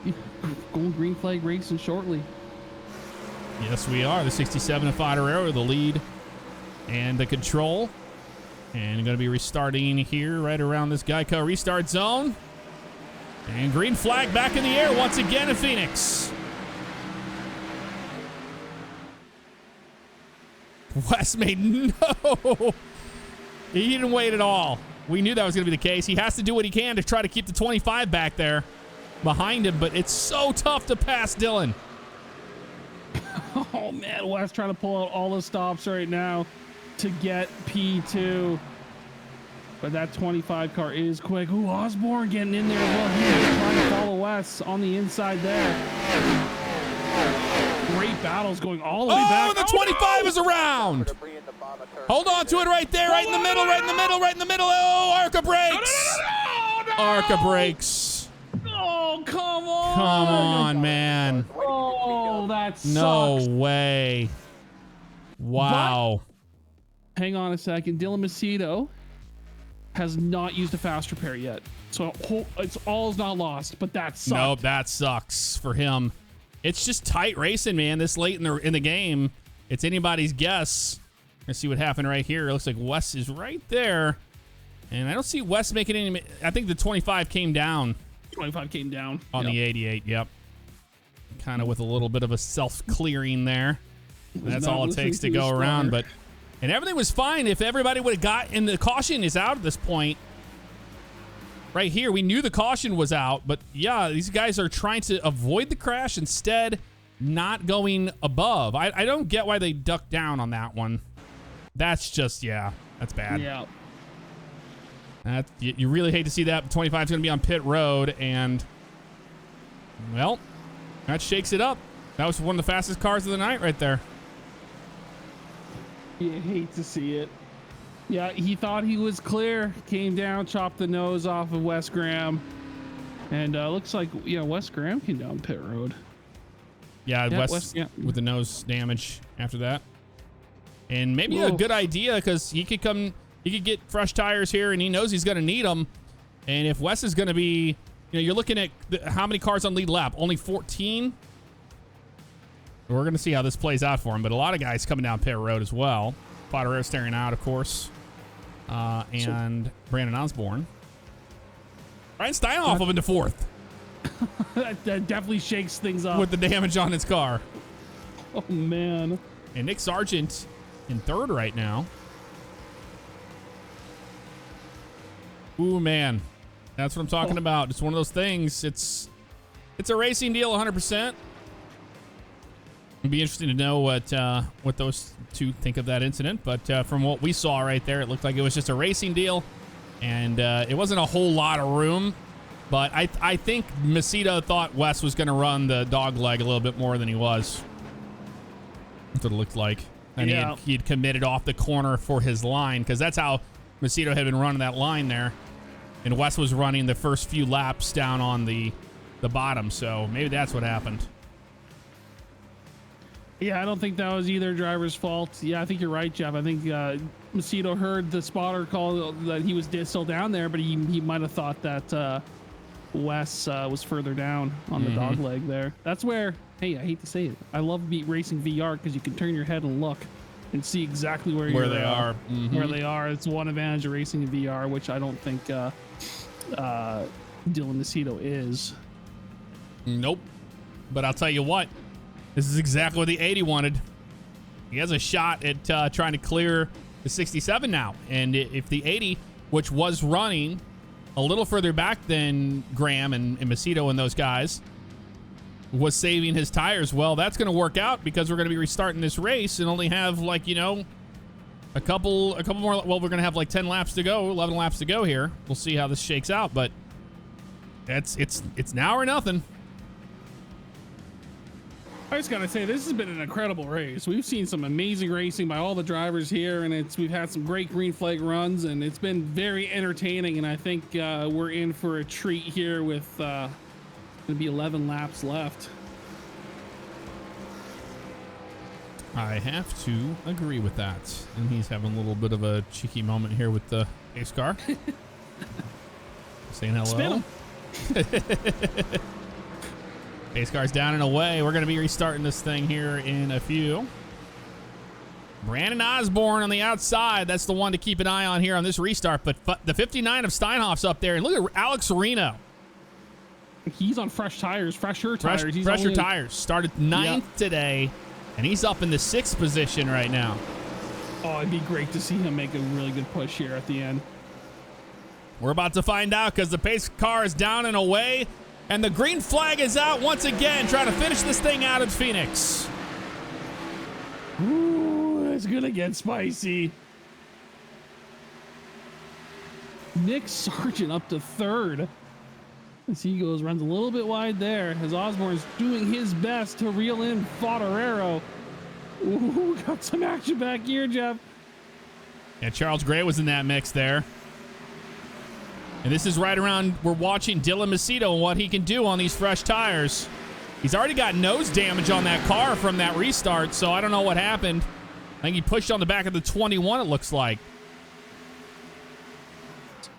going green flag racing shortly. Yes, we are. The 67 of Fodorero, the lead and the control. And going to be restarting here right around this Geico restart zone. And green flag back in the air once again in Phoenix. Wes made no. He didn't wait at all. We knew that was going to be the case. He has to do what he can to try to keep the 25 back there behind him, but it's so tough to pass Dylan. Oh man, Wes trying to pull out all the stops right now to get P2. But that 25 car is quick. Ooh, Osborne getting in there as well. He's trying to follow Wes on the inside there. Great battles going all the way back. Oh, the 25 is around. Hold on to it right there, right in the middle, right in the middle, right in the middle. Oh, Arca brakes. No. Arca brakes. Oh, come on. Come on, man. Oh, that sucks. No way. Wow. Hang on a second. Dylan Macedo has not used a fast repair yet. So it's all is not lost, but that sucks. Nope, that sucks for him. It's just tight racing, man. This late in the game, it's anybody's guess. Let's see what happened right here. It looks like Wes is right there. And I don't see Wes making any. I think the 25 came down. 25 came down. On the 88, yep. Kind of with a little bit of a self-clearing there. That's all it takes to go around. And everything was fine if everybody would have got, and the caution is out at this point. Right here, we knew the caution was out, but yeah, these guys are trying to avoid the crash, instead not going above. I don't get why they ducked down on that one. That's just, yeah, that's bad. Yeah. You really hate to see that. 25 is going to be on pit road, and, well, that shakes it up. That was one of the fastest cars of the night right there. You hate to see it. Yeah, he thought he was clear. Came down, chopped the nose off of Wes Graham. And looks like, yeah, Wes Graham came down pit road. Yeah, Wes with the nose damage after that. And maybe a good idea, because he could get fresh tires here, and he knows he's going to need them. And if Wes is going to be, you're looking at how many cars on lead lap? Only 14? We're going to see how this plays out for him, but a lot of guys coming down pit road as well. Potter staring out, of course. And Brandon Osborne. Ryan Steinhoff up into fourth. that definitely shakes things up. With the damage on his car. Oh, man. And Nick Sargent in third right now. Ooh, man. That's what I'm talking about. It's one of those things. It's a racing deal, 100%. It'd be interesting to know what those two think of that incident. But from what we saw right there, it looked like it was just a racing deal. And it wasn't a whole lot of room. But I think Macedo thought Wes was going to run the dog leg a little bit more than he was. That's what it looked like. And he had committed off the corner for his line, because that's how Macedo had been running that line there. And Wes was running the first few laps down on the bottom. So maybe that's what happened. Yeah, I don't think that was either driver's fault. Yeah, I think you're right, Jeff. I think Macedo heard the spotter call that he was still down there, but he might have thought that Wes was further down on the dog leg there. That's where, hey, I hate to say it, I love racing VR, because you can turn your head and look and see exactly where they are. Where they are. It's one advantage of racing in VR, which I don't think Dylan Macedo is. Nope. But I'll tell you what. This is exactly what the 80 wanted. He has a shot at trying to clear the 67 now. And if the 80, which was running a little further back than Graham and Macedo and those guys, was saving his tires, well, that's going to work out, because we're going to be restarting this race and only have, like, a couple more. Well, we're going to have like 10 laps to go, 11 laps to go here. We'll see how this shakes out, but it's now or nothing. I just gotta say, this has been an incredible race. We've seen some amazing racing by all the drivers here, and we've had some great green flag runs, and it's been very entertaining. And I think we're in for a treat here with gonna be 11 laps left. I have to agree with that. And he's having a little bit of a cheeky moment here with the pace car. Saying hello. Spin him. Pace car's down and away. We're going to be restarting this thing here in a few. Brandon Osborne on the outside. That's the one to keep an eye on here on this restart. But the 59 of Steinhoff's up there. And look at Alex Reno. He's on fresher tires. Fresher tires. Started ninth today. And he's up in the 6th position right now. Oh, it'd be great to see him make a really good push here at the end. We're about to find out because the pace car is down and away, and the green flag is out once again, trying to finish this thing out in Phoenix. Ooh, it's gonna get spicy. Nick Sargent up to third. As he runs a little bit wide there, as Osborne's doing his best to reel in Favignano. Ooh, got some action back here, Jeff. Yeah, Charles Gray was in that mix there. And this is right around, we're watching Dylan Macedo and what he can do on these fresh tires. He's already got nose damage on that car from that restart, so I don't know what happened. I think he pushed on the back of the 21, it looks like.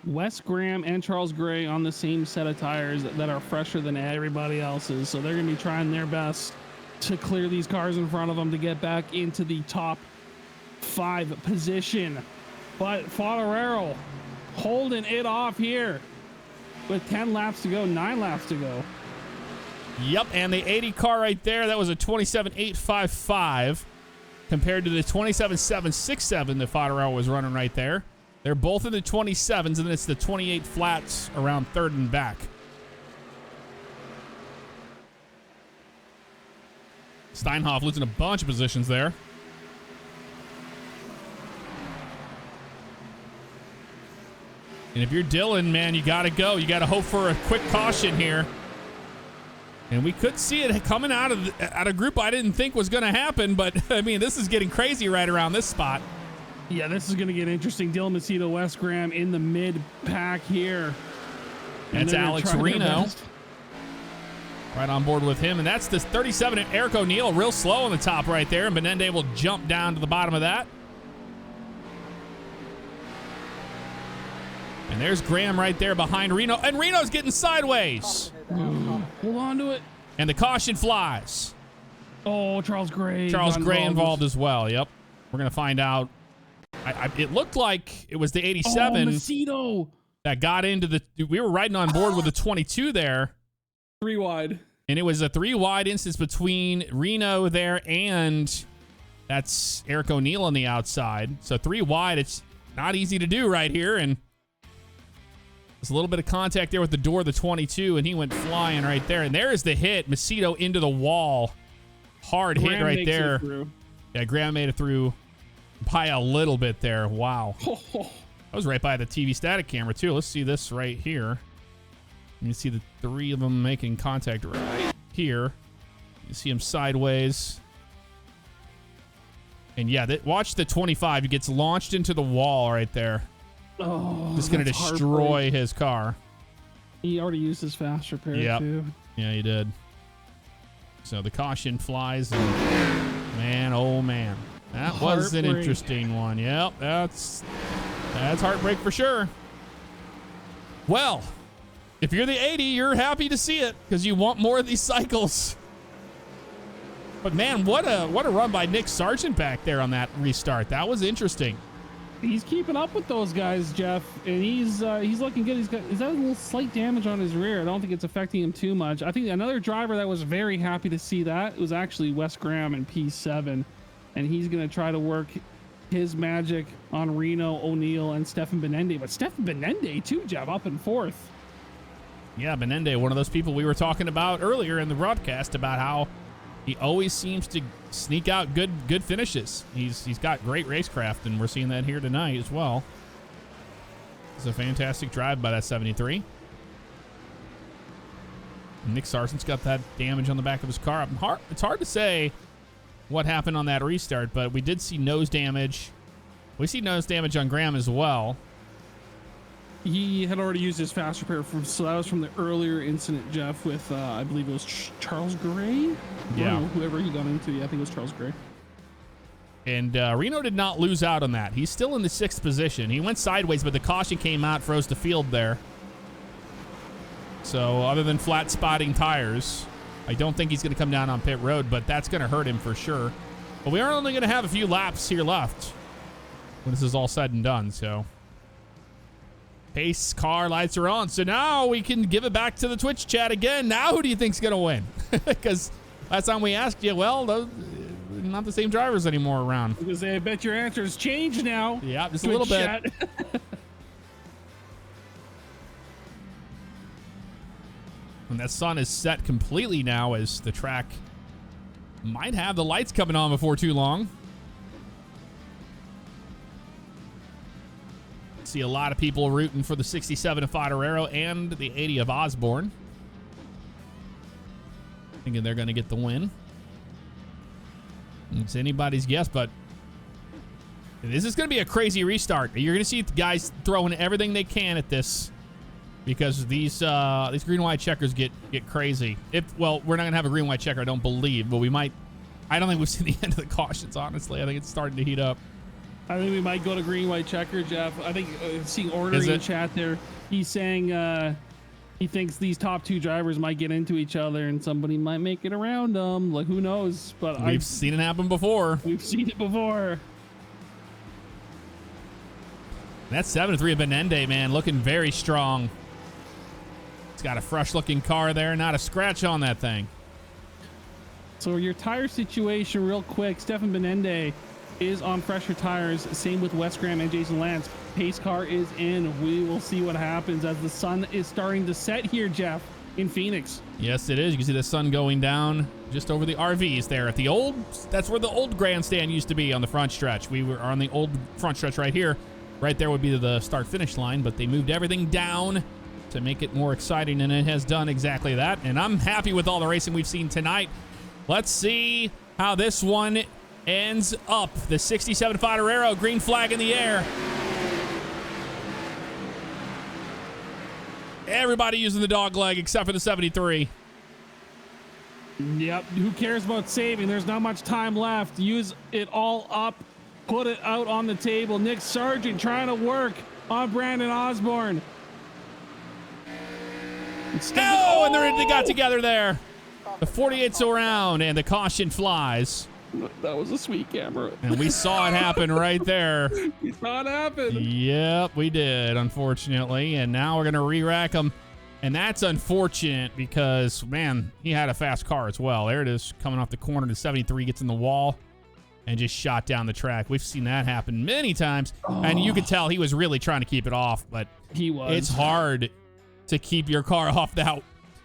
Wes Graham and Charles Gray on the same set of tires that are fresher than everybody else's, so they're going to be trying their best to clear these cars in front of them to get back into the top 5 position. But Favignano holding it off here with 10 laps to go, 9 laps to go. Yep, and the 80 car right there, that was a 27.855 compared to the 27.767 that Favignano was running right there. They're both in the 27s, and then it's the 28 flats around third and back. Steinhoff losing a bunch of positions there. And if you're Dylan, man, you got to go. You got to hope for a quick caution here. And we could see it coming out of a group I didn't think was going to happen, but, I mean, this is getting crazy right around this spot. Yeah, this is going to get interesting. Dylan Macedo, Wes Graham in the mid-pack here. That's Alex Reno. Right on board with him. And that's this 37 at Eric O'Neill, real slow on the top right there. And Benende will jump down to the bottom of that. And there's Graham right there behind Reno. And Reno's getting sideways. Hold on to it. And the caution flies. Oh, Charles Gray. Charles Gray involved as well. Yep. We're going to find out. It looked like it was the 87 Macedo that got into the... We were riding on board with the 22 there. 3 wide. And it was a 3 wide instance between Reno there and that's Eric O'Neill on the outside. So 3 wide, it's not easy to do right here. And there's a little bit of contact there with the door of the 22, and he went flying right there. And there is the hit. Macedo into the wall. Hard hit right there. Yeah, Graham made it through by a little bit there. Wow. I was right by the TV static camera, too. Let's see this right here. You can see the 3 of them making contact right here. You see him sideways. And yeah, watch the 25. He gets launched into the wall right there. Oh, just going to destroy his car. He already used his fast repair, too. Yeah, he did. So the caution flies. And man, oh, man. That was an interesting one. Yep, that's heartbreak for sure. Well, if you're the 80, you're happy to see it because you want more of these cycles. But man, what a run by Nick Sargent back there on that restart. That was interesting. He's keeping up with those guys, Jeff, and he's looking good. He's got a little slight damage on his rear. I don't think it's affecting him too much. I think another driver that was very happy to see that was actually Wes Graham in P7, and he's going to try to work his magic on Reno, O'Neill, and Stefan Benende. But Stefan Benende too, Jeff, up in 4th. Yeah, Benende, one of those people we were talking about earlier in the broadcast about how he always seems to sneak out good finishes. He's got great racecraft, and we're seeing that here tonight as well. It's a fantastic drive by that 73. And Nick Sargent's got that damage on the back of his car. It's hard to say what happened on that restart, but we did see nose damage. We see nose damage on Graham as well. He had already used his fast repair so that was from the earlier incident, Jeff, with I believe it was Charles Gray. Yeah, whoever he got into. Yeah, I think it was Charles Gray. And Reno did not lose out on that. He's still in the 6th position. He went sideways, but the caution came out, froze the field there. So other than flat spotting tires, I don't think he's going to come down on pit road, but that's going to hurt him for sure. But we are only going to have a few laps here left when this is all said and done, so... Pace car lights are on. So now we can give it back to the Twitch chat again. Now who do you think's going to win? Because last time we asked you, well, not the same drivers anymore around. Because I bet your answer's changed now. Yeah, just a Good little bit. shot. And that sun is set completely now as the track might have the lights coming on before too long. See a lot of people rooting for the 67 of Favignano and the 80 of Osborne. Thinking they're going to get the win. It's anybody's guess, but this is going to be a crazy restart. You're going to see guys throwing everything they can at this because these green white checkers get crazy. Well, we're not going to have a green white checker, I don't believe, but we might. I don't think we've seen the end of the cautions, honestly. I think it's starting to heat up. I think we might go to green white checker, Jeff. I think seeing Ornery in chat there, he's saying he thinks these top two drivers might get into each other and somebody might make it around them. Like, who knows? But we've seen it happen before. We've seen it before. That 7-3 of Benende, man, looking very strong. It's got a fresh-looking car there, not a scratch on that thing. So your tire situation real quick. Stefan Benende is on fresher tires. Same with Wes Graham and Jason Lance. Pace car is in. We will see what happens as the sun is starting to set here, Jeff, in Phoenix. Yes, it is. You can see the sun going down just over the RVs there at the old. That's where the old grandstand used to be on the front stretch. We were on the old front stretch right here. Right there would be the start-finish line, but they moved everything down to make it more exciting, and it has done exactly that. And I'm happy with all the racing we've seen tonight. Let's see how this one ends up. The 67 Favignano, green flag in the air. Everybody using the dog leg except for the 73. Yep. Who cares about saving? There's not much time left. Use it all up. Put it out on the table. Nick Sargent trying to work on Brandon Osborne. Oh, and they got together there. The 48's around, and the caution flies. That was a sweet camera. And we saw it happen right there. We saw it happen. Yep, we did, unfortunately. And now we're going to re-rack him. And that's unfortunate because, man, he had a fast car as well. There it is, coming off the corner. The 73 gets in the wall and just shot down the track. We've seen that happen many times. Oh. And you could tell he was really trying to keep it off. But he was. It's hard to keep your car off that,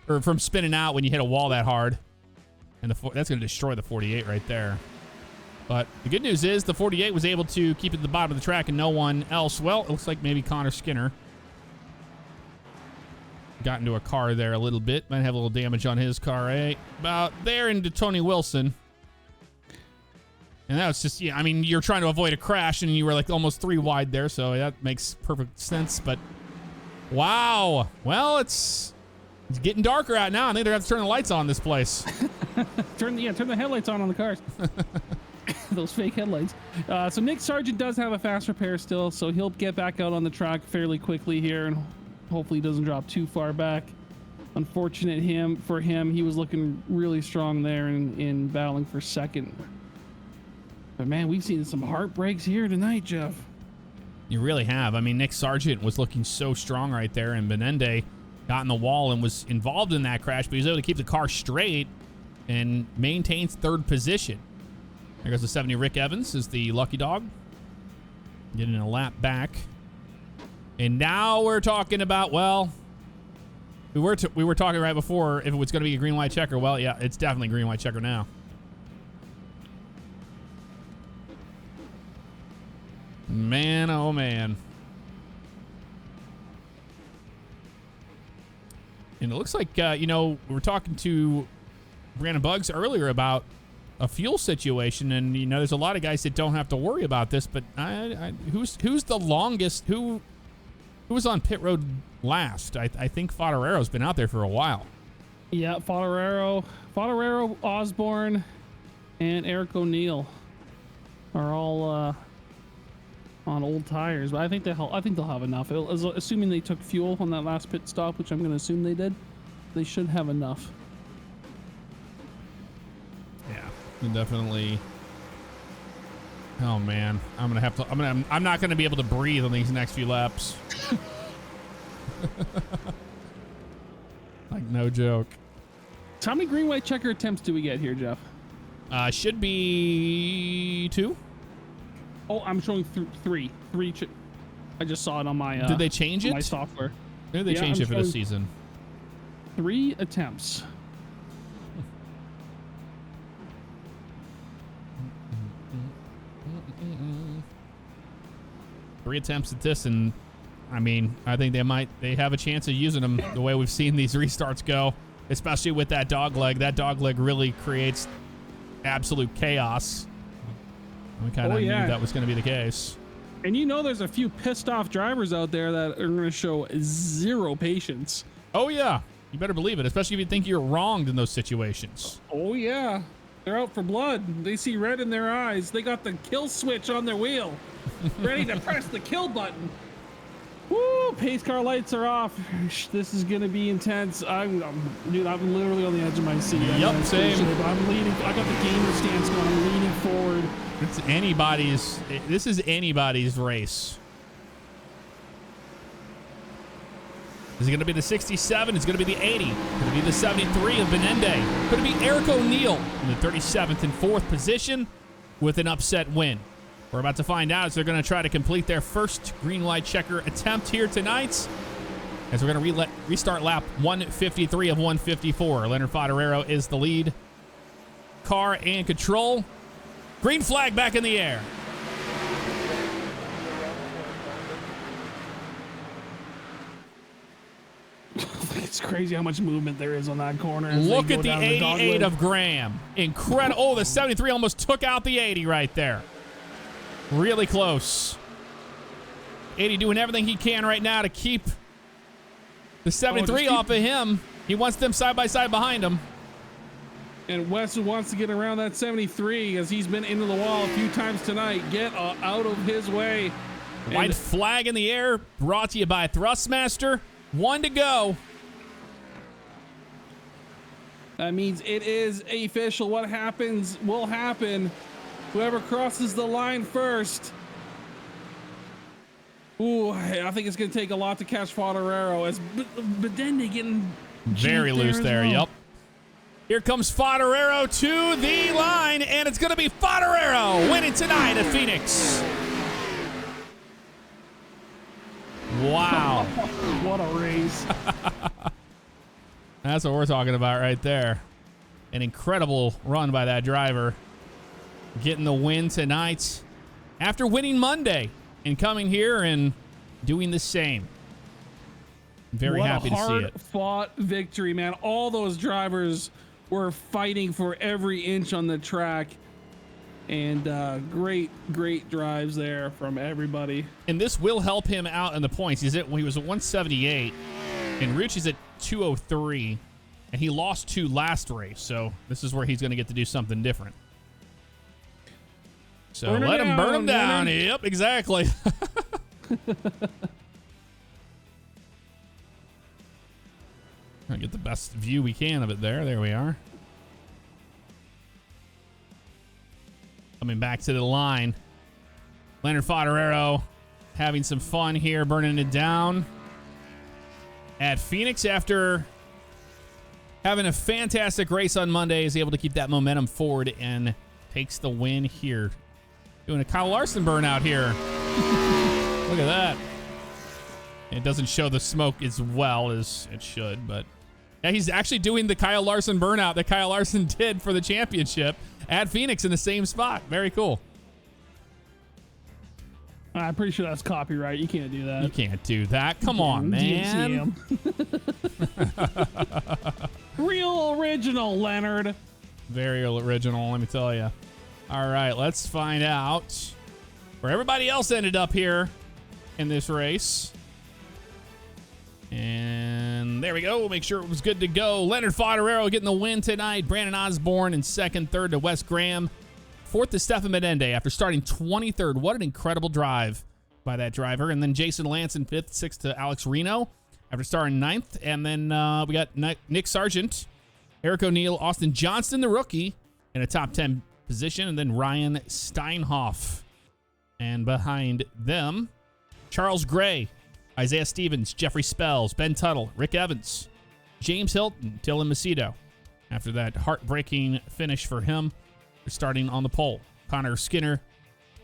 or from spinning out when you hit a wall that hard. And that's going to destroy the 48 right there. But the good news is the 48 was able to keep it at the bottom of the track and no one else. Well, it looks like maybe Connor Skinner got into a car there a little bit. Might have a little damage on his car, eh? About there into Tony Wilson. And that was just, yeah, I mean, you're trying to avoid a crash and you were like almost 3 wide there, so that makes perfect sense. But wow. Well, it's getting darker out now. I think they're going to have to turn the lights on this place. turn the headlights on the cars. Those fake headlights. So Nick Sargent does have a fast repair still, so he'll get back out on the track fairly quickly here, and hopefully he doesn't drop too far back. Unfortunate for him, he was looking really strong there in battling for second. But man, we've seen some heartbreaks here tonight, Jeff. You really have. I mean, Nick Sargent was looking so strong right there, and Benende got in the wall and was involved in that crash, but he was able to keep the car straight and maintains third position. There goes the 70 Rick Evans is the lucky dog. Getting a lap back. And now we're talking about, well, we were talking right before if it was going to be a green-white checker. Well, yeah, it's definitely green-white checker now. Man, oh man. And it looks like, we were talking to Brandon Buggs earlier about a fuel situation, and there's a lot of guys that don't have to worry about this, but who's the longest? Who was on pit road last? I think Favignano's been out there for a while. Yeah, Favignano, Osborne, and Eric O'Neill are all on old tires, but I think they'll have enough. Assuming they took fuel on that last pit stop, which I'm going to assume they did, they should have enough. Yeah, definitely. Oh man, I'm not gonna be able to breathe on these next few laps. Like, no joke. So how many green white checker attempts do we get here, Jeff? Should be 2. Oh, I'm showing 3. I just saw it on my. Did they change it? My software. Maybe they changed it for the season. 3 attempts. Three attempts at this, and I mean, I think they have a chance of using them the way we've seen these restarts go, especially with that dog leg. That dog leg really creates absolute chaos. We kind of knew that was going to be the case. And you know there's a few pissed off drivers out there that are going to show 0 patience. Oh, yeah. You better believe it, especially if you think you're wronged in those situations. Oh, yeah. They're out for blood. They see red in their eyes. They got the kill switch on their wheel, ready to press the kill button. Woo! Pace car lights are off. This is going to be intense. Dude, I'm literally on the edge of my seat. Yep, same. I'm leaning. I got the gamer stance going. I'm leaning forward. This is anybody's race. Is it going to be the 67? It's going to be the 80. It's going to be the 73 of Benende. Could it be Eric O'Neill in the 37th and 4th position with an upset win? We're about to find out as they're going to try to complete their first green light checker attempt here tonight. As we're going to restart lap 153 of 154. Leonard Fodorero is the lead car and control. Green flag back in the air. It's crazy how much movement there is on that corner. Look at the 88 of Graham. Incredible. Oh, the 73 almost took out the 80 right there. Really close. 80 doing everything he can right now to keep the 73 off of him. He wants them side by side behind him. And Wes wants to get around that 73 as he's been into the wall a few times tonight. Get out of his way. White flag in the air, brought to you by Thrustmaster. 1 to go. That means it is official. What happens will happen. Whoever crosses the line first. Ooh, I think it's going to take a lot to catch Fodorero as Benende getting very loose there. Well. Yep. Here comes Fodorero to the line, and it's going to be Fodorero winning tonight at Phoenix. Wow. What a race. That's what we're talking about right there. An incredible run by that driver. Getting the win tonight after winning Monday and coming here and doing the same. Very happy to see it. What a hard-fought victory, man. All those drivers were fighting for every inch on the track. And great drives there from everybody. And this will help him out in the points. He was at 178, and Rucci's at 203, and he lost 2 last race. So this is where he's going to get to do something different. So let him burn him down. Yep, exactly. Trying to get the best view we can of it there. There we are. Coming back to the line. Leonard Fodorero having some fun here, burning it down at Phoenix after having a fantastic race on Monday. Is able to keep that momentum forward and takes the win here. Doing a Kyle Larson burnout here. Look at that. It doesn't show the smoke as well as it should, but yeah, he's actually doing the Kyle Larson burnout that Kyle Larson did for the championship at Phoenix in the same spot. Very cool. I'm pretty sure that's copyright. You can't do that. You can't do that. Come on, man. Real original, Leonard. Very original, let me tell you. All right, let's find out where everybody else ended up here in this race. And there we go. We'll make sure it was good to go. Leonard Fodorero getting the win tonight. Brandon Osborne in second. Third to Wes Graham. Fourth to Stefan Benende after starting 23rd. What an incredible drive by that driver. And then Jason Lance in fifth. Sixth to Alex Reno after starting ninth. And then we got Nick Sargent, Eric O'Neill, Austin Johnston, the rookie, in a top 10 position. And then Ryan Steinhoff. And behind them, Charles Gray, Isaiah Stevens, Jeffrey Spells, Ben Tuttle, Rick Evans, James Hilton, Dylan Macedo. After that heartbreaking finish for him starting on the pole. Connor Skinner,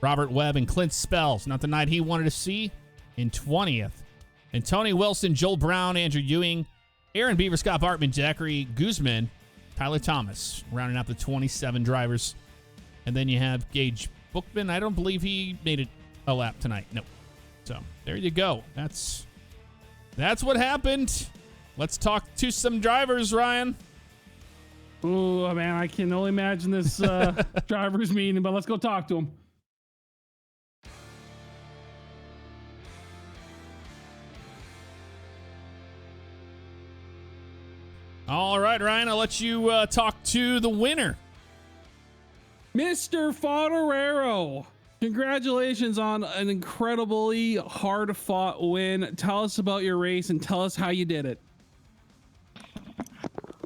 Robert Webb, and Clint Spells. Not the night he wanted to see in 20th. And Tony Wilson, Joel Brown, Andrew Ewing, Aaron Beaver, Scott Bartman, Zachary Guzman, Tyler Thomas, rounding out the 27 drivers. And then you have Gage Bookman. I don't believe he made it a lap tonight. No. So there you go. That's what happened. Let's talk to some drivers, Ryan. Oh, man, I can only imagine this driver's meeting, but let's go talk to him. All right, Ryan, I'll let you talk to the winner. Mr. Favignano, congratulations on an incredibly hard-fought win. Tell us about your race and tell us how you did it.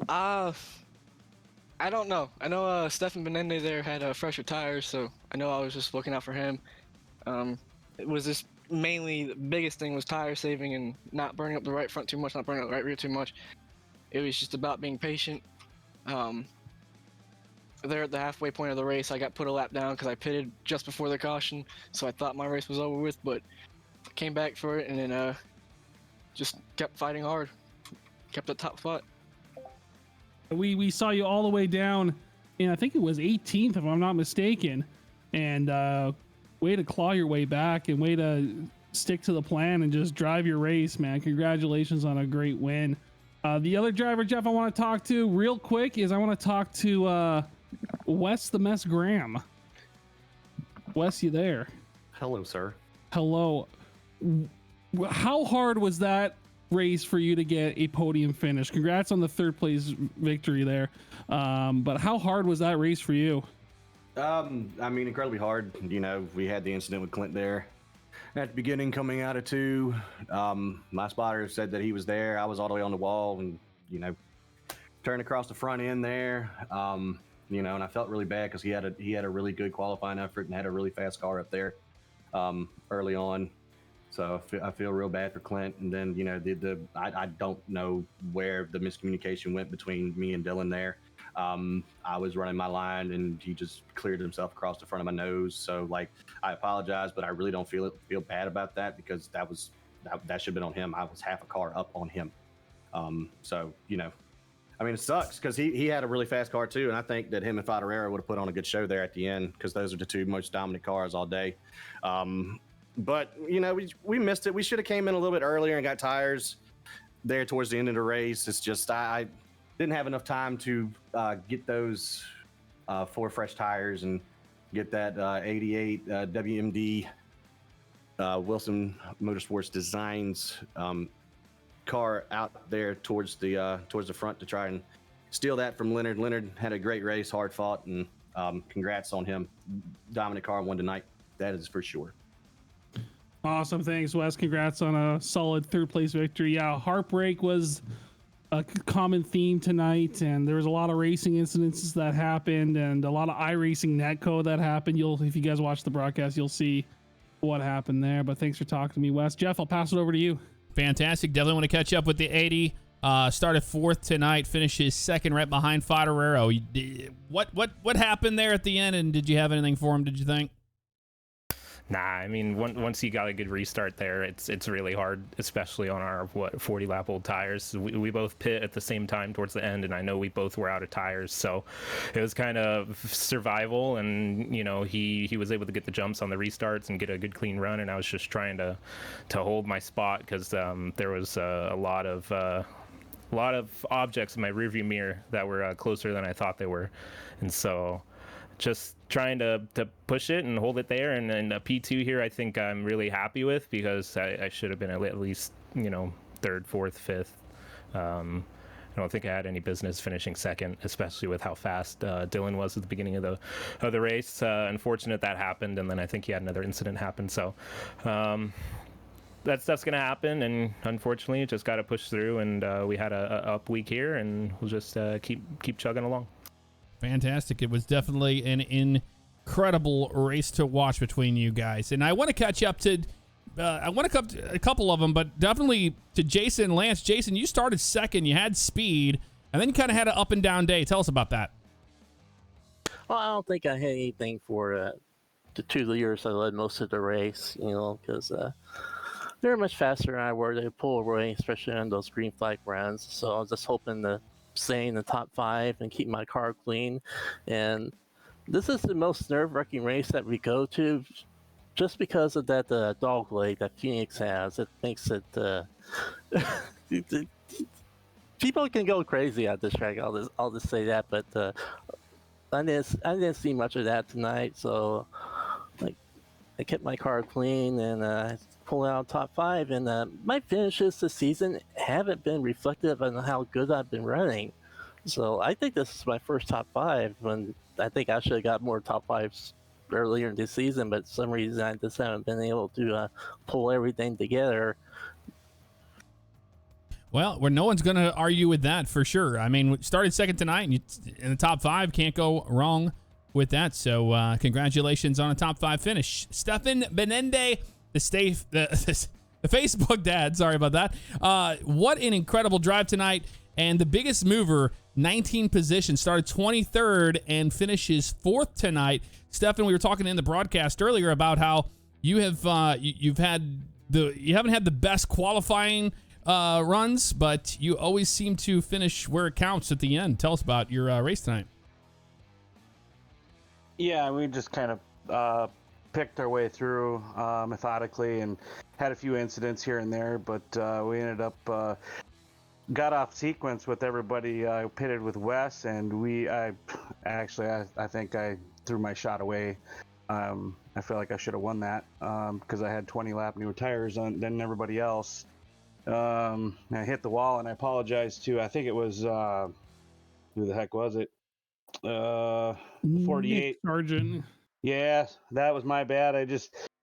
I don't know. I know Stefan Benende there had fresher tires, so I know I was just looking out for him. It was just mainly the biggest thing was tire saving and not burning up the right front too much, not burning up the right rear too much. It was just about being patient. There at the halfway point of the race, I got put a lap down because I pitted just before the caution, so I thought my race was over with, but I came back for it and then just kept fighting hard, kept at top spot. We saw you all the way down, and I think it was 18th, if I'm not mistaken. And way to claw your way back and way to stick to the plan and just drive your race, man. Congratulations on a great win. The other driver, Jeff, I want to talk to real quick is I want to talk to Wes the Mess Graham. Wes, you there? Hello, sir. Hello. How hard was that race for you to get a podium finish? Congrats on the third place victory there. But how hard was that race for you? I mean, incredibly hard. You know, we had the incident with Clint there at the beginning coming out of 2. My spotter said that he was there. I was all the way on the wall and, you know, turned across the front end there. You know, and I felt really bad because he had a really good qualifying effort and had a really fast car up there early on. So I feel real bad for Clint. And then, you know, I don't know where the miscommunication went between me and Dylan there. I was running my line and he just cleared himself across the front of my nose. So like, I apologize, but I really don't feel bad about that because that should have been on him. I was half a car up on him. So, you know, I mean, it sucks because he had a really fast car too. And I think that him and Favignano would have put on a good show there at the end because those are the 2 most dominant cars all day. But, you know, we missed it. We should have came in a little bit earlier and got tires there towards the end of the race. It's just I didn't have enough time to get those 4 fresh tires and get that 88 WMD Wilson Motorsports Designs car out there towards the front to try and steal that from Leonard. Leonard had a great race, hard fought, and congrats on him. Dominant car won tonight. That is for sure. Awesome. Thanks, Wes. Congrats on a solid third place victory. Yeah, heartbreak was a common theme tonight, and there was a lot of racing incidences that happened and a lot of iRacing netcode that happened. If you guys watch the broadcast, you'll see what happened there. But thanks for talking to me, Wes. Jeff, I'll pass it over to you. Fantastic. Definitely want to catch up with the 80. Started 4th tonight, finishes 2nd right behind Favignano. What happened there at the end, and did you have anything for him, did you think? Nah, I mean, once you got a good restart there, it's really hard, especially on our 40 lap old tires. We both pit at the same time towards the end, and I know we both were out of tires, so it was kind of survival. And you know, he was able to get the jumps on the restarts and get a good clean run, and I was just trying to hold my spot because there was a lot of objects in my rearview mirror that were closer than I thought they were, and so just trying to push it and hold it there. And a P2 here, I think I'm really happy with because I should have been at least, you know, 3rd, 4th, 5th. I don't think I had any business finishing 2nd, especially with how fast Dylan was at the beginning of the race. Unfortunate that happened, and then I think he had another incident happen. So that stuff's gonna happen, and unfortunately, just got to push through. And we had a up week here, and we'll just keep chugging along. Fantastic. It was definitely an incredible race to watch between you guys. And I want to catch up to a couple of them, but definitely to Jason and Lance. Jason, you started 2nd. You had speed, and then you kind of had an up and down day. Tell us about that. Well, I don't think I had anything for the 2 leaders that led most of the race, because they were much faster than I were. They pull away, especially on those green flag runs. So I was just hoping to stay in the top 5 and keep my car clean. And this is the most nerve-wracking race that we go to, just because of that dog leg that Phoenix has. It makes it people can go crazy at this track. I'll just say that, but I didn't see much of that tonight. So, like, I kept my car clean and pulled out top 5. And my finishes this season haven't been reflective on how good I've been running. So I think this is my first top 5. When I think I should have got more top 5s earlier in this season, but for some reason I just haven't been able to pull everything together. Well, no one's going to argue with that for sure. I mean, started second tonight, and in the top 5, can't go wrong with that. So congratulations on a top 5 finish. Stefan Benende, the Facebook dad, sorry about that. What an incredible drive tonight. And the biggest mover, 19 positions, started 23rd and finishes 4th tonight. Stefan, we were talking in the broadcast earlier about how you have you haven't had the best qualifying runs, but you always seem to finish where it counts at the end. Tell us about your race tonight. Yeah, we just kind of picked our way through methodically and had a few incidents here and there, but we ended up got off sequence with everybody pitted with Wes, and I think I threw my shot away. I feel like I should have won that because I had 20 lap newer tires than everybody else. I hit the wall, and I apologize to, I think it was, who the heck was it? 48. Nick Sargent. Yeah, that was my bad.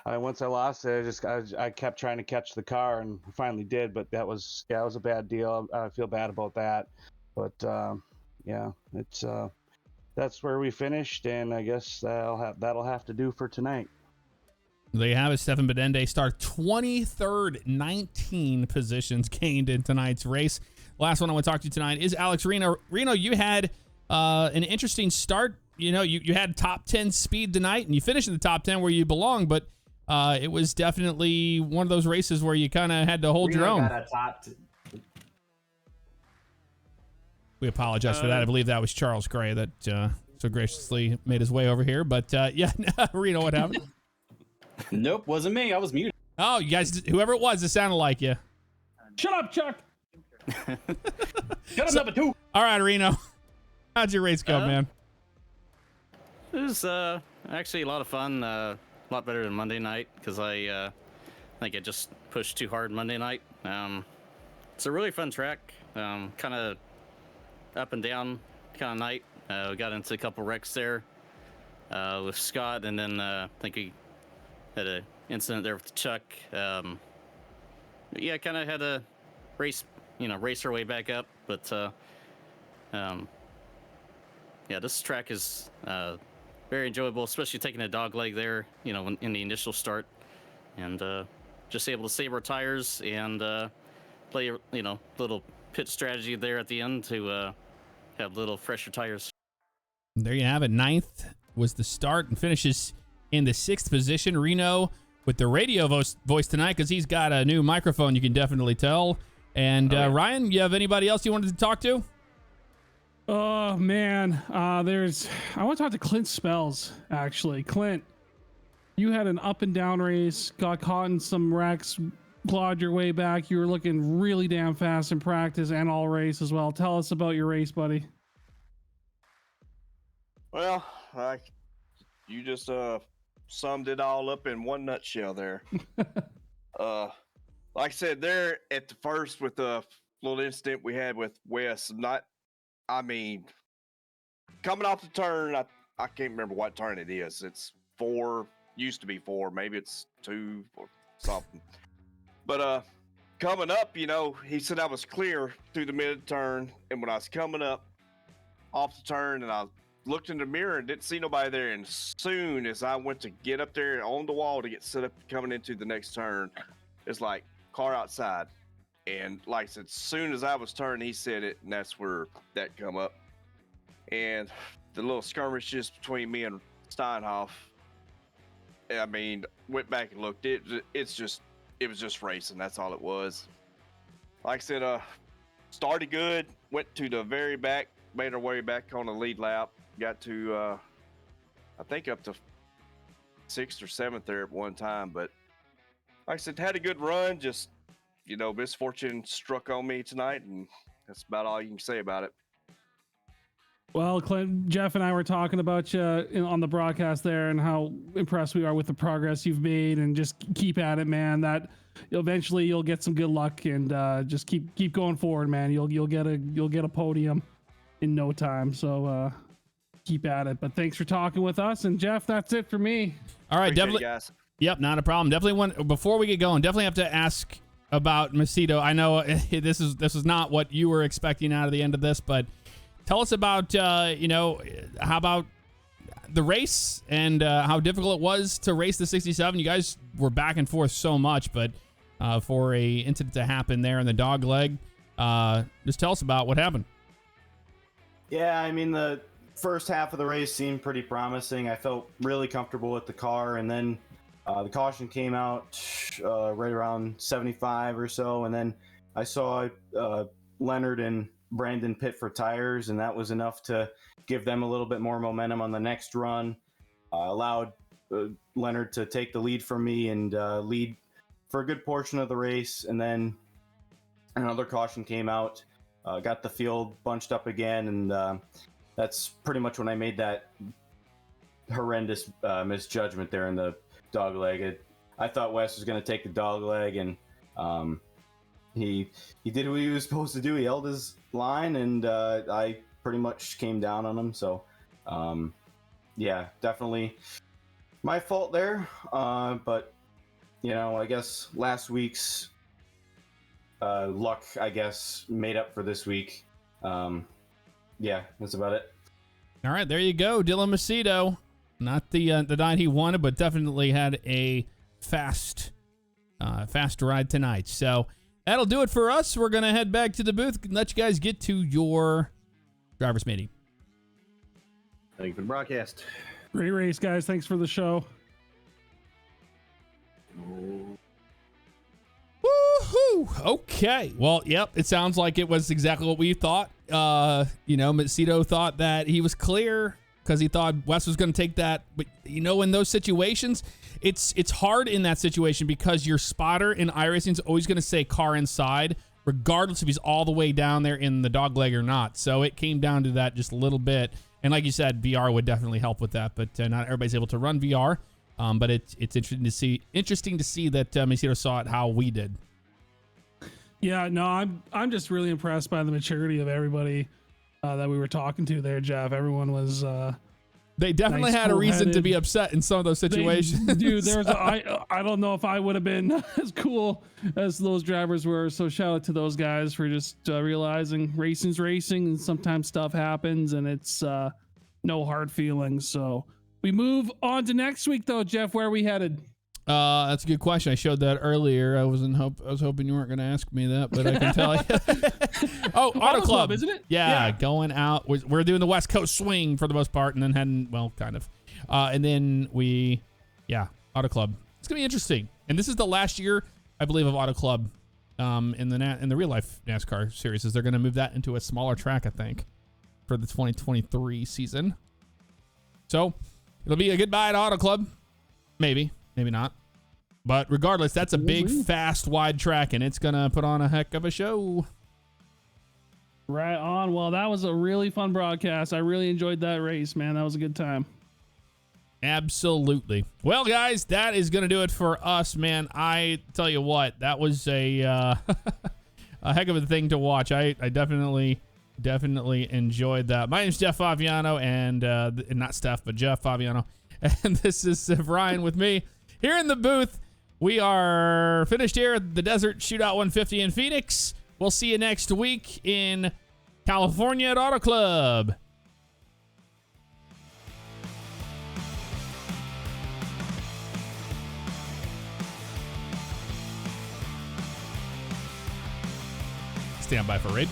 Once I lost it, I kept trying to catch the car and finally did, but it was a bad deal. I feel bad about that. But yeah, that's where we finished, and I guess that'll have to do for tonight. There you have it. Stefan Benende start 23rd, 19 positions gained in tonight's race. Last one I want to talk to you tonight is Alex Reno. Reno, you had an interesting start. You had top 10 speed tonight, and you finished in the top 10 where you belong, but it was definitely one of those races where you kind of had to hold your own. We apologize for that. I believe that was Charles Gray that so graciously made his way over here. But yeah, Reno, what happened? Nope, wasn't me. I was muted. Oh, you guys, whoever it was, it sounded like you. Shut up, Chuck. Shut up, number 2. All right, Reno. How'd your race go, man? It was actually a lot of fun. A lot better than Monday night because I think I just pushed too hard Monday night. It's a really fun track. Kind of up and down kind of night. We got into a couple wrecks there with Scott, and then I think we had an incident there with Chuck. Yeah, kind of had to race our way back up. But yeah, this track is very enjoyable, especially taking a dog leg there, in the initial start, and just able to save our tires and play, little pit strategy there at the end to have little fresher tires. There you have it. 9th was the start and finishes in the 6th position. Reno with the radio voice tonight because he's got a new microphone, you can definitely tell. And Ryan, you have anybody else you wanted to talk to? Oh man, I want to talk to Clint Spells, actually. Clint, you had an up and down race, got caught in some wrecks, clawed your way back. You were looking really damn fast in practice and all race as well. Tell us about your race, buddy. Well, you just summed it all up in one nutshell there. Like I said, there at the first with the little incident we had with Wes, coming off the turn, I can't remember what turn it is. It's 4, used to be 4, maybe it's 2 or something. But coming up, he said I was clear through the mid turn, and when I was coming up off the turn, and I looked in the mirror and didn't see nobody there, and as soon as I went to get up there on the wall to get set up coming into the next turn, it's like car outside. And like I said, as soon as I was turning, he said it, and that's where that come up. and the little skirmish just between me and Steinhoff. I mean, went back and looked. It was just racing. That's all it was. Like I said, started good. Went to the very back. Made our way back on the lead lap. Got to, I think up to 6th or 7th there at one time. But like I said, had a good run. Just, misfortune struck on me tonight, and that's about all you can say about it. Well, Clint, Jeff and I were talking about you on the broadcast there, and how impressed we are with the progress you've made, and just keep at it, man. That eventually you'll get some good luck, and just keep going forward, man. You'll get a podium in no time. So keep at it. But thanks for talking with us, and Jeff, that's it for me. All right, Appreciate definitely. it, guys. Yep, not a problem. Definitely before we get going, definitely have to ask about Macedo. I know this is not what you were expecting out of the end of this, but tell us about, how about the race and how difficult it was to race the 67. You guys were back and forth so much, but for a incident to happen there in the dog leg, just tell us about what happened. Yeah, I mean, the first half of the race seemed pretty promising. I felt really comfortable with the car, and then the caution came out right around 75 or so, and then I saw Leonard and Brandon pit for tires, and that was enough to give them a little bit more momentum on the next run. Allowed Leonard to take the lead from me and lead for a good portion of the race, and then another caution came out, got the field bunched up again, and that's pretty much when I made that horrendous misjudgment there in the dog leg. I thought Wes was going to take the dog leg, and he did what he was supposed to do. He held his line, and I pretty much came down on him. So, yeah, definitely my fault there. But, I guess last week's luck, made up for this week. Yeah, that's about it. All right, there you go, Dylan Macedo. Not the night he wanted, but definitely had a fast ride tonight. So that'll do it for us. We're going to head back to the booth and let you guys get to your driver's meeting. Thank you for the broadcast. Great race, guys. Thanks for the show. Woohoo! Okay. Well, yep. It sounds like it was exactly what we thought. Macedo thought that he was clear because he thought Wes was going to take that. But, in those situations, it's hard in that situation because your spotter in iRacing is always going to say car inside, regardless if he's all the way down there in the dog leg or not. So it came down to that just a little bit. And like you said, VR would definitely help with that, but not everybody's able to run VR. But it's interesting to see that Macedo saw it how we did. Yeah, no, I'm just really impressed by the maturity of everybody that we were talking to there, Jeff. Everyone was they definitely nice, had a reason to cool-headed. be upset in some of those situations. Dude, there was I don't know if I would have been as cool as those drivers were. So shout out to those guys for just realizing racing's racing, and sometimes stuff happens, and it's no hard feelings. So we move on to next week, though, Jeff. Where are we headed? That's a good question. I showed that earlier. I was hoping you weren't going to ask me that, but I can tell you. Oh, Auto Club, isn't it? Yeah, going out. We're doing the West Coast swing for the most part, and then heading, well, kind of. And then Auto Club. It's gonna be interesting. And this is the last year, I believe, of Auto Club in the real life NASCAR series. Is they're going to move that into a smaller track, I think, for the 2023 season. So it'll be a goodbye to Auto Club, maybe. Maybe not. But regardless, that's a big, fast, wide track, and it's going to put on a heck of a show. Right on. Well, that was a really fun broadcast. I really enjoyed that race, man. That was a good time. Absolutely. Well, guys, that is going to do it for us, man. I tell you what, that was a heck of a thing to watch. I definitely enjoyed that. My name's Jeff Favignano, and not Steph, but Jeff Favignano. And this is Brian with me. Here in the booth, we are finished here at the Desert Shootout 150 in Phoenix. We'll see you next week in California at Auto Club. Stand by for raid.